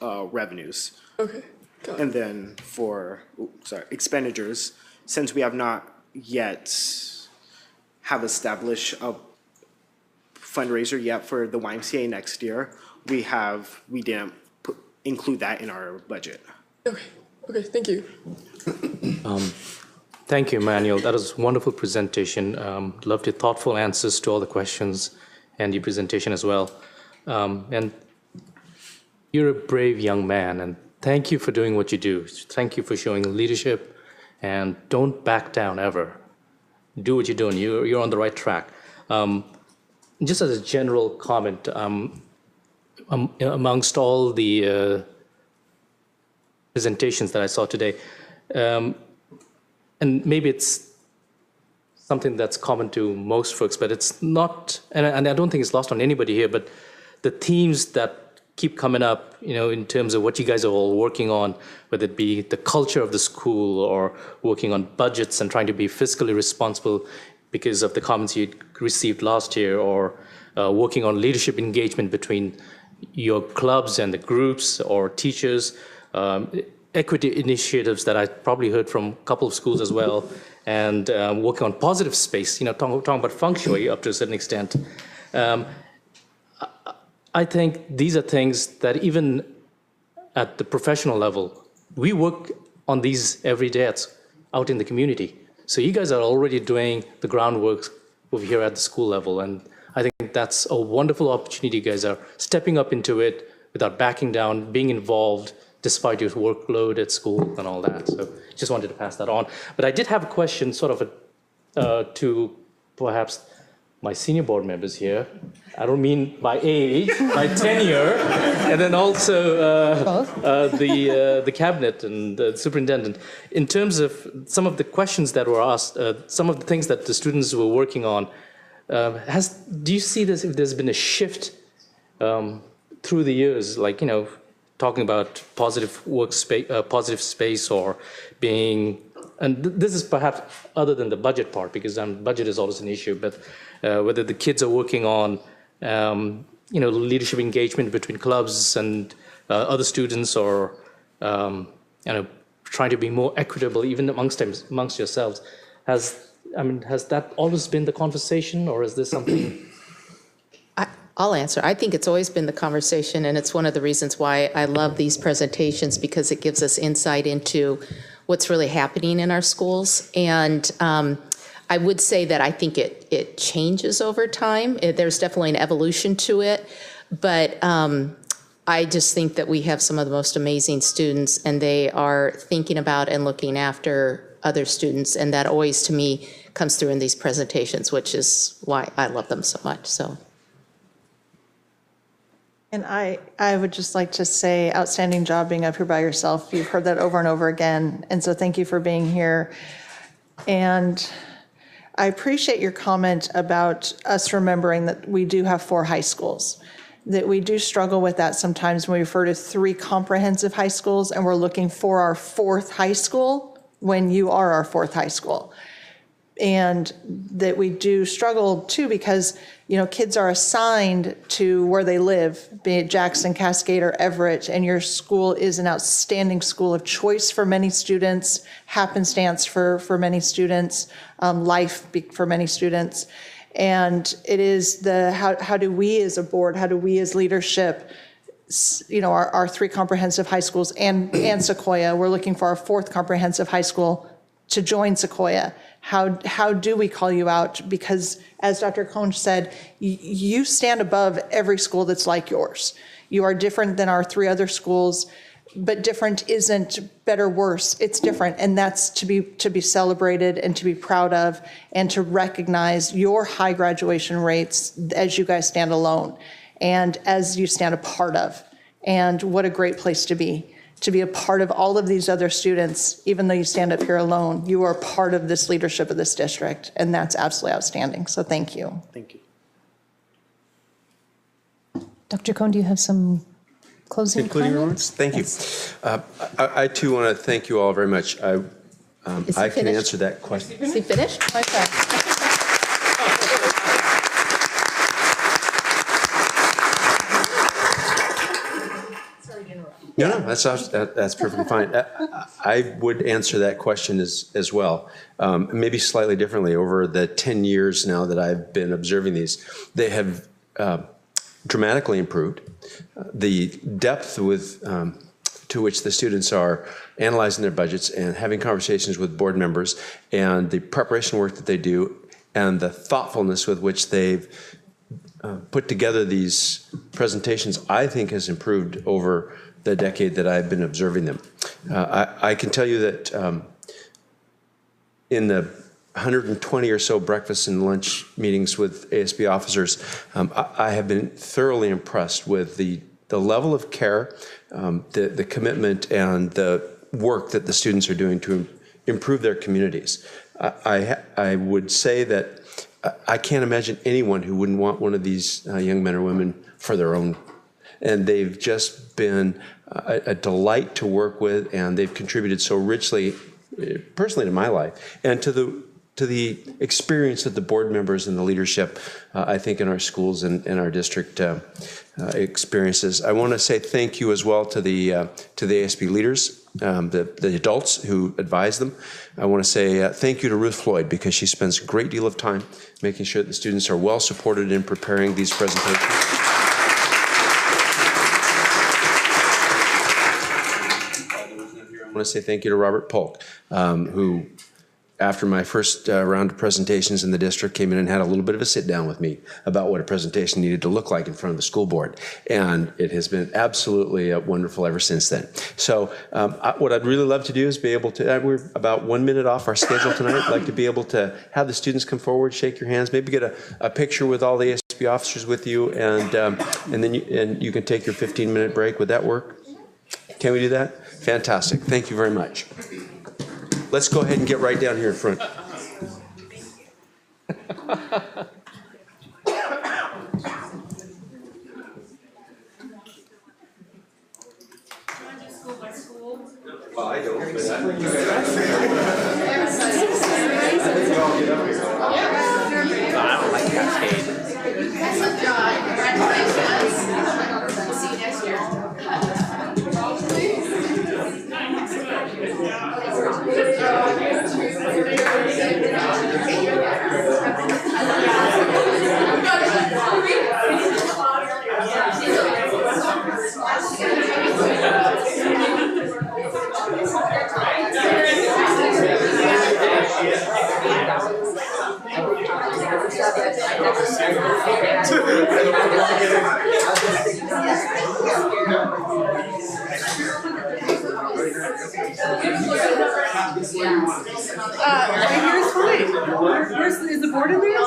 revenues. Okay, got it. And then for expenditures, since we have not yet have established a fundraiser yet for the YMCA next year, we didn't include that in our budget. Okay, thank you. Thank you, Emmanuel. That was a wonderful presentation. Loved your thoughtful answers to all the questions and your presentation as well. And you're a brave young man, and thank you for doing what you do. Thank you for showing leadership, and don't back down ever. Do what you're doing. You're on the right track. Just as a general comment, amongst all the presentations that I saw today, and maybe it's something that's common to most folks, but it's not, and I don't think it's lost on anybody here, but the themes that keep coming up, in terms of what you guys are all working on, whether it be the culture of the school or working on budgets and trying to be fiscally responsible because of the comments you received last year, or working on leadership engagement between your clubs and the groups or teachers, equity initiatives that I probably heard from a couple of schools as well, and working on positive space, talking about feng shui up to a certain extent. I think these are things that even at the professional level, we work on these every day out in the community. So you guys are already doing the groundwork over here at the school level, and I think that's a wonderful opportunity. You guys are stepping up into it without backing down, being involved despite your workload at school and all that. So just wanted to pass that on. But I did have a question to perhaps my senior board members here. I don't mean by age, by tenure, and then also the cabinet and the superintendent. In terms of some of the questions that were asked, some of the things that the students were working on, do you see this, if there's been a shift through the years, like, talking about positive positive space, or being, and this is perhaps other than the budget part, because budget is always an issue, but whether the kids are working on, leadership engagement between clubs and other students, or, trying to be more equitable even amongst yourselves. Has that always been the conversation, or is this something? I'll answer. I think it's always been the conversation, and it's one of the reasons why I love these presentations, because it gives us insight into what's really happening in our schools. And I would say that I think it changes over time. There's definitely an evolution to it, but I just think that we have some of the most amazing students, and they are thinking about and looking after other students, and that always, to me, comes through in these presentations, which is why I love them so much. So. And I would just like to say, outstanding job being up here by yourself. You've heard that over and over again. And so thank you for being here. And I appreciate your comment about us remembering that we do have 4 high schools, that we do struggle with that sometimes when we refer to 3 comprehensive high schools, and we're looking for our 4th high school when you are our 4th high school. And that we do struggle too, because kids are assigned to where they live, be it Jackson, Cascade, or Everett, and your school is an outstanding school of choice for many students, happenstance for many students, life for many students. And it is how do we as a board, how do we as leadership, our 3 comprehensive high schools and Sequoia, we're looking for our 4th comprehensive high school to join Sequoia. How do we call you out? Because as Dr. Cohn said, you stand above every school that's like yours. You are different than our 3 other schools, but different isn't better, worse. It's different, and that's to be celebrated and to be proud of, and to recognize your high graduation rates as you guys stand alone and as you stand a part of. And what a great place to be a part of all of these other students. Even though you stand up here alone, you are part of this leadership of this district, and that's absolutely outstanding. So thank you. Thank you. Dr. Cohn, do you have some closing Concluding comments? remarks? Thank you. I too want to thank you all very much. I can answer that question. Is he finished? Okay. No, that's perfectly fine. I would answer that question as well, maybe slightly differently. Over the 10 years now that I've been observing these, they have dramatically improved. The depth to which the students are analyzing their budgets and having conversations with board members, and the preparation work that they do, and the thoughtfulness with which they've put together these presentations, I think has improved over the decade that I've been observing them. I can tell you that in the 120 or so breakfast and lunch meetings with ASB officers, I have been thoroughly impressed with the level of care, the commitment, and the work that the students are doing to improve their communities. I would say that I can't imagine anyone who wouldn't want one of these young men or women for their own. And they've just been a delight to work with, and they've contributed so richly, personally, to my life, and to the experience that the board members and the leadership, I think, in our schools and in our district experiences. I want to say thank you as well to the ASB leaders, the adults who advise them. I want to say thank you to Ruth Floyd, because she spends a great deal of time making sure that the students are well supported in preparing these presentations. I want to say thank you to Robert Polk, who, after my first round of presentations in the district, came in and had a little bit of a sit down with me about what a presentation needed to look like in front of the school board. And it has been absolutely wonderful ever since then. So what I'd really love to do is be able to, we're about 1 minute off our schedule tonight. I'd like to be able to have the students come forward, shake your hands, maybe get a picture with all the ASB officers with you, and then you can take your 15-minute break. Would that work? Can we do that? Fantastic. Thank you very much. Let's go ahead and get right down here in front. Well, I don't, but I think you guys I don't like Cascade. See you next year. Right here is fine. Is the board in there?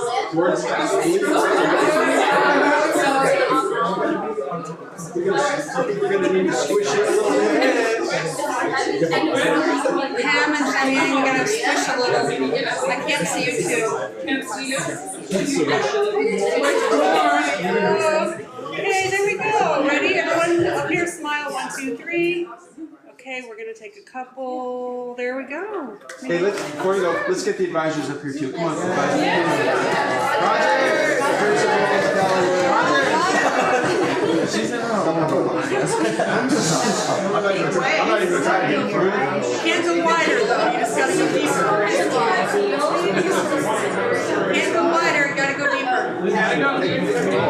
Pam and Diane, you gotta squish a little. I can't see you too. Can't see you? Okay, there we go. Ready? Everyone up here, smile. 1, 2, 3. Okay, we're gonna take a couple. There we go. Hey, before you go, let's get the advisors up here too. Come on, advisors. I'm not even trying to get through it. Can't go wider though. You just gotta go deeper. Can't go wider. You gotta go deeper. There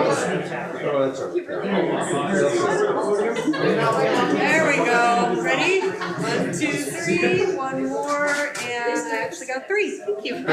we go. Ready? 1, 2, 3. One more, and I actually got 3. Thank you.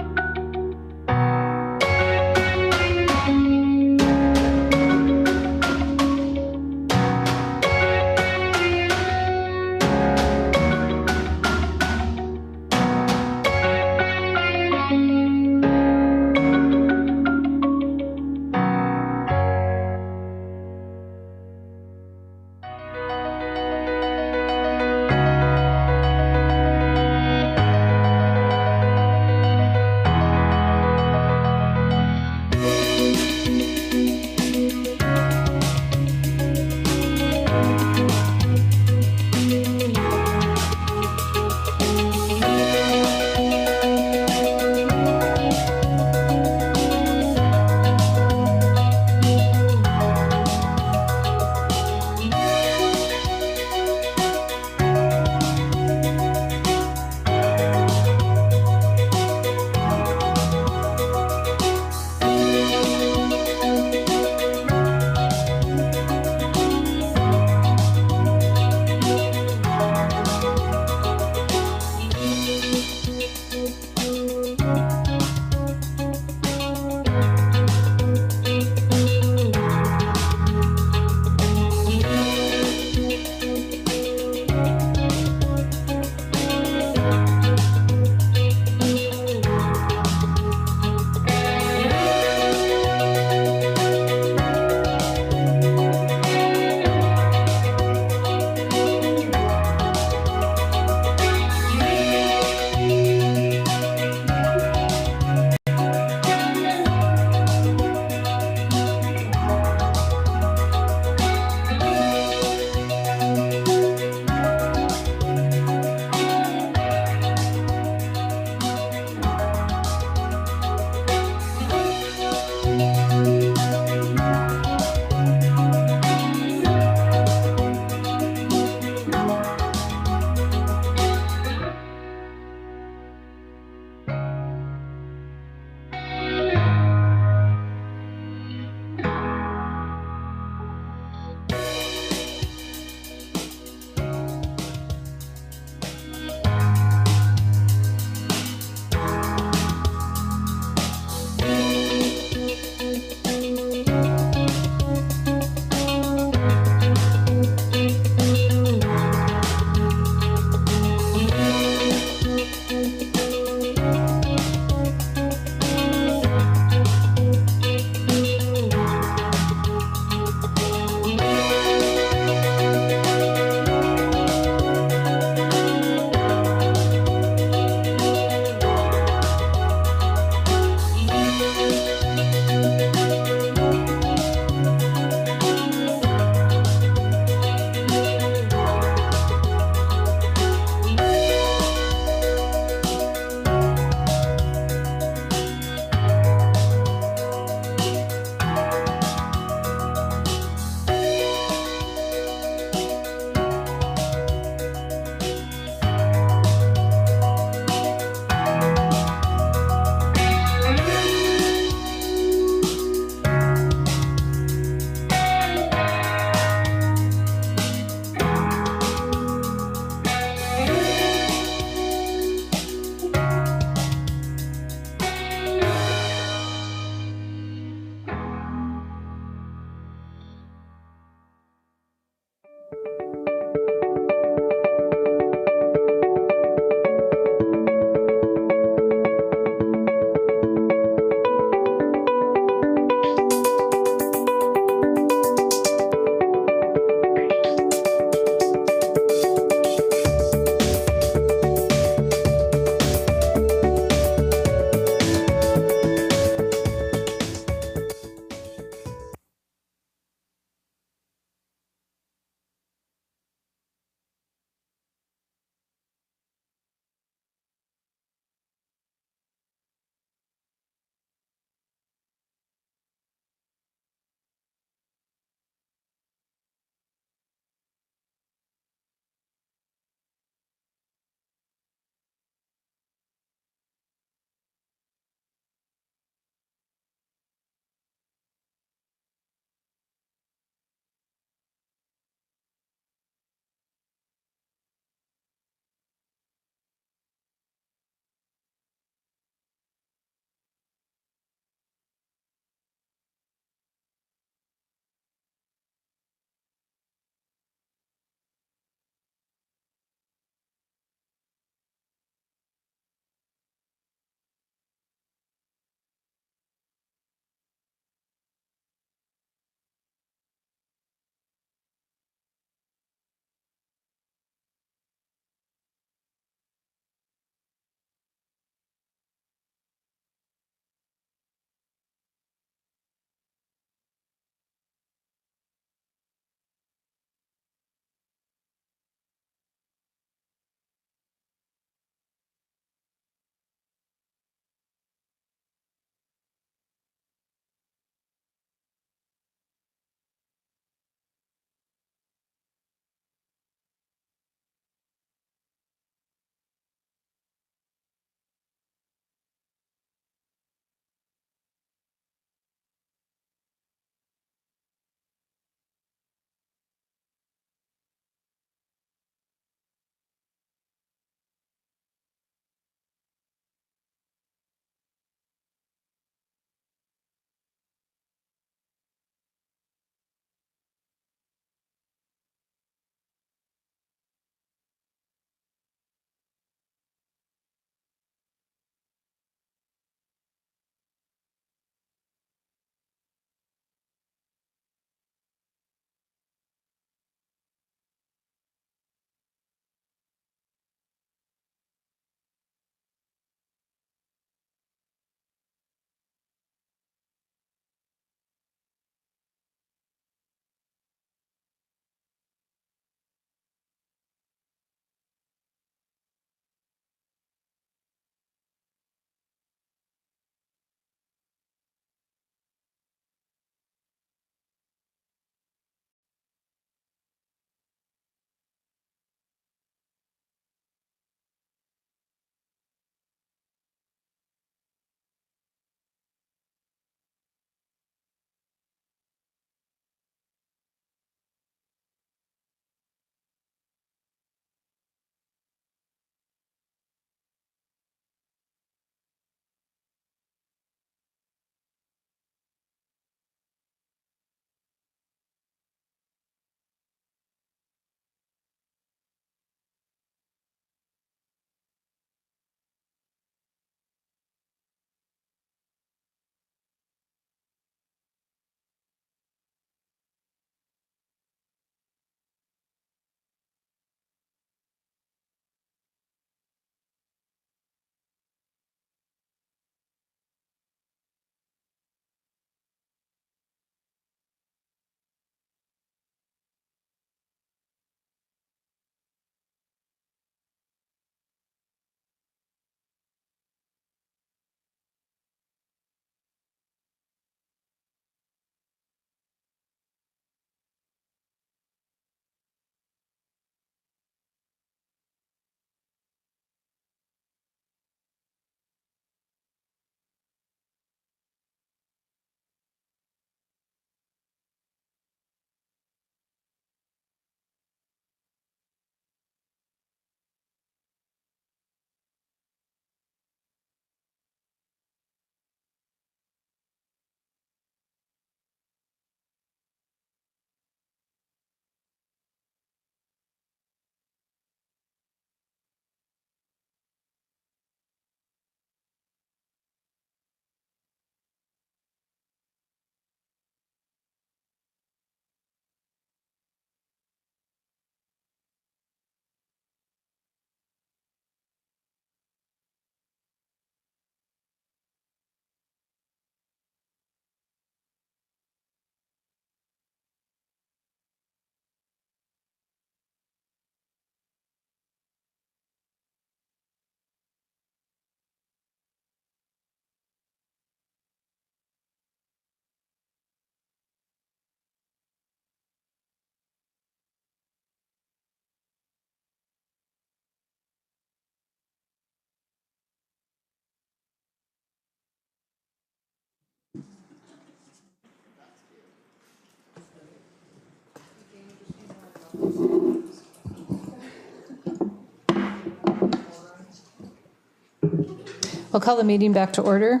We'll call the meeting back to order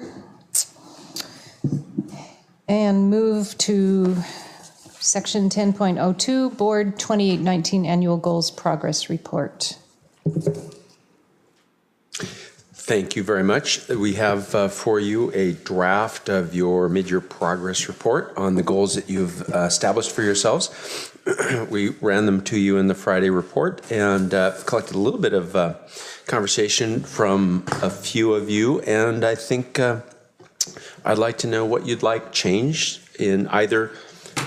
and move to section 10.02, Board 2819 Annual Goals Progress Report. Thank you very much. We have for you a draft of your mid-year progress report on the goals that you've established for yourselves. We ran them to you in the Friday report and collected a little bit of conversation from a few of you, and I think I'd like to know what you'd like changed in either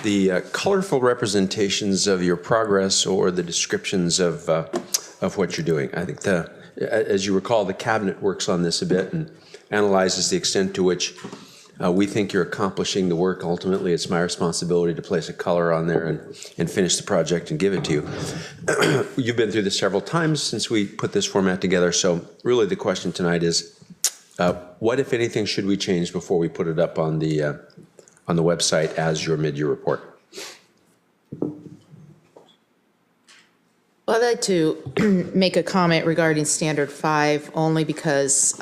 the colorful representations of your progress or the descriptions of what you're doing. I think as you recall, the cabinet works on this a bit and analyzes the extent to which we think you're accomplishing the work. Ultimately, it's my responsibility to place a color on there and finish the project and give it to you. You've been through this several times since we put this format together, so really the question tonight is, what, if anything, should we change before we put it up on the website as your mid-year report? Well, I'd like to make a comment regarding Standard 5 only because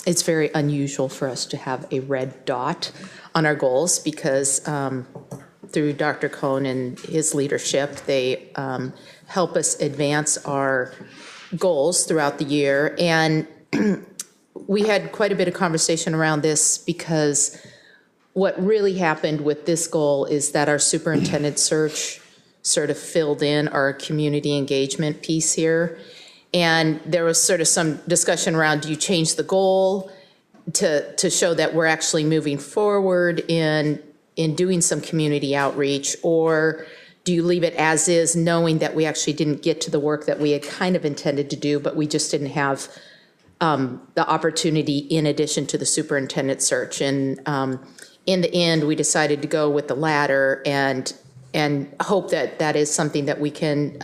it's very unusual for us to have a red dot on our goals because through Dr. Cohn and his leadership, they help us advance our goals throughout the year. And we had quite a bit of conversation around this because what really happened with this goal is that our superintendent search sort of filled in our community engagement piece here. And there was sort of some discussion around, do you change the goal to show that we're actually moving forward in doing some community outreach, or do you leave it as is, knowing that we actually didn't get to the work that we had kind of intended to do, but we just didn't have the opportunity in addition to the superintendent search. And in the end, we decided to go with the latter and hope that that is something that we can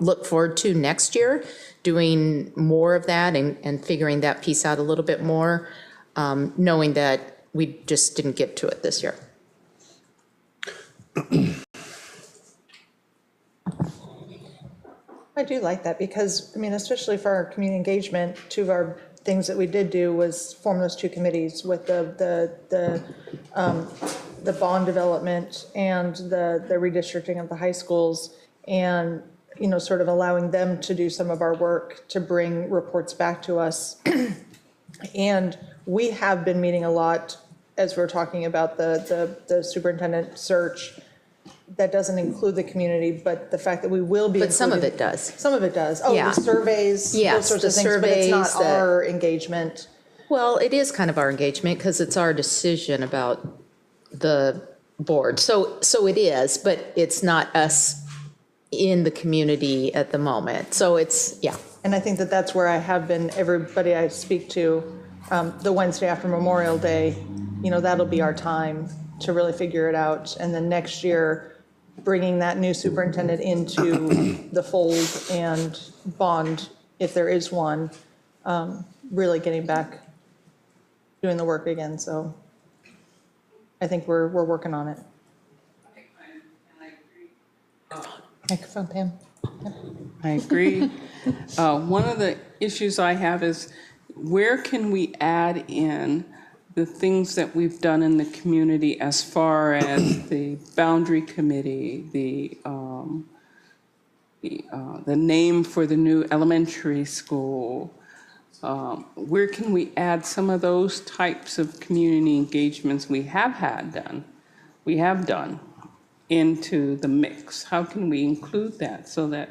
look forward to next year, doing more of that and figuring that piece out a little bit more, knowing that we just didn't get to it this year. I do like that because, I mean, especially for our community engagement, two of our things that we did do was form those two committees with the bond development and the redistricting of the high schools, and sort of allowing them to do some of our work to bring reports back to us. And we have been meeting a lot as we're talking about the superintendent search. That doesn't include the community, but the fact that we will be. But some of it does. Some of it does. Oh, Yeah. the surveys, Yes, those sorts the of things, but it's surveys not our engagement. Well, it is kind of our engagement because it's our decision about the board. So it is, but it's not us in the community at the moment. So it's, yeah. And I think that that's where I have been, everybody I speak to, the Wednesday after Memorial Day, that'll be our time to really figure it out. And then next year, bringing that new superintendent into the fold and bond, if there is one, really getting back, doing the work again. So I think we're working on it. Microphone, Pam. I agree. One of the issues I have is where can we add in the things that we've done in the community as far as the boundary committee, the name for the new elementary school. Where can we add some of those types of community engagements we have done into the mix? How can we include that so that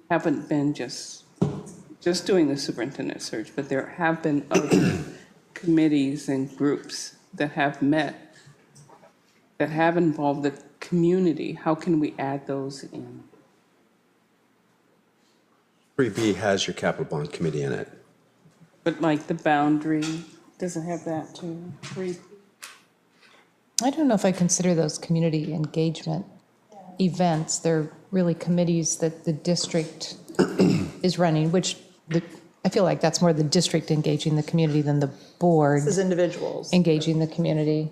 haven't been just doing the superintendent search, but there have been other committees and groups that have met, that have involved the community? How can we add those in? 3B has your capital bond committee in it. But like the boundary, does it have that too? I don't know if I consider those community engagement events. They're really committees that the district is running, which I feel like that's more the district engaging the community than the board. This is individuals. Engaging the community.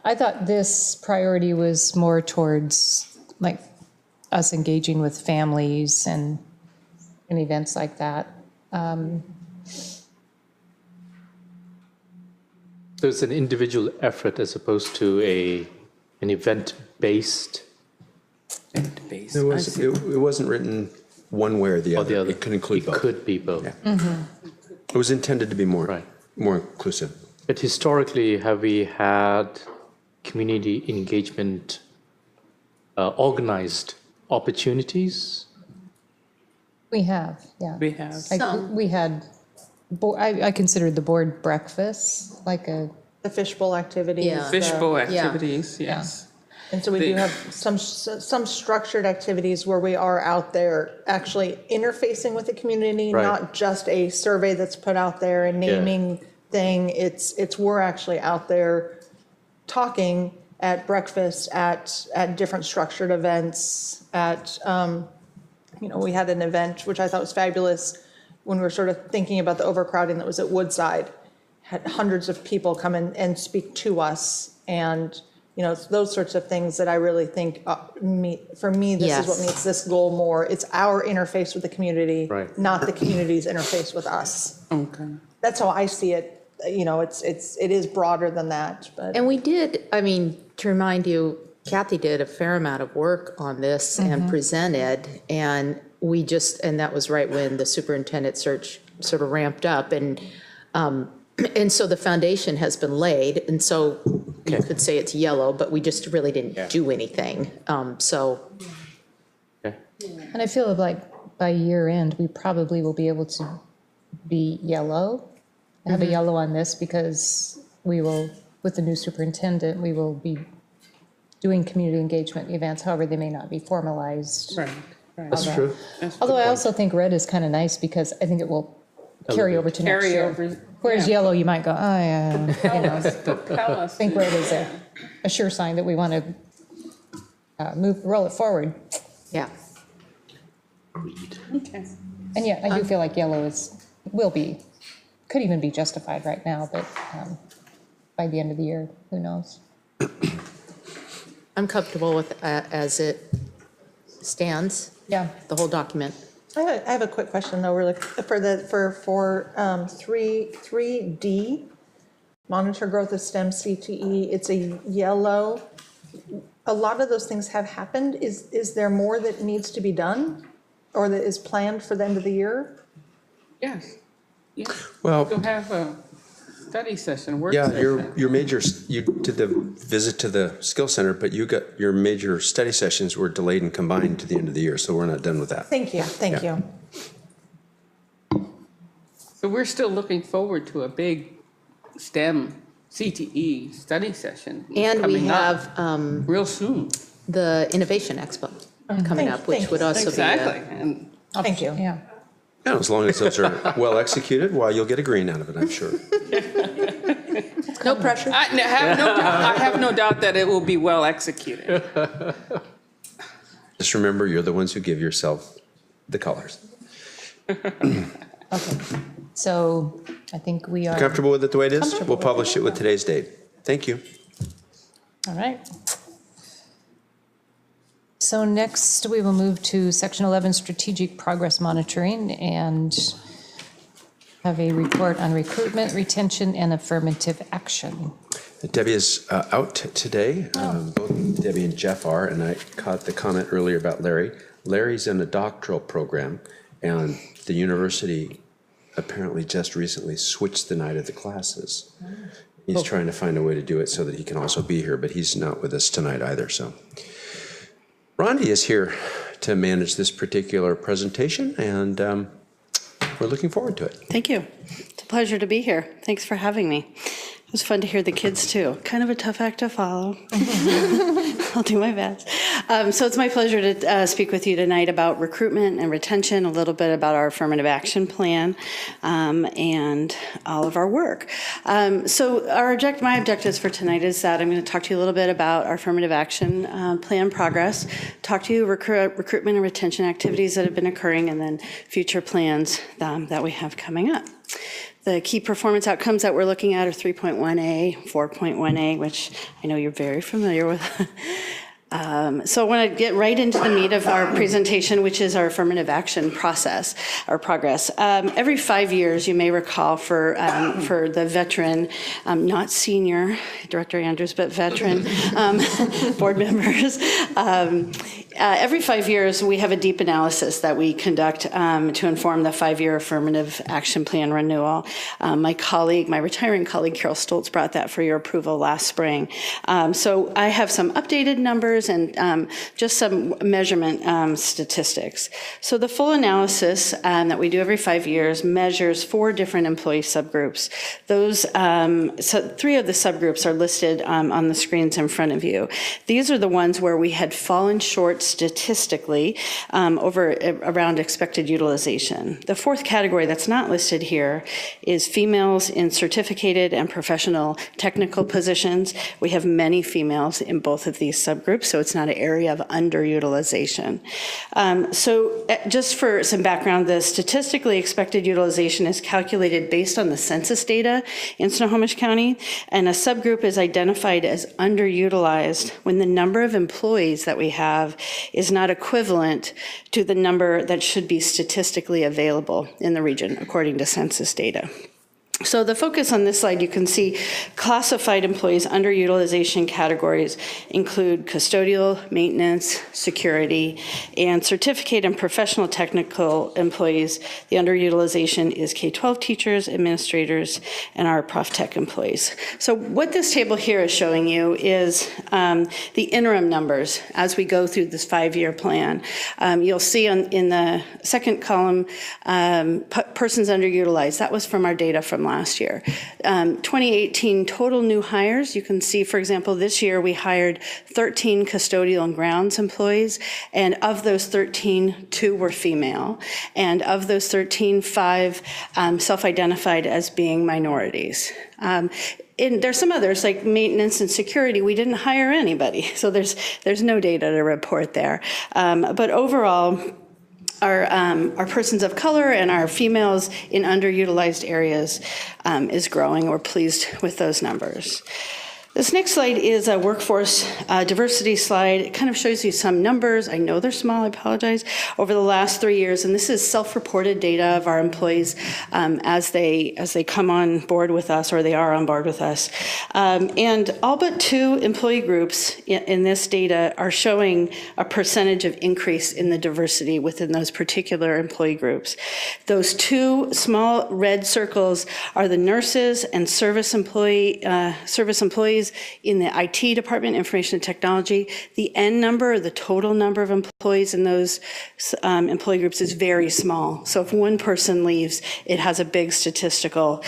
I thought this priority was more towards like us engaging with families and events like that. So it's an individual effort as opposed to an event-based. It wasn't written one way or the other. It could include both. It could be both. It was intended to be more inclusive. But historically, have we had community engagement organized opportunities? We have, yeah. We have. We had, I considered the board breakfast like a. The fishbowl activities. Yeah. Fishbowl activities, yes. And so we do have some structured activities where we are out there actually interfacing with the community, not just a survey that's put out there and naming thing. It's we're actually out there talking at breakfast, at different structured events, at we had an event which I thought was fabulous when we were sort of thinking about the overcrowding that was at Woodside. Had hundreds of people come in and speak to us, and it's those sorts of things that I really think for me this is what meets this goal more. It's our interface with the community, not the community's interface with us. Okay. That's how I see it. It is broader than that. But And we did, to remind you, Kathy did a fair amount of work on this and presented, and that was right when the superintendent search sort of ramped up, and so the foundation has been laid, and so you could say it's yellow, but we just really didn't do anything. And I feel like by year end, we probably will be able to be yellow, have a yellow on this, because we will, with the new superintendent, we will be doing community engagement events, however, they may not be formalized. Right. That's true. Although I also think red is kind of nice because I think it will carry over to next year. Whereas yellow, you might go, oh, yeah. I think red is a sure sign that we want to roll it forward. Yeah. Okay. And yeah, I do feel like yellow could even be justified right now, but by the end of the year, who knows? I'm comfortable with as it stands. Yeah. The whole document. I have a quick question though, really, for 3D, monitor growth of STEM CTE. It's a yellow. A lot of those things have happened. Is there more that needs to be done, or that is planned for the end of the year? Yes. Well, You'll have a study session, work session. your major, you did the visit to the skill center, but your major study sessions were delayed and combined to the end of the year, so we're not done with that. Thank you. So we're still looking forward to a big STEM CTE study session. And we have real soon the Innovation Expo coming up, which would also be And thank you. Yeah. Yeah, as long as those are well executed, you'll get a green out of it, I'm sure. No pressure. I have no doubt that it will be well executed. Just remember, you're the ones who give yourself the colors. Okay. So I think we are. Comfortable with it the way it is? We'll publish it with today's date. Thank you. All right. So next, we will move to Section 11, Strategic Progress Monitoring, and have a report on recruitment, retention, and affirmative action. Debbie is out today. Both Debbie and Jeff are, and I caught the comment earlier about Larry. Larry's in a doctoral program, and the university apparently just recently switched the night of the classes. He's trying to find a way to do it so that he can also be here, but he's not with us tonight either, so. Rondi is here to manage this particular presentation, and we're looking forward to it. Thank you. It's a pleasure to be here. Thanks for having me. It was fun to hear the kids, too. Kind of a tough act to follow. I'll do my best. So it's my pleasure to speak with you tonight about recruitment and retention, a little bit about our affirmative action plan, and all of our work. So my objectives for tonight is that I'm going to talk to you a little bit about our affirmative action plan progress, talk to you recruitment and retention activities that have been occurring, and then future plans that we have coming up. The key performance outcomes that we're looking at are 3.1A, 4.1A, which I know you're very familiar with. So I want to get right into the meat of our presentation, which is our affirmative action process or progress. Every 5 years, you may recall, for the veteran, not senior Director Andrews, but veteran board members. Every 5 years, we have a deep analysis that we conduct to inform the 5-year affirmative action plan renewal. My retiring colleague, Carol Stoltz, brought that for your approval last spring. So I have some updated numbers and just some measurement statistics. So the full analysis that we do every 5 years measures 4 different employee subgroups. Those, so 3 of the subgroups are listed on the screens in front of you. These are the ones where we had fallen short statistically around expected utilization. The 4th category that's not listed here is females in certificated and professional technical positions. We have many females in both of these subgroups, so it's not an area of underutilization. So just for some background, the statistically expected utilization is calculated based on the census data in Snohomish County, and a subgroup is identified as underutilized when the number of employees that we have is not equivalent to the number that should be statistically available in the region, according to census data. So the focus on this slide, you can see classified employees underutilization categories include custodial, maintenance, security, and certificate and professional technical employees. The underutilization is K-12 teachers, administrators, and our prof tech employees. So what this table here is showing you is the interim numbers as we go through this 5-year plan. You'll see in the second column, persons underutilized. That was from our data from last year. 2018 total new hires, you can see, for example, this year we hired 13 custodial and grounds employees, and of those 13, 2 were female, and of those 13, 5 self-identified as being minorities. And there's some others, like maintenance and security. We didn't hire anybody, so there's no data to report there. But overall, our persons of color and our females in underutilized areas is growing. We're pleased with those numbers. This next slide is a workforce diversity slide. It kind of shows you some numbers. I know they're small, I apologize, over the last 3 years. And this is self-reported data of our employees as they come on board with us, or they are on board with us. And all but 2 employee groups in this data are showing a percentage of increase in the diversity within those particular employee groups. Those 2 small red circles are the nurses and service employees in the IT department, information and technology. The N number, or the total number of employees in those employee groups, is very small. So if one person leaves, it has a big statistical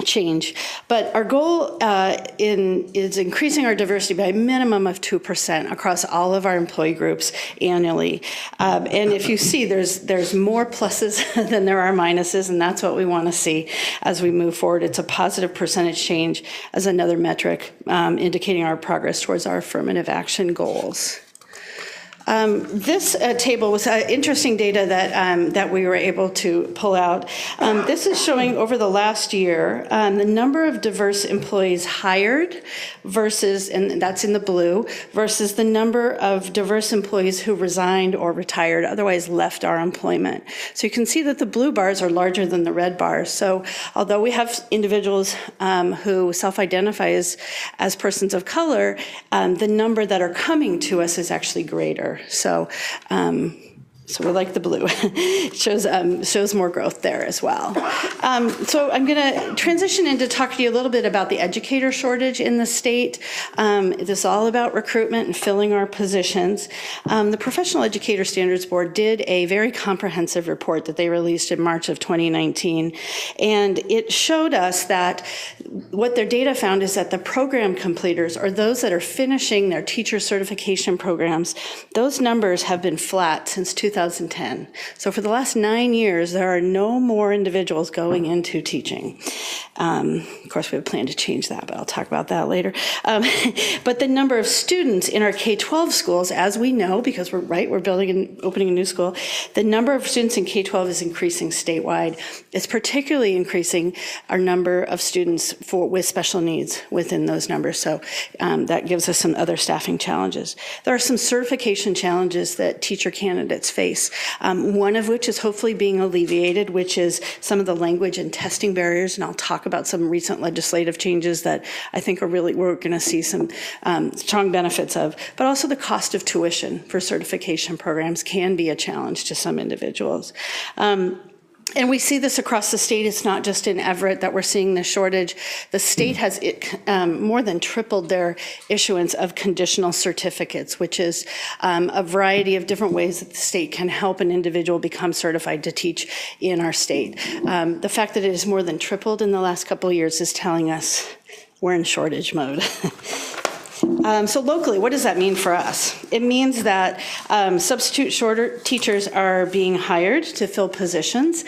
change. But our goal is increasing our diversity by a minimum of 2% across all of our employee groups annually. And if you see, there's more pluses than there are minuses, and that's what we want to see as we move forward. It's a positive percentage change as another metric indicating our progress towards our affirmative action goals. This table was interesting data that we were able to pull out. This is showing over the last year the number of diverse employees hired versus, and that's in the blue, versus the number of diverse employees who resigned or retired, otherwise left our employment. So you can see that the blue bars are larger than the red bars. So although we have individuals who self-identify as persons of color, the number that are coming to us is actually greater. So we like the blue. It shows more growth there as well. So I'm going to transition into talking to you a little bit about the educator shortage in the state. This is all about recruitment and filling our positions. The Professional Educator Standards Board did a very comprehensive report that they released in March of 2019, and it showed us that what their data found is that the program completers, or those that are finishing their teacher certification programs, those numbers have been flat since 2019. 2010. So for the last 9 years, there are no more individuals going into teaching. Of course, we have a plan to change that, but I'll talk about that later. But the number of students in our K-12 schools, as we know, because we're building and opening a new school, the number of students in K-12 is increasing statewide. It's particularly increasing our number of students with special needs within those numbers. So that gives us some other staffing challenges. There are some certification challenges that teacher candidates face, one of which is hopefully being alleviated, which is some of the language and testing barriers, and I'll talk about some recent legislative changes that I think are we're going to see some strong benefits of, but also the cost of tuition for certification programs can be a challenge to some individuals. And we see this across the state. It's not just in Everett that we're seeing this shortage. The state has more than tripled their issuance of conditional certificates, which is a variety of different ways that the state can help an individual become certified to teach in our state. The fact that it has more than tripled in the last couple of years is telling us we're in shortage mode. So locally, what does that mean for us? It means that substitute teachers are being hired to fill positions,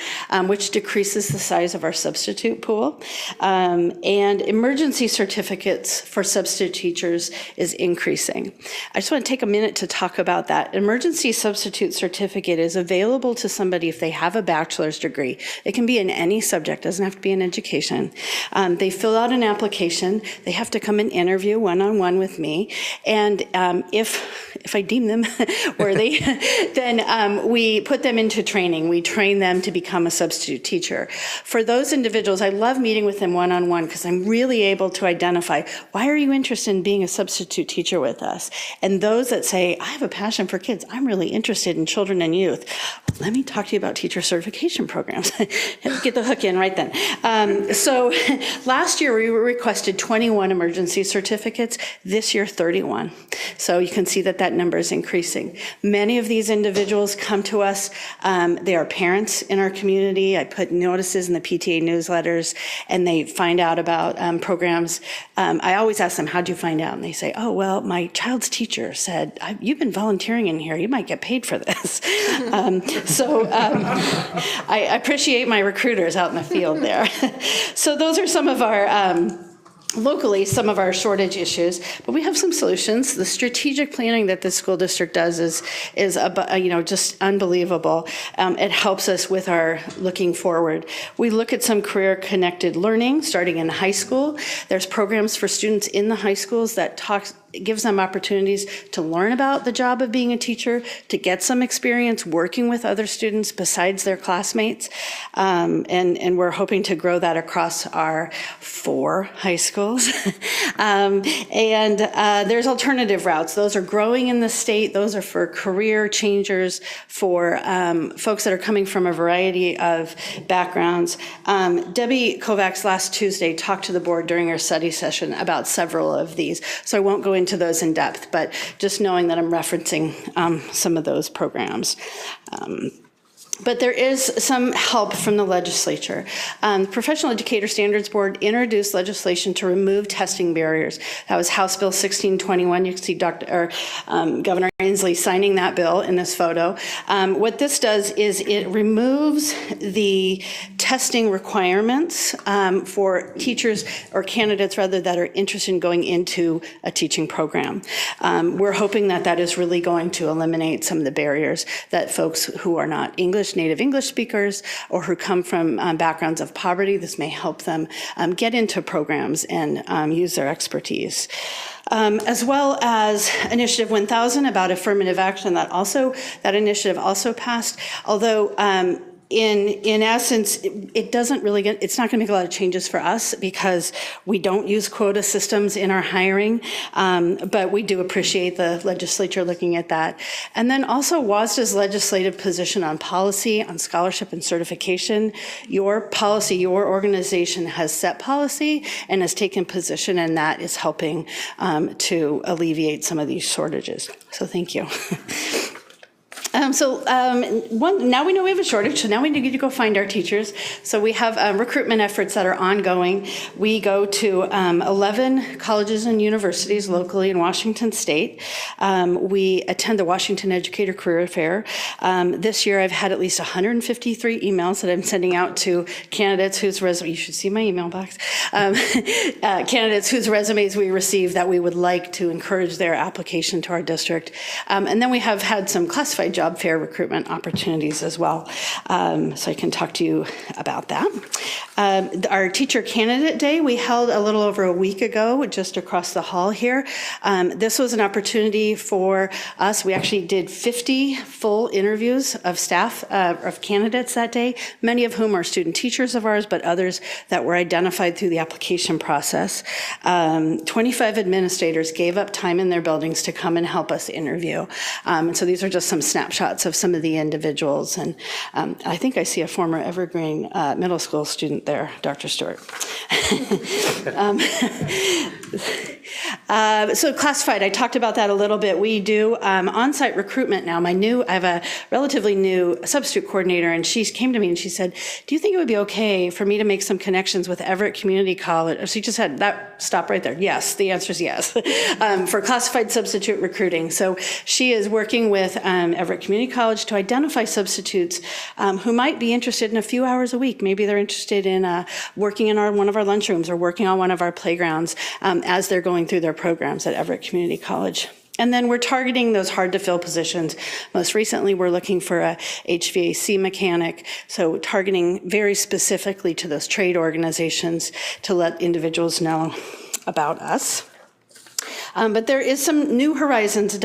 which decreases the size of our substitute pool. And emergency certificates for substitute teachers is increasing. I just want to take a minute to talk about that. Emergency substitute certificate is available to somebody if they have a bachelor's degree. It can be in any subject, doesn't have to be in education. They fill out an application. They have to come and interview one-on-one with me, and if I deem them worthy, then we put them into training. We train them to become a substitute teacher. For those individuals, I love meeting with them one-on-one because I'm really able to identify, why are you interested in being a substitute teacher with us? And those that say, I have a passion for kids, I'm really interested in children and youth, let me talk to you about teacher certification programs. Get the hook in right then. So last year we requested 21 emergency certificates. This year, 31. So you can see that that number is increasing. Many of these individuals come to us. They are parents in our community. I put notices in the PTA newsletters, and they find out about programs. I always ask them, how'd you find out? And they say, oh, well, my child's teacher said, you've been volunteering in here. You might get paid for this. I appreciate my recruiters out in the field there. So those are some of our locally, some of our shortage issues, but we have some solutions. The strategic planning that the school district does is just unbelievable. It helps us with our looking forward. We look at some career-connected learning starting in high school. There's programs for students in the high schools that gives them opportunities to learn about the job of being a teacher, to get some experience working with other students besides their classmates. And we're hoping to grow that across our 4 high schools. There's alternative routes. Those are growing in the state. Those are for career changers, for folks that are coming from a variety of backgrounds. Debbie Kovacs last Tuesday talked to the board during our study session about several of these. So I won't go into those in depth, but just knowing that I'm referencing some of those programs. But there is some help from the legislature. The Professional Educator Standards Board introduced legislation to remove testing barriers. That was House Bill 1621. You can see Governor Inslee signing that bill in this photo. What this does is it removes the testing requirements for teachers or candidates rather that are interested in going into a teaching program. We're hoping that that is really going to eliminate some of the barriers that folks who are not native English speakers or who come from backgrounds of poverty, this may help them get into programs and use their expertise. As well as Initiative 1000 about affirmative action, that initiative also passed, although in essence, it doesn't really it's not going to make a lot of changes for us because we don't use quota systems in our hiring, but we do appreciate the legislature looking at that. And then also WASDA's legislative position on policy, on scholarship and certification. Your policy, your organization has set policy and has taken position, and that is helping to alleviate some of these shortages. So thank you. Now we know we have a shortage, so now we need to go find our teachers. So we have recruitment efforts that are ongoing. We go to 11 colleges and universities locally in Washington State. We attend the Washington Educator Career Fair. This year I've had at least 153 emails that I'm sending out to candidates whose resume, you should see my email box, candidates whose resumes we receive that we would like to encourage their application to our district. And then we have had some classified job fair recruitment opportunities as well. So I can talk to you about that. Our Teacher Candidate Day we held a little over a week ago, just across the hall here. This was an opportunity for us. We actually did 50 full interviews of staff, of candidates that day, many of whom are student teachers of ours, but others that were identified through the application process. 25 administrators gave up time in their buildings to come and help us interview. And so these are just some snapshots of some of the individuals. And I think I see a former Evergreen middle school student there, Dr. Stewart. So classified, I talked about that a little bit. We do on-site recruitment now. I have a relatively new substitute coordinator, and she came to me and she said, do you think it would be okay for me to make some connections with Everett Community College? She just had that stop right there. Yes, the answer is yes, for classified substitute recruiting. So she is working with Everett Community College to identify substitutes who might be interested in a few hours a week. Maybe they're interested in working in one of our lunchrooms or working on one of our playgrounds as they're going through their programs at Everett Community College. And then we're targeting those hard-to-fill positions. Most recently, we're looking for a HVAC mechanic, so targeting very specifically to those trade organizations to let individuals know about us. But there is some new horizons.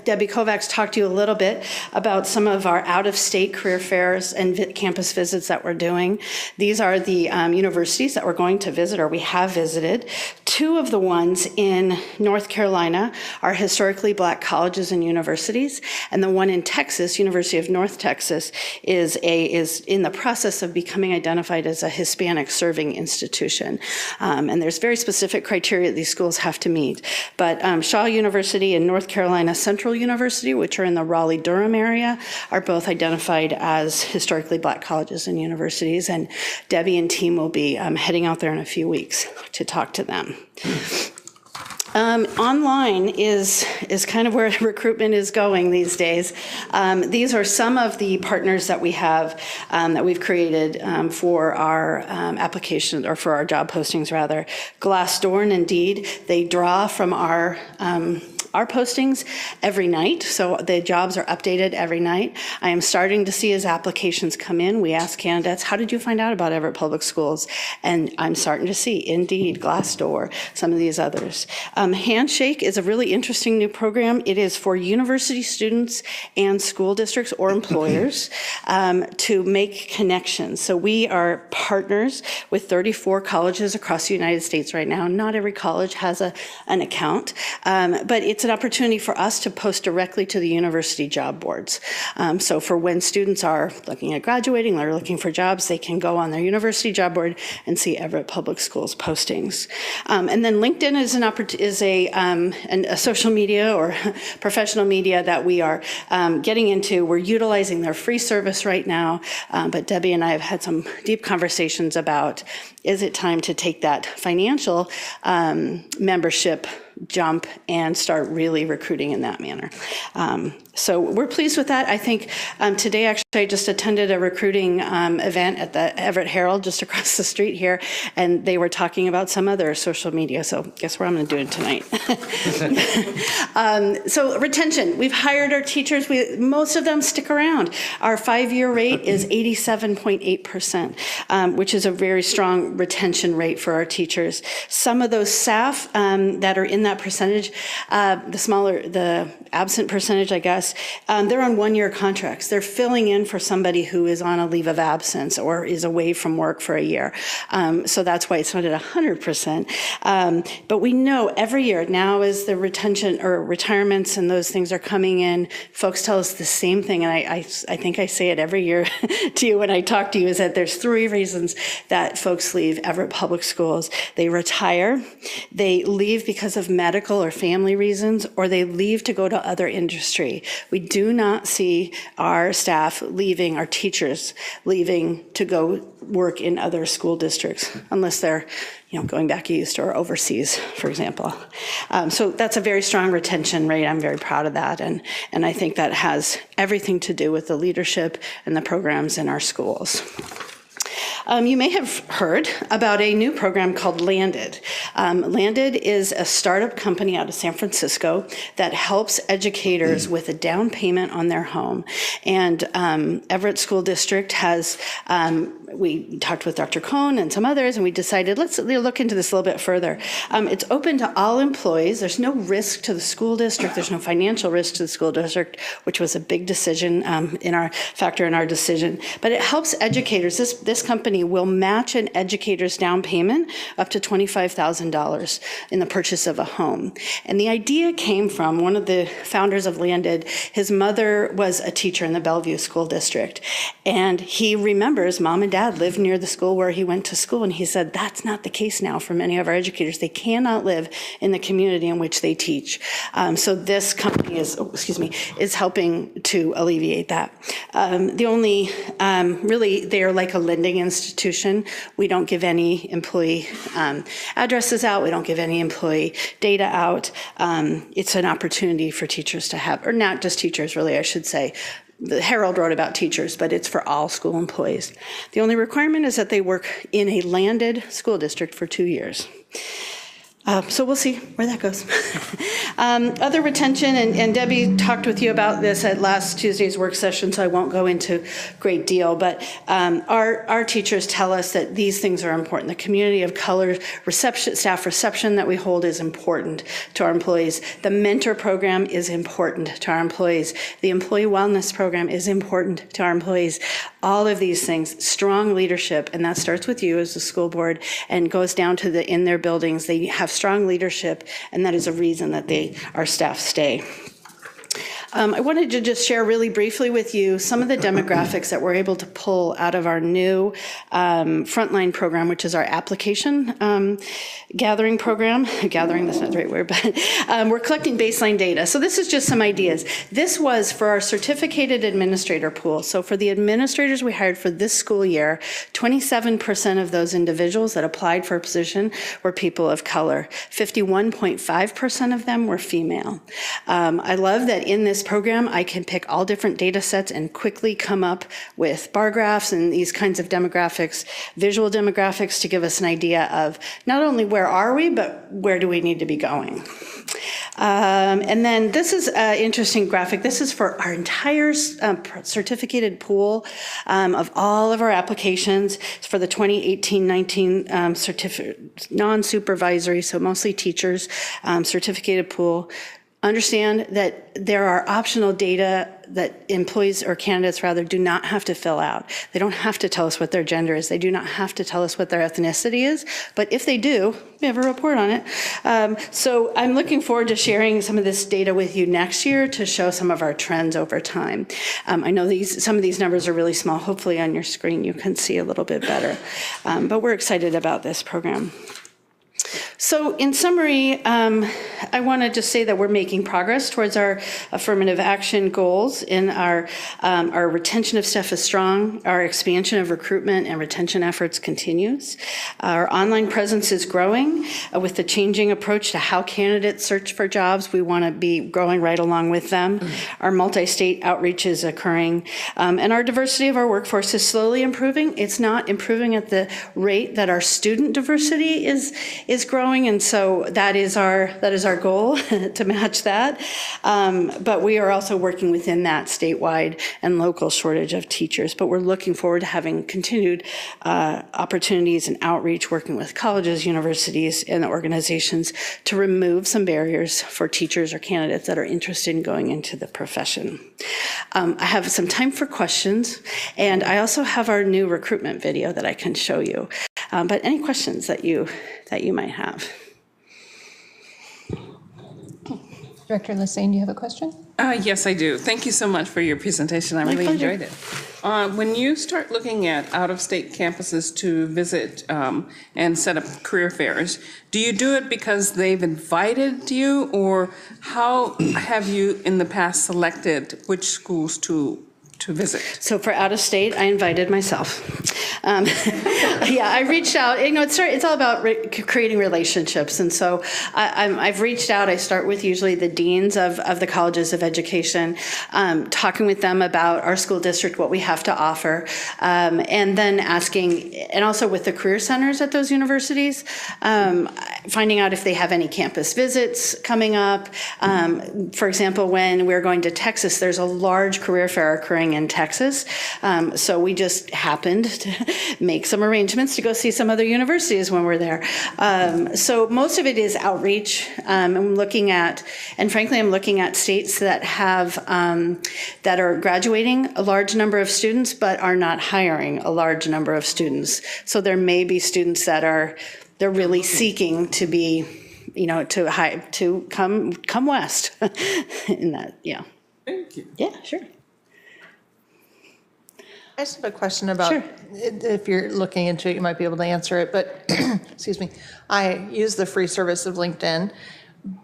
Debbie Kovacs talked to you a little bit about some of our out-of-state career fairs and campus visits that we're doing. These are the universities that we're going to visit or we have visited. Two of the ones in North Carolina are historically black colleges and universities, and the one in Texas, University of North Texas, is in the process of becoming identified as a Hispanic serving institution. And there's very specific criteria these schools have to meet. But Shaw University and North Carolina Central University, which are in the Raleigh-Durham area, are both identified as historically black colleges and universities, and Debbie and team will be heading out there in a few weeks to talk to them. Online is kind of where recruitment is going these days. These are some of the partners that we have, that we've created for our application, or for our job postings rather. Glassdoor and Indeed, they draw from our postings every night, so the jobs are updated every night. I am starting to see as applications come in, we ask candidates, how did you find out about Everett Public Schools? And I'm starting to see Indeed, Glassdoor, some of these others. Handshake is a really interesting new program. It is for university students and school districts or employers to make connections. So we are partners with 34 colleges across the United States right now. Not every college has an account, but it's an opportunity for us to post directly to the university job boards. So for when students are looking at graduating or looking for jobs, they can go on their university job board and see Everett Public Schools postings. And then LinkedIn is a social media or professional media that we are getting into. We're utilizing their free service right now, but Debbie and I have had some deep conversations about, is it time to take that financial membership jump and start really recruiting in that manner. So we're pleased with that. I think today actually I just attended a recruiting event at the Everett Herald just across the street here, and they were talking about some other social media. So guess what I'm going to do tonight. So retention, we've hired our teachers. Most of them stick around. Our 5-year rate is 87.8%, which is a very strong retention rate for our teachers. Some of those staff that are in that percentage, the absent percentage, I guess, they're on 1-year contracts. They're filling in for somebody who is on a leave of absence or is away from work for a year. So that's why it's not at 100%. But we know every year now as the retention or retirements and those things are coming in, folks tell us the same thing. And I think I say it every year to you when I talk to you, is that there's 3 reasons that folks leave Everett Public Schools. They retire, they leave because of medical or family reasons, or they leave to go to other industry. We do not see our staff leaving, our teachers leaving to go work in other school districts, unless they're going back east or overseas, for example. So that's a very strong retention rate. I'm very proud of that. And I think that has everything to do with the leadership and the programs in our schools. You may have heard about a new program called Landed. Landed is a startup company out of San Francisco that helps educators with a down payment on their home. And Everett School District has, we talked with Dr. Cohn and some others, and we decided let's look into this a little bit further. It's open to all employees. There's no risk to the school district. There's no financial risk to the school district, which was a big decision factor in our decision. But it helps educators. This company will match an educator's down payment up to $25,000 in the purchase of a home. And the idea came from one of the founders of Landed. His mother was a teacher in the Bellevue School District. And he remembers mom and dad lived near the school where he went to school. And he said, that's not the case now for many of our educators. They cannot live in the community in which they teach. So this company is helping to alleviate that. Really, they're like a lending institution. We don't give any employee addresses out. We don't give any employee data out. It's an opportunity for teachers to have, or not just teachers, really, I should say. The Herald wrote about teachers, but it's for all school employees. The only requirement is that they work in a Landed school district for 2 years. So we'll see where that goes. Other retention, and Debbie talked with you about this at last Tuesday's work session, so I won't go into great deal, but our teachers tell us that these things are important. The community of color staff reception that we hold is important to our employees. The mentor program is important to our employees. The employee wellness program is important to our employees. All of these things, strong leadership, and that starts with you as the school board and goes down to in their buildings. They have strong leadership, and that is a reason that our staff stay. I wanted to just share really briefly with you some of the demographics that we're able to pull out of our new frontline program, which is our application gathering program. Gathering, that's not the right word, but we're collecting baseline data. So this is just some ideas. This was for our certificated administrator pool. So for the administrators we hired for this school year, 27% of those individuals that applied for a position were people of color. 51.5% of them were female. I love that in this program, I can pick all different data sets and quickly come up with bar graphs and these kinds of demographics, visual demographics, to give us an idea of not only where are we, but where do we need to be going. And then this is an interesting graphic. This is for our entire certificated pool of all of our applications. It's for the 2018-19 non-supervisory, so mostly teachers, certificated pool. Understand that there are optional data that employees or candidates rather do not have to fill out. They don't have to tell us what their gender is. They do not have to tell us what their ethnicity is. But if they do, we have a report on it. So I'm looking forward to sharing some of this data with you next year to show some of our trends over time. I know some of these numbers are really small. Hopefully on your screen you can see a little bit better. But we're excited about this program. So in summary, I want to just say that we're making progress towards our affirmative action goals. In our retention of staff is strong. Our expansion of recruitment and retention efforts continues. Our online presence is growing. With the changing approach to how candidates search for jobs, we want to be growing right along with them. Our multi-state outreach is occurring. And our diversity of our workforce is slowly improving. It's not improving at the rate that our student diversity is growing, and so that is our goal to match that. But we are also working within that statewide and local shortage of teachers. But we're looking forward to having continued opportunities and outreach, working with colleges, universities, and organizations to remove some barriers for teachers or candidates that are interested in going into the profession. I have some time for questions, and I also have our new recruitment video that I can show you. But any questions that you might have? Director Lassane, do you have a question? Yes, I do. Thank you so much for your presentation. I My really pleasure. enjoyed it. When you start looking at out-of-state campuses to visit and set up career fairs, do you do it because they've invited you, or how have you in the past selected which schools to visit? So for out of state, I invited myself. Yeah, I reached out. You know, it's all about creating relationships, and so I've reached out. I start with usually the deans of the colleges of education, talking with them about our school district, what we have to offer, and then asking, and also with the career centers at those universities, finding out if they have any campus visits coming up. For example, when we're going to Texas, there's a large career fair occurring in Texas. So we just happened to make some arrangements to go see some other universities when we're there. So most of it is outreach. I'm looking at, and frankly, I'm looking at states that have, that are graduating a large number of students, but are not hiring a large number of students. So there may be students that they're really seeking to be, you know, to come west in that, yeah. Thank you. Yeah, sure. I just have a question about, if you're looking into it, you might be able to answer it, but, excuse me, I use the free service of LinkedIn,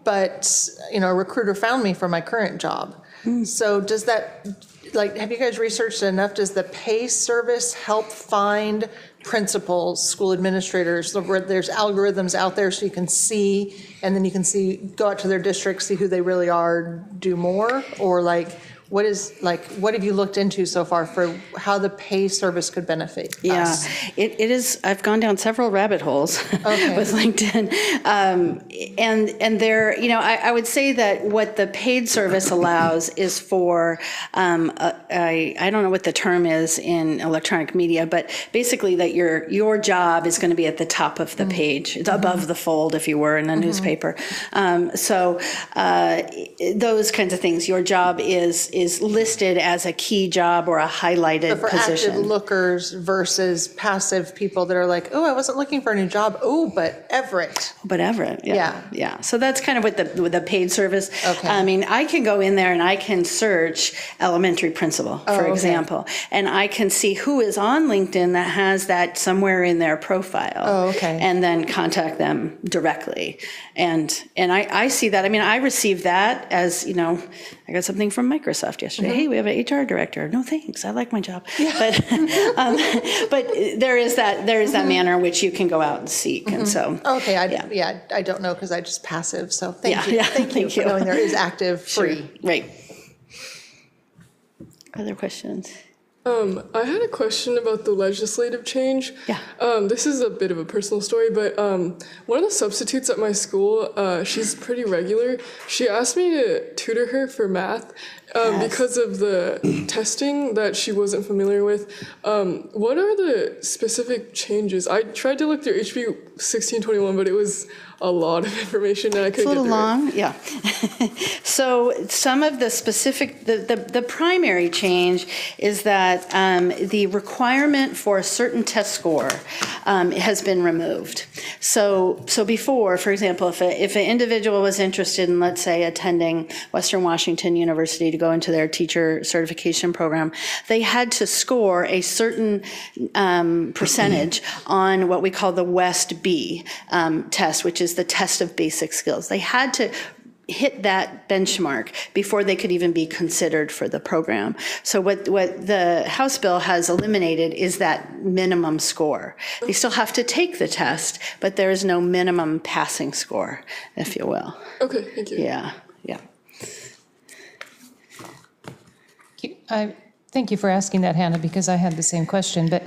but, you know, a recruiter found me for my current job. So does that, like, have you guys researched it enough? Does the pay service help find principals, school administrators, where there's algorithms out there so you can see, and then you can see, go out to their district, see who they really are, do more? Or like, what have you looked into so far for how the pay service could benefit us? It is, I've gone down several rabbit holes with LinkedIn. And there, you know, I would say that what the paid service allows is for, I don't know what the term is in electronic media, but basically that your job is going to be at the top of the page. It's above the fold, if you were, in a newspaper. So those kinds of things. Your job is listed as a key job or a highlighted for position. Active lookers versus passive people that are like, oh, I wasn't looking for a new job. Oh, but Everett. But Everett, yeah. So that's kind of what the paid service. Okay. I mean, I can go in there and I can search elementary principal, for example, and I can see who is on LinkedIn that has that somewhere in their profile. Oh, okay. And then contact them directly. And I see that. I mean, I received that as, you know, I got something from Microsoft yesterday. Hey, we have an HR director. No, thanks. I like my job. But there is that manner in which you can go out and seek. And so. Okay. I don't know because I just passive. So thank you. Thank you for knowing there is active free. Sure. Right. Other questions? I had a question about the legislative change. Yeah. This is a bit of a personal story, but one of the substitutes at my school, she's pretty regular. She asked me to tutor her for math because of the testing that she wasn't familiar with. What are the specific changes? I tried to look through HB 1621, but it was a lot of information and I couldn't get through it. It's a little long, yeah. So some of the specific, the primary change is that the requirement for a certain test score has been removed. So before, for example, if an individual was interested in, let's say, attending Western Washington University to go into their teacher certification program, they had to score a certain percentage on what we call the West B test, which is the test of basic skills. They had to hit that benchmark before they could even be considered for the program. So what the House bill has eliminated is that minimum score. They still have to take the test, but there is no minimum passing score, if you will. Okay, thank you. Yeah. Thank you for asking that, Hannah, because I had the same question. But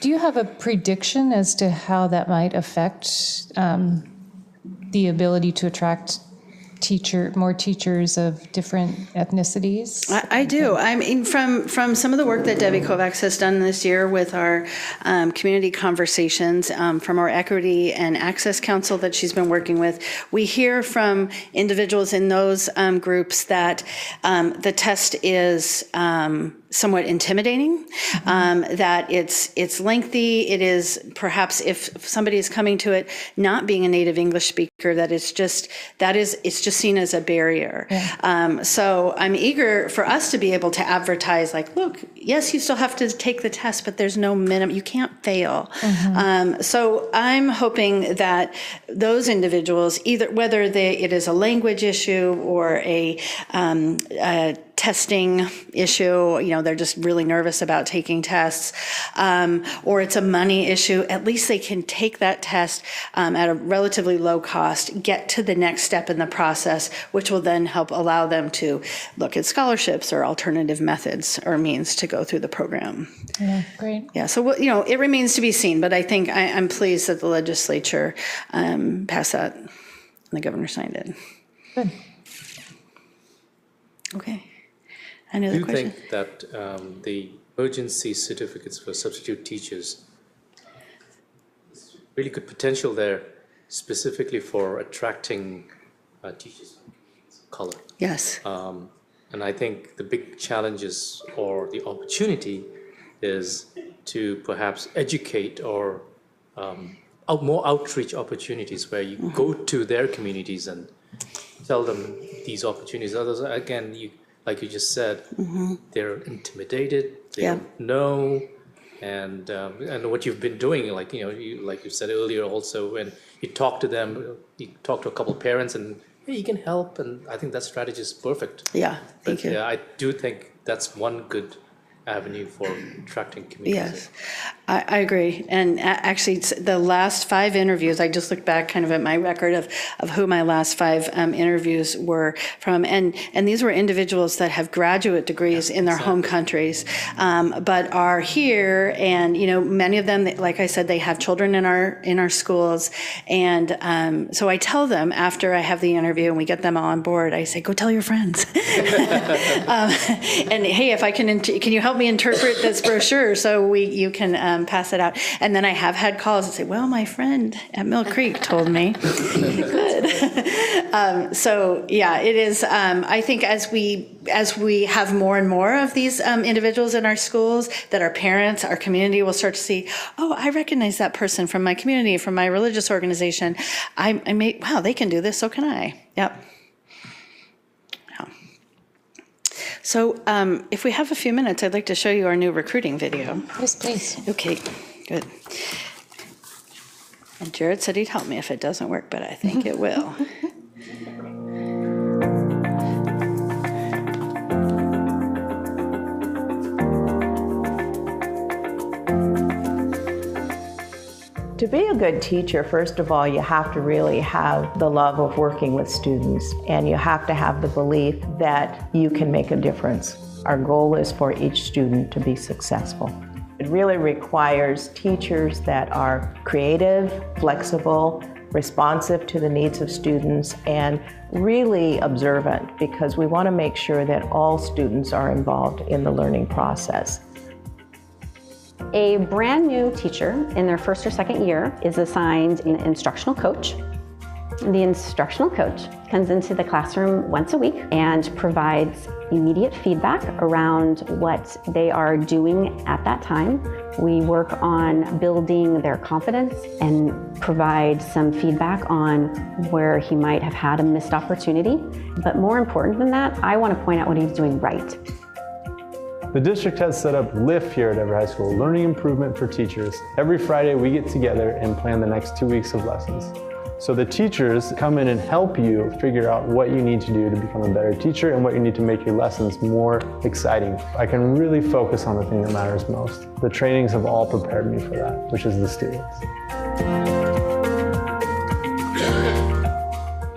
do you have a prediction as to how that might affect the ability to attract more teachers of different ethnicities? I do. I mean, from some of the work that Debbie Kovacs has done this year with our community conversations, from our Equity and Access Council that she's been working with, we hear from individuals in those groups that the test is somewhat intimidating, that it's lengthy. It is perhaps, if somebody is coming to it not being a native English speaker, that it's just seen as a barrier. Yeah. So I'm eager for us to be able to advertise, like, look, yes, you still have to take the test, but there's no minimum. You can't fail. So I'm hoping that those individuals, either whether it is a language issue or a testing issue, they're just really nervous about taking tests, or it's a money issue, at least they can take that test at a relatively low cost, get to the next step in the process, which will then help allow them to look at scholarships or alternative methods or means to go through the program. Yeah, great. Yeah, so it remains to be seen, but I think I'm pleased that the legislature passed that and the governor signed it. Good. Okay. Any other questions? Do you think that the emergency certificates for substitute teachers, really good potential there, specifically for attracting teachers of color? Yes. And I think the big challenges or the opportunity is to perhaps educate or more outreach opportunities where you go to their communities and tell them these opportunities. Others, again, like you just said, they're intimidated, they don't know, and what you've been doing, like you said earlier, also when you talk to them, you talk to a couple of parents, and hey, you can help, and I think that strategy is perfect. Yeah, thank you. Yeah, I do think that's one good avenue for attracting communities. Yes, I agree. And actually, the last 5 interviews, I just looked back kind of at my record of who my last 5 interviews were from. And these were individuals that have graduate degrees in their home countries, but are here. And, many of them, like I said, they have children in our schools. And so I tell them after I have the interview and we get them all on board, I say, go tell your friends. And hey, if I can you help me interpret this brochure so you can pass it out? And then I have had calls that say, well, my friend at Mill Creek told me. Good. So yeah, it is. I think as we have more and more of these individuals in our schools, that our parents, our community will start to see, oh, I recognize that person from my community, from my religious organization. Wow, they can do this, so can I. Yep. So if we have a few minutes, I'd like to show you our new recruiting video. Yes, please. Okay, good. And Jared said he'd help me if it doesn't work, but I think it will. To be a good teacher, first of all, you have to really have the love of working with students, and you have to have the belief that you can make a difference. Our goal is for each student to be successful. It really requires teachers that are creative, flexible, responsive to the needs of students, and really observant, because we want to make sure that all students are involved in the learning process. A brand new teacher in their first or second year is assigned an instructional coach. The instructional coach comes into the classroom once a week and provides immediate feedback around what they are doing at that time. We work on building their confidence and provide some feedback on where he might have had a missed opportunity. But more important than that, I want to point out what he's doing right. The district has set up LIFT here at Everett High School, Learning Improvement for Teachers. Every Friday we get together and plan the next 2 weeks of lessons. So the teachers come in and help you figure out what you need to do to become a better teacher and what you need to make your lessons more exciting. I can really focus on the thing that matters most. The trainings have all prepared me for that, which is the students.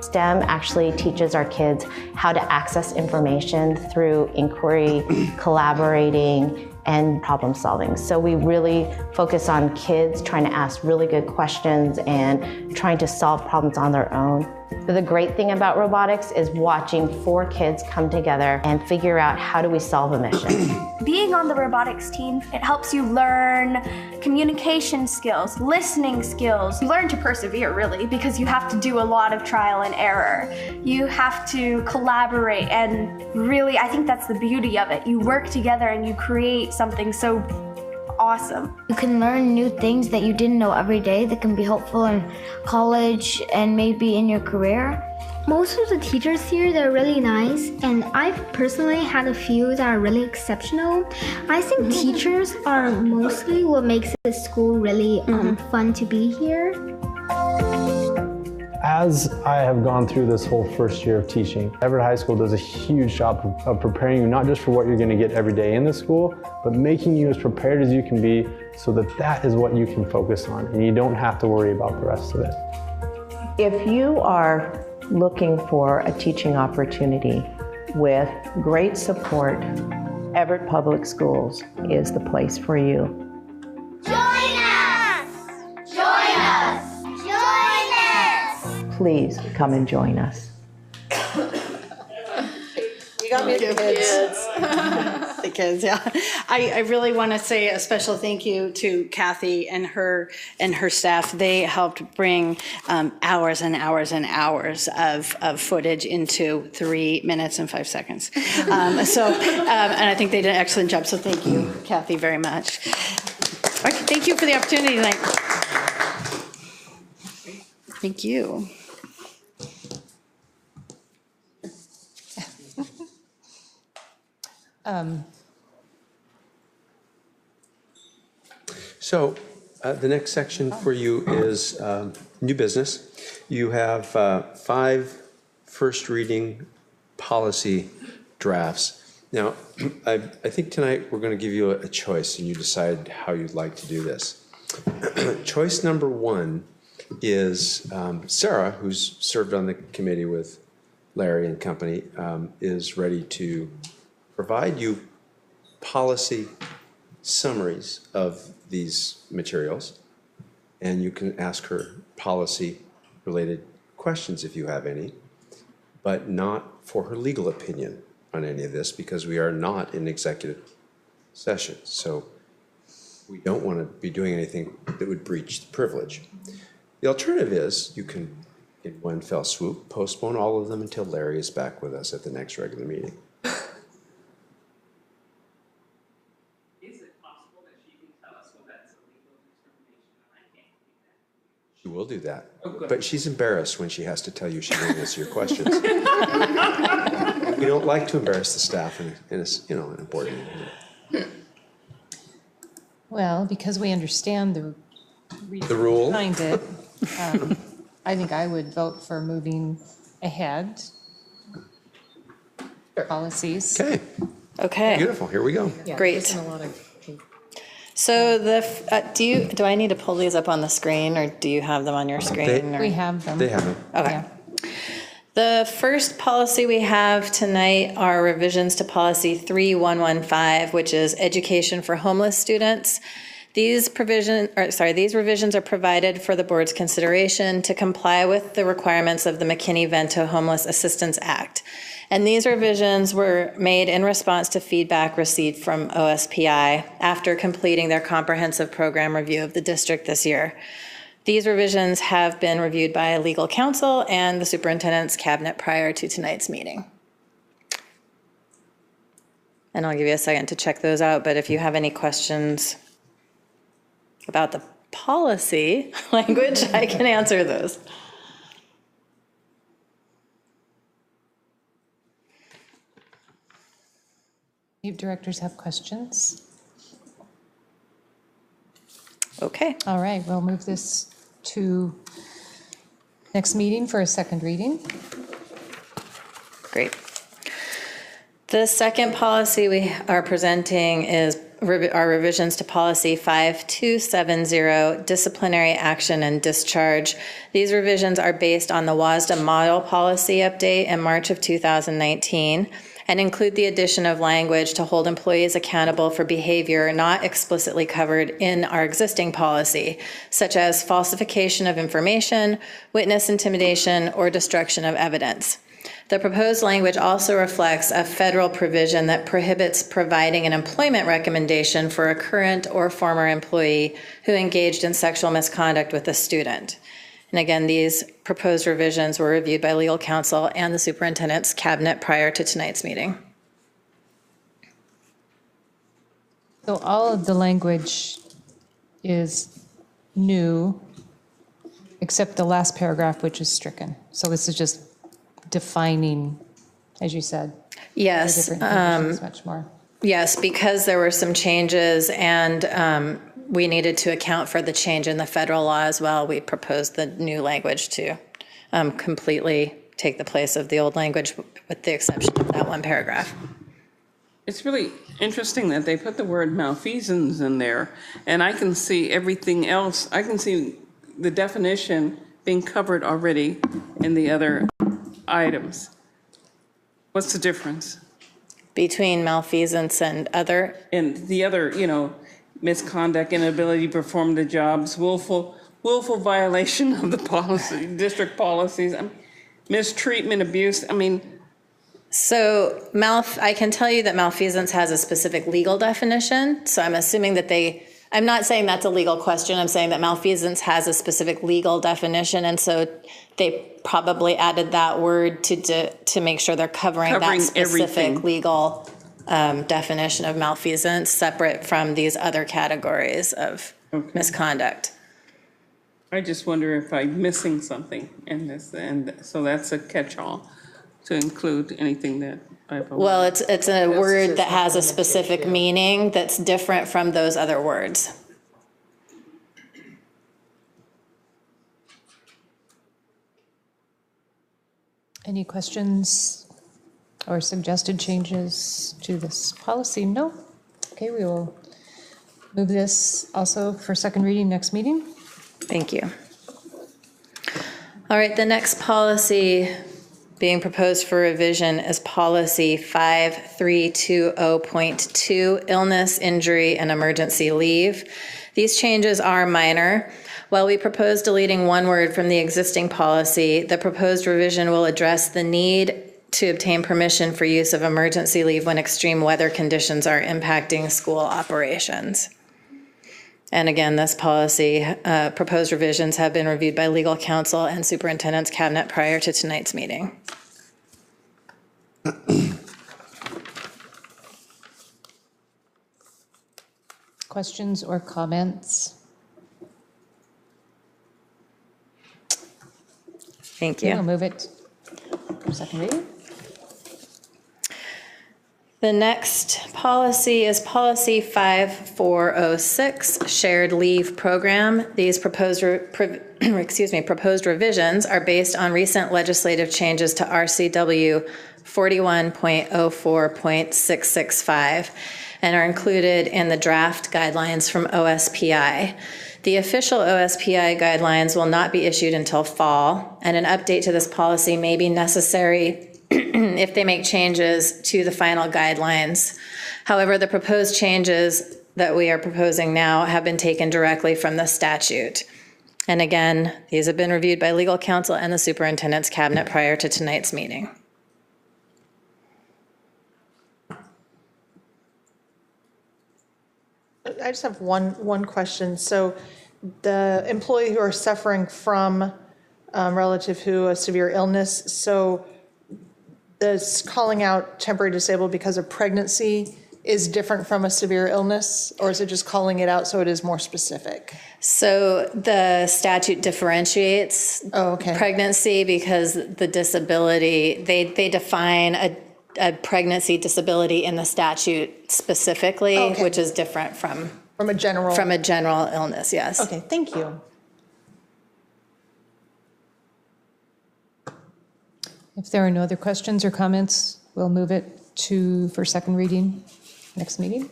STEM actually teaches our kids how to access information through inquiry, collaborating, and problem solving. So we really focus on kids trying to ask really good questions and trying to solve problems on their own. But the great thing about robotics is watching 4 kids come together and figure out how do we solve a mission. Being on the robotics team, it helps you learn communication skills, listening skills. You learn to persevere, really, because you have to do a lot of trial and error. You have to collaborate, and really, I think that's the beauty of it. You work together and you create something so awesome. You can learn new things that you didn't know every day that can be helpful in college and maybe in your career. Most of the teachers here, they're really nice, and I've personally had a few that are really exceptional. I think teachers are mostly what makes the school really fun to be here. As I have gone through this whole first year of teaching, Everett High School does a huge job of preparing you not just for what you're going to get every day in the school, but making you as prepared as you can be so that that is what you can focus on and you don't have to worry about the rest of it. If you are looking for a teaching opportunity with great support, Everett Public Schools is the place for you. Join us! Join us! Join us! Please come and join us. You got me the kids. The kids, yeah. I really want to say a special thank you to Kathy and her staff. They helped bring hours and hours and hours of footage into 3 minutes and 5 seconds. And I think they did an excellent job. So thank you, Kathy, very much. Okay, thank you for the opportunity tonight. Thank you. So the next section for you is new business. You have 5 first reading policy drafts. Now, I think tonight we're going to give you a choice and you decide how you'd like to do this. Choice number 1 is Sarah, who's served on the committee with Larry and company, is ready to provide you policy summaries of these materials, and you can ask her policy-related questions if you have any, but not for her legal opinion on any of this because we are not in executive session. So we don't want to be doing anything that would breach the privilege. The alternative is you can, in one fell swoop, postpone all of them until Larry is back with us at the next regular meeting. She will do that, but she's embarrassed when she has to tell you she didn't answer your questions. We don't like to embarrass the staff in an important. Well, because we understand the rule behind it, I think I would vote for moving ahead. Policies. Okay. Okay. Beautiful. Here we go. Yeah, Great. So do I need to pull these up on the screen, or do you have them on your screen? We have them. They have them. Okay. Yeah. The first policy we have tonight are revisions to policy 3115, which is education for homeless students. These revisions are provided for the board's consideration to comply with the requirements of the McKinney-Vento Homeless Assistance Act. And these revisions were made in response to feedback received from OSPI after completing their comprehensive program review of the district this year. These revisions have been reviewed by legal counsel and the superintendent's cabinet prior to tonight's meeting. And I'll give you a second to check those out, but if you have any questions about the policy language, I can answer those. Do directors have questions? Okay. All right, we'll move this to next meeting for a second reading. Great. The second policy we are presenting is our revisions to policy 5270, disciplinary action and discharge. These revisions are based on the WASDA model policy update in March of 2019. and include the addition of language to hold employees accountable for behavior not explicitly covered in our existing policy, such as falsification of information, witness intimidation, or destruction of evidence. The proposed language also reflects a federal provision that prohibits providing an employment recommendation for a current or former employee who engaged in sexual misconduct with a student. And again, these proposed revisions were reviewed by legal counsel and the superintendent's cabinet prior to tonight's meeting. So all of the language is new, except the last paragraph, which is stricken. So this is just defining, as you said. Yes. The different conditions much more. Yes, because there were some changes and we needed to account for the change in the federal law as well. We proposed the new language to completely take the place of the old language with the exception of that one paragraph. It's really interesting that they put the word malfeasance in there, and I can see everything else. I can see the definition being covered already in the other items. What's the difference? Between malfeasance and other? And the other, misconduct, inability to perform the jobs, willful violation of the policy, district policies, mistreatment, abuse. So I can tell you that malfeasance has a specific legal definition. So I'm assuming that I'm not saying that's a legal question. I'm saying that malfeasance has a specific legal definition. And so they probably added that word to make sure they're covering that specific everything. Legal definition of malfeasance separate from these other categories of misconduct. I just wonder if I'm missing something in this, and so that's a catch-all to include anything that I've. Well, it's a word that has a specific meaning that's different from those other words. Any questions or suggested changes to this policy? No? Okay, we will move this also for second reading next meeting. Thank you. All right, the next policy being proposed for revision is policy 5320.2, illness, injury, and emergency leave. These changes are minor. While we propose deleting one word from the existing policy, the proposed revision will address the need to obtain permission for use of emergency leave when extreme weather conditions are impacting school operations. And again, this policy, proposed revisions have been reviewed by legal counsel and superintendent's cabinet prior to tonight's meeting. Questions or comments? Thank you. We'll move it for second reading. The next policy is policy 5406, shared leave program. These proposed revisions are based on recent legislative changes to RCW 41.04.665 and are included in the draft guidelines from OSPI. The official OSPI guidelines will not be issued until fall, and an update to this policy may be necessary if they make changes to the final guidelines. However, the proposed changes that we are proposing now have been taken directly from the statute. And again, these have been reviewed by legal counsel and the superintendent's cabinet prior to tonight's meeting. I just have one question. So the employee who are suffering from relative to a severe illness, so this calling out temporary disabled because of pregnancy is different from a severe illness, or is it just calling it out so it is more specific? So the statute differentiates pregnancy because the disability, they define a pregnancy disability in the statute specifically, which is different from a general illness, yes. Okay, thank you. If there are no other questions or comments, we'll move it for second reading next meeting.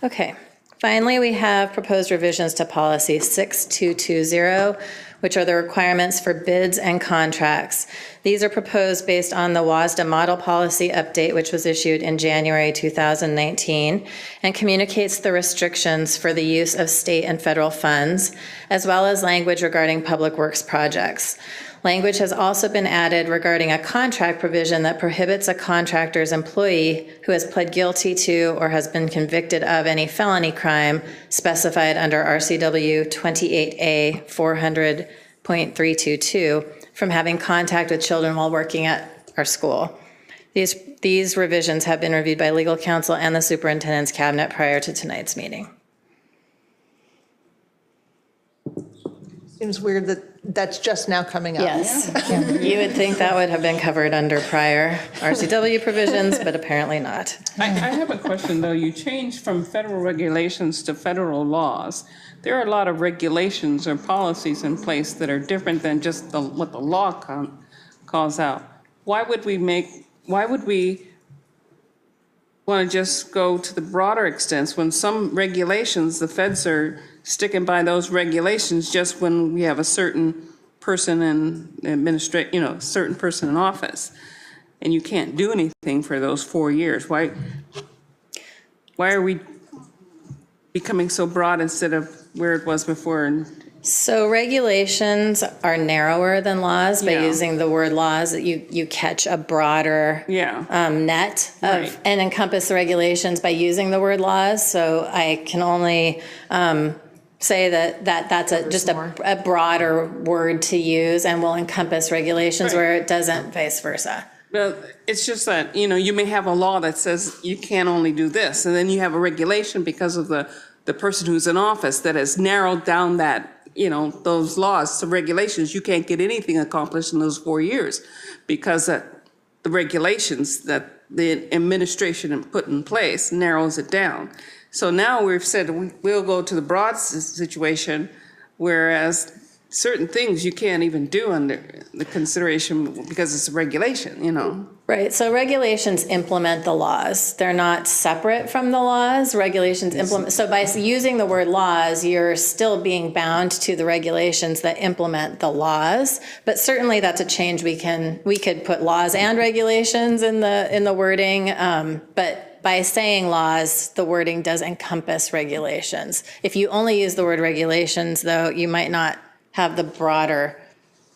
Okay. Finally, we have proposed revisions to policy 6220, which are the requirements for bids and contracts. These are proposed based on the WASDA Model Policy Update, which was issued in January 2019, and communicates the restrictions for the use of state and federal funds, as well as language regarding public works projects. Language has also been added regarding a contract provision that prohibits a contractor's employee who has pled guilty to or has been convicted of any felony crime specified under RCW 28A 400.322 from having contact with children while working at our school. These revisions have been reviewed by legal counsel and the superintendent's cabinet prior to tonight's meeting. Seems weird that that's just now coming up. Yes. You would think that would have been covered under prior RCW provisions, but apparently not. I have a question, though. You changed from federal regulations to federal laws. There are a lot of regulations or policies in place that are different than just what the law calls out. Why would we want to just go to the broader extents when some regulations, the feds are sticking by those regulations just when we have a certain person in certain person in office, and you can't do anything for those 4 years? Why are we becoming so broad instead of where it was before? So regulations are narrower than laws. By using the word laws, you catch a broader net of, and encompass the regulations by using the word laws. So I can only say that's just a broader word to use and will encompass regulations where it doesn't, vice versa. Well, it's just that, you may have a law that says you can only do this, and then you have a regulation because of the person who's in office that has narrowed down that, those laws, the regulations. You can't get anything accomplished in those 4 years because the regulations that the administration put in place narrows it down. So now we've said we'll go to the broad situation, whereas certain things you can't even do under the consideration because it's a regulation, Right, so regulations implement the laws. They're not separate from the laws. Regulations implement, so by using the word laws, you're still being bound to the regulations that implement the laws. But certainly that's a change we could put laws and regulations in the wording, but by saying laws, the wording does encompass regulations. If you only use the word regulations, though, you might not have the broader,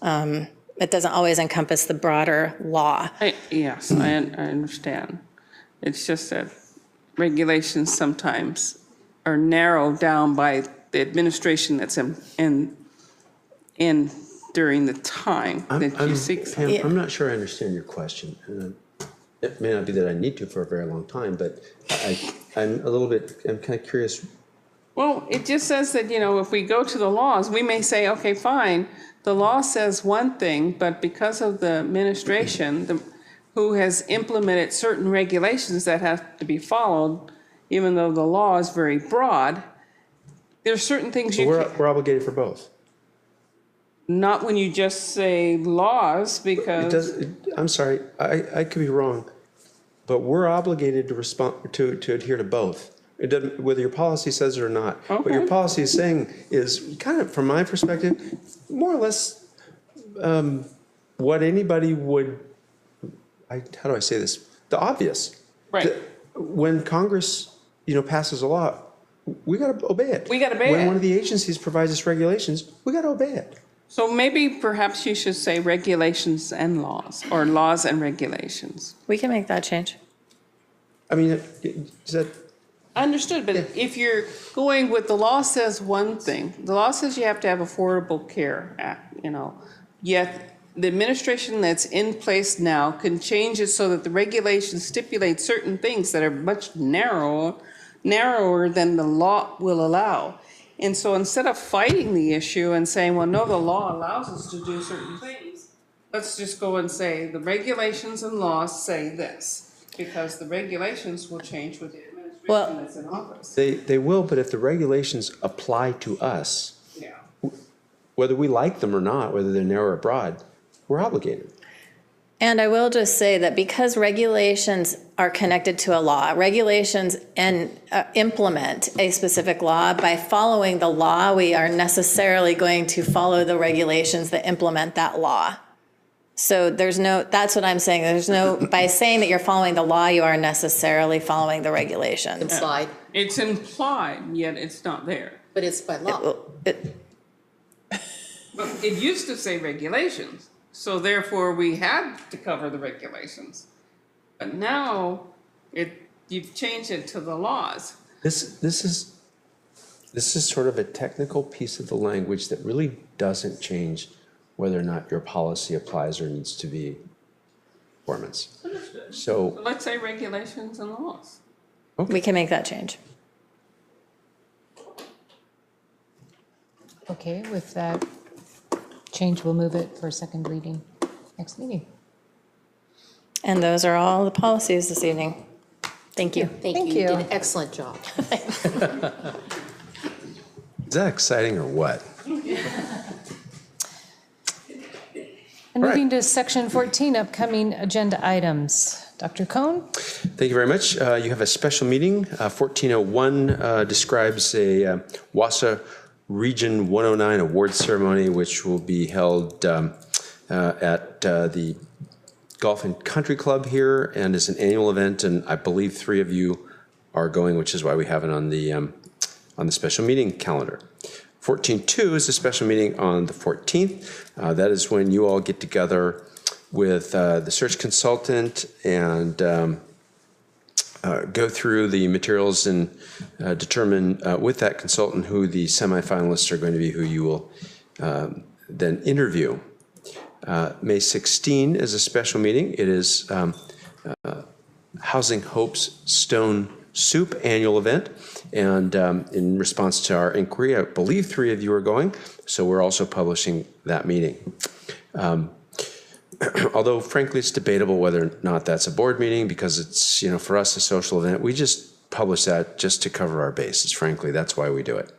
it doesn't always encompass the broader law. Yes, I understand. It's just that regulations sometimes are narrowed down by the administration that's in during the time that you seek. Pam, I'm not sure I understand your question. It may not be that I need to for a very long time, but I'm kind of curious. Well, it just says that, if we go to the laws, we may say, okay, fine, the law says one thing, but because of the administration who has implemented certain regulations that have to be followed, even though the law is very broad, there's certain things we're obligated for both. Not when you just say laws, because I'm sorry, I could be wrong, but we're obligated to respond to adhere to both. It doesn't, whether your policy says it or not. Okay. What your policy is saying is kind of, from my perspective, more or less what anybody would. How do I say this? The obvious. Right. When Congress, passes a law, we got to obey it. We got to obey it. When one of the agencies provides us regulations, we got to obey it. So maybe perhaps you should say regulations and laws, or laws and regulations. We can make that change. I mean, is that? Understood, but if you're going with the law says one thing, the law says you have to have Affordable Care Act, yet the administration that's in place now can change it so that the regulations stipulate certain things that are much narrower than the law will allow. And so instead of fighting the issue and saying, well, no, the law allows us to do certain things, let's just go and say the regulations and laws say this, because the regulations will change with the administration that's in office. They will, but if the regulations apply to us, whether we like them or not, whether they're narrow or broad, we're obligated. And I will just say that because regulations are connected to a law, regulations and implement a specific law, by following the law, we are necessarily going to follow the regulations that implement that law. So that's what I'm saying. By saying that you're following the law, you are necessarily following the regulations. Implied. It's implied, yet it's not there. But it's by law. But it used to say regulations, so therefore we had to cover the regulations. But now you've changed it to the laws. This is sort of a technical piece of the language that really doesn't change whether or not your policy applies or needs to be performance. So Let's say regulations and laws. Okay. We can make that change. Okay, with that change, we'll move it for a second reading next meeting. And those are all the policies this evening. Thank you. Thank you. You did an excellent job. is that exciting or what? And moving to section 14, upcoming agenda items. Dr. Cohn? Thank you very much. You have a special meeting. 1401 describes a WASA Region 109 award ceremony, which will be held at the Golf and Country Club here, and is an annual event. And I believe 3 of you are going, which is why we have it on the special meeting calendar. 14.2 is a special meeting on the 14th. That is when you all get together with the search consultant and go through the materials and determine with that consultant who the semifinalists are going to be, who you will then interview. May 16 is a special meeting. It is Housing Hope's Stone Soup annual event. And in response to our inquiry, I believe 3 of you are going, so we're also publishing that meeting. Although, frankly, it's debatable whether or not that's a board meeting, because it's, for us, a social event. We just publish that just to cover our bases, frankly. That's why we do it.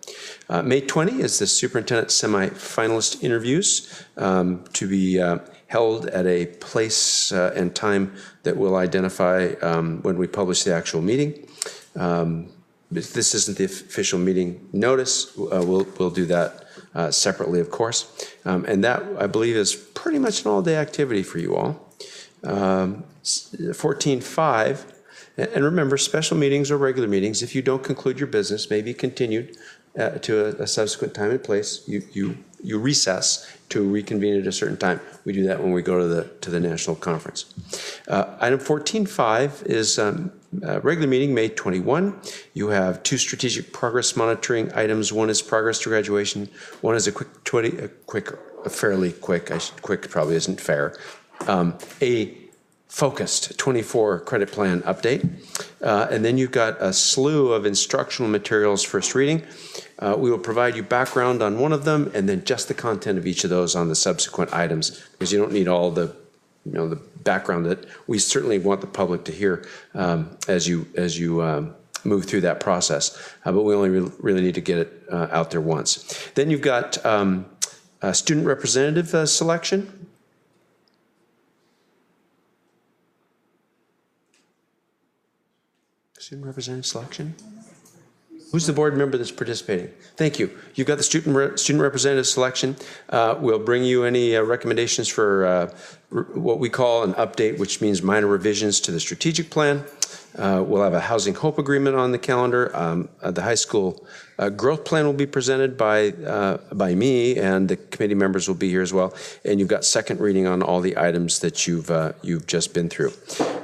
May 20 is the superintendent semi-finalist interviews to be held at a place and time that we'll identify when we publish the actual meeting. This isn't the official meeting notice. We'll do that separately, of course. And that, I believe, is pretty much an all-day activity for you all. 14.5, and remember, special meetings or regular meetings, if you don't conclude your business, may be continued to a subsequent time and place. You recess to reconvene at a certain time. We do that when we go to the national conference. Item 14.5 is regular meeting, May 21. You have 2 strategic progress monitoring items. One is progress to graduation. One is fairly quick. Quick probably isn't fair. A focused 24 credit plan update. And then you've got a slew of instructional materials first reading. We will provide you background on one of them, and then just the content of each of those on the subsequent items, because you don't need all the the background that we certainly want the public to hear as you move through that process. But we only really need to get it out there once. Then you've got student representative selection. Student representative selection. Who's the board member that's participating? Thank you. You've got the student representative selection. We'll bring you any recommendations for what we call an update, which means minor revisions to the strategic plan. We'll have a Housing Hope agreement on the calendar. The high school growth plan will be presented by me, and the committee members will be here as well. And you've got second reading on all the items that you've just been through.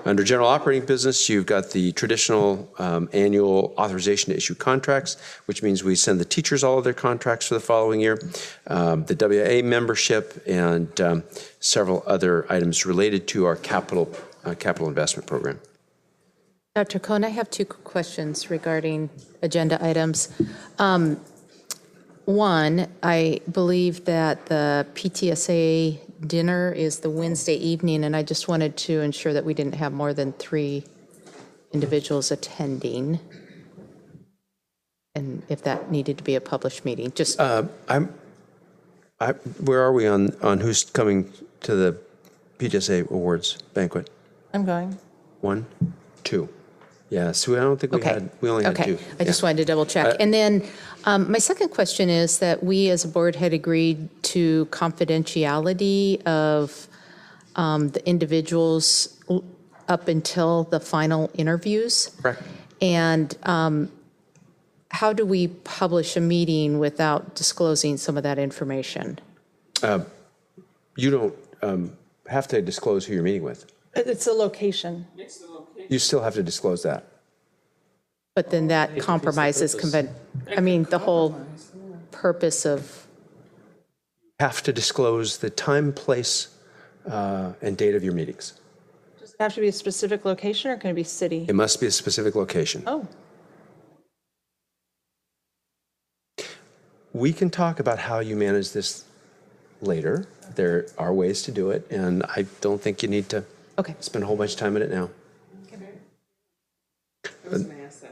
Under general operating business, you've got the traditional annual authorization to issue contracts, which means we send the teachers all of their contracts for the following year, the WIA membership, and several other items related to our capital investment program. Dr. Cohn, I have 2 questions regarding agenda items. One, I believe that the PTSA dinner is the Wednesday evening, and I just wanted to ensure that we didn't have more than 3 individuals attending, and if that needed to be a published meeting. Just where are we on who's coming to the PTSA Awards banquet? I'm going. 1, 2. Yeah, so I don't think we only had 2. I just wanted to double check. And then my second question is that we as a board had agreed to confidentiality of the individuals up until the final interviews. Correct. And how do we publish a meeting without disclosing some of that information? You don't have to disclose who you're meeting with. It's the location. You still have to disclose that. But then that compromises, the whole purpose of. Have to disclose the time, place, and date of your meetings. Does it have to be a specific location, or can it be city? It must be a specific location. Oh. We can talk about how you manage this later. There are ways to do it, and I don't think you need to spend a whole bunch of time on it now.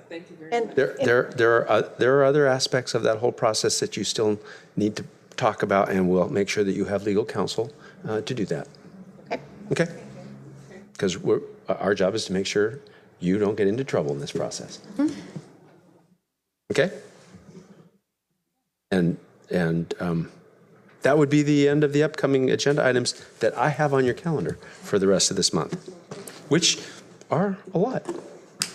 Thank you very much. There are other aspects of that whole process that you still need to talk about, and we'll make sure that you have legal counsel to do that. Okay? Because our job is to make sure you don't get into trouble in this process. Okay? And that would be the end of the upcoming agenda items that I have on your calendar for the rest of this month, which are a lot.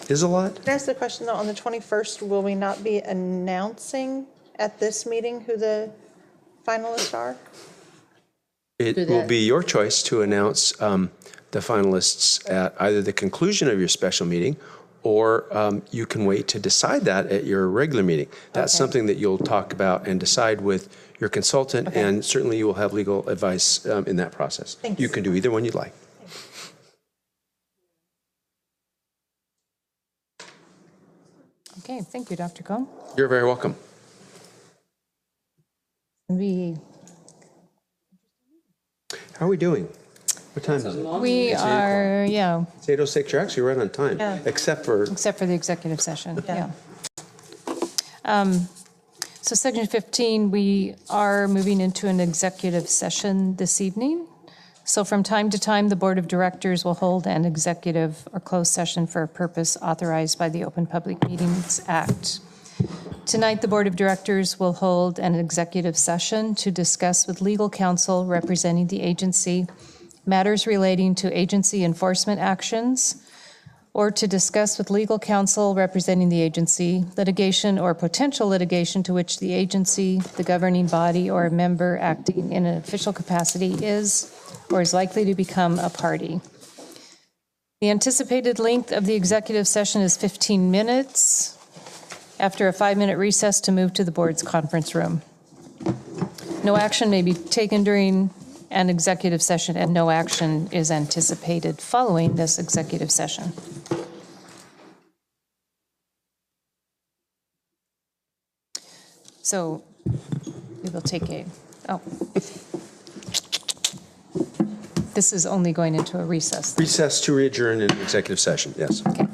Is a lot. Can I ask the question, though, on the 21st, will we not be announcing at this meeting who the finalists are? It will be your choice to announce the finalists at either the conclusion of your special meeting, or you can wait to decide that at your regular meeting. That's something that you'll talk about and decide with your consultant, and certainly you will have legal advice in that process. You can do either one you'd like. Okay, thank you, Dr. Cohn. You're very welcome. How are we doing? What time is it? We are, yeah. It's 8:06. You're actually right on time, except for the executive session, yeah. So section 15, we are moving into an executive session this evening. So from time to time, the Board of Directors will hold an executive or closed session for a purpose authorized by the Open Public Meetings Act. Tonight, the Board of Directors will hold an executive session to discuss with legal counsel representing the agency matters relating to agency enforcement actions, or to discuss with legal counsel representing the agency litigation or potential litigation to which the agency, the governing body, or a member acting in an official capacity is or is likely to become a party. The anticipated length of the executive session is 15 minutes, after a 5-minute recess to move to the board's conference room. No action may be taken during an executive session, and no action is anticipated following this executive session. So we will take this is only going into a recess. Recess to adjourn in executive session, yes. Okay.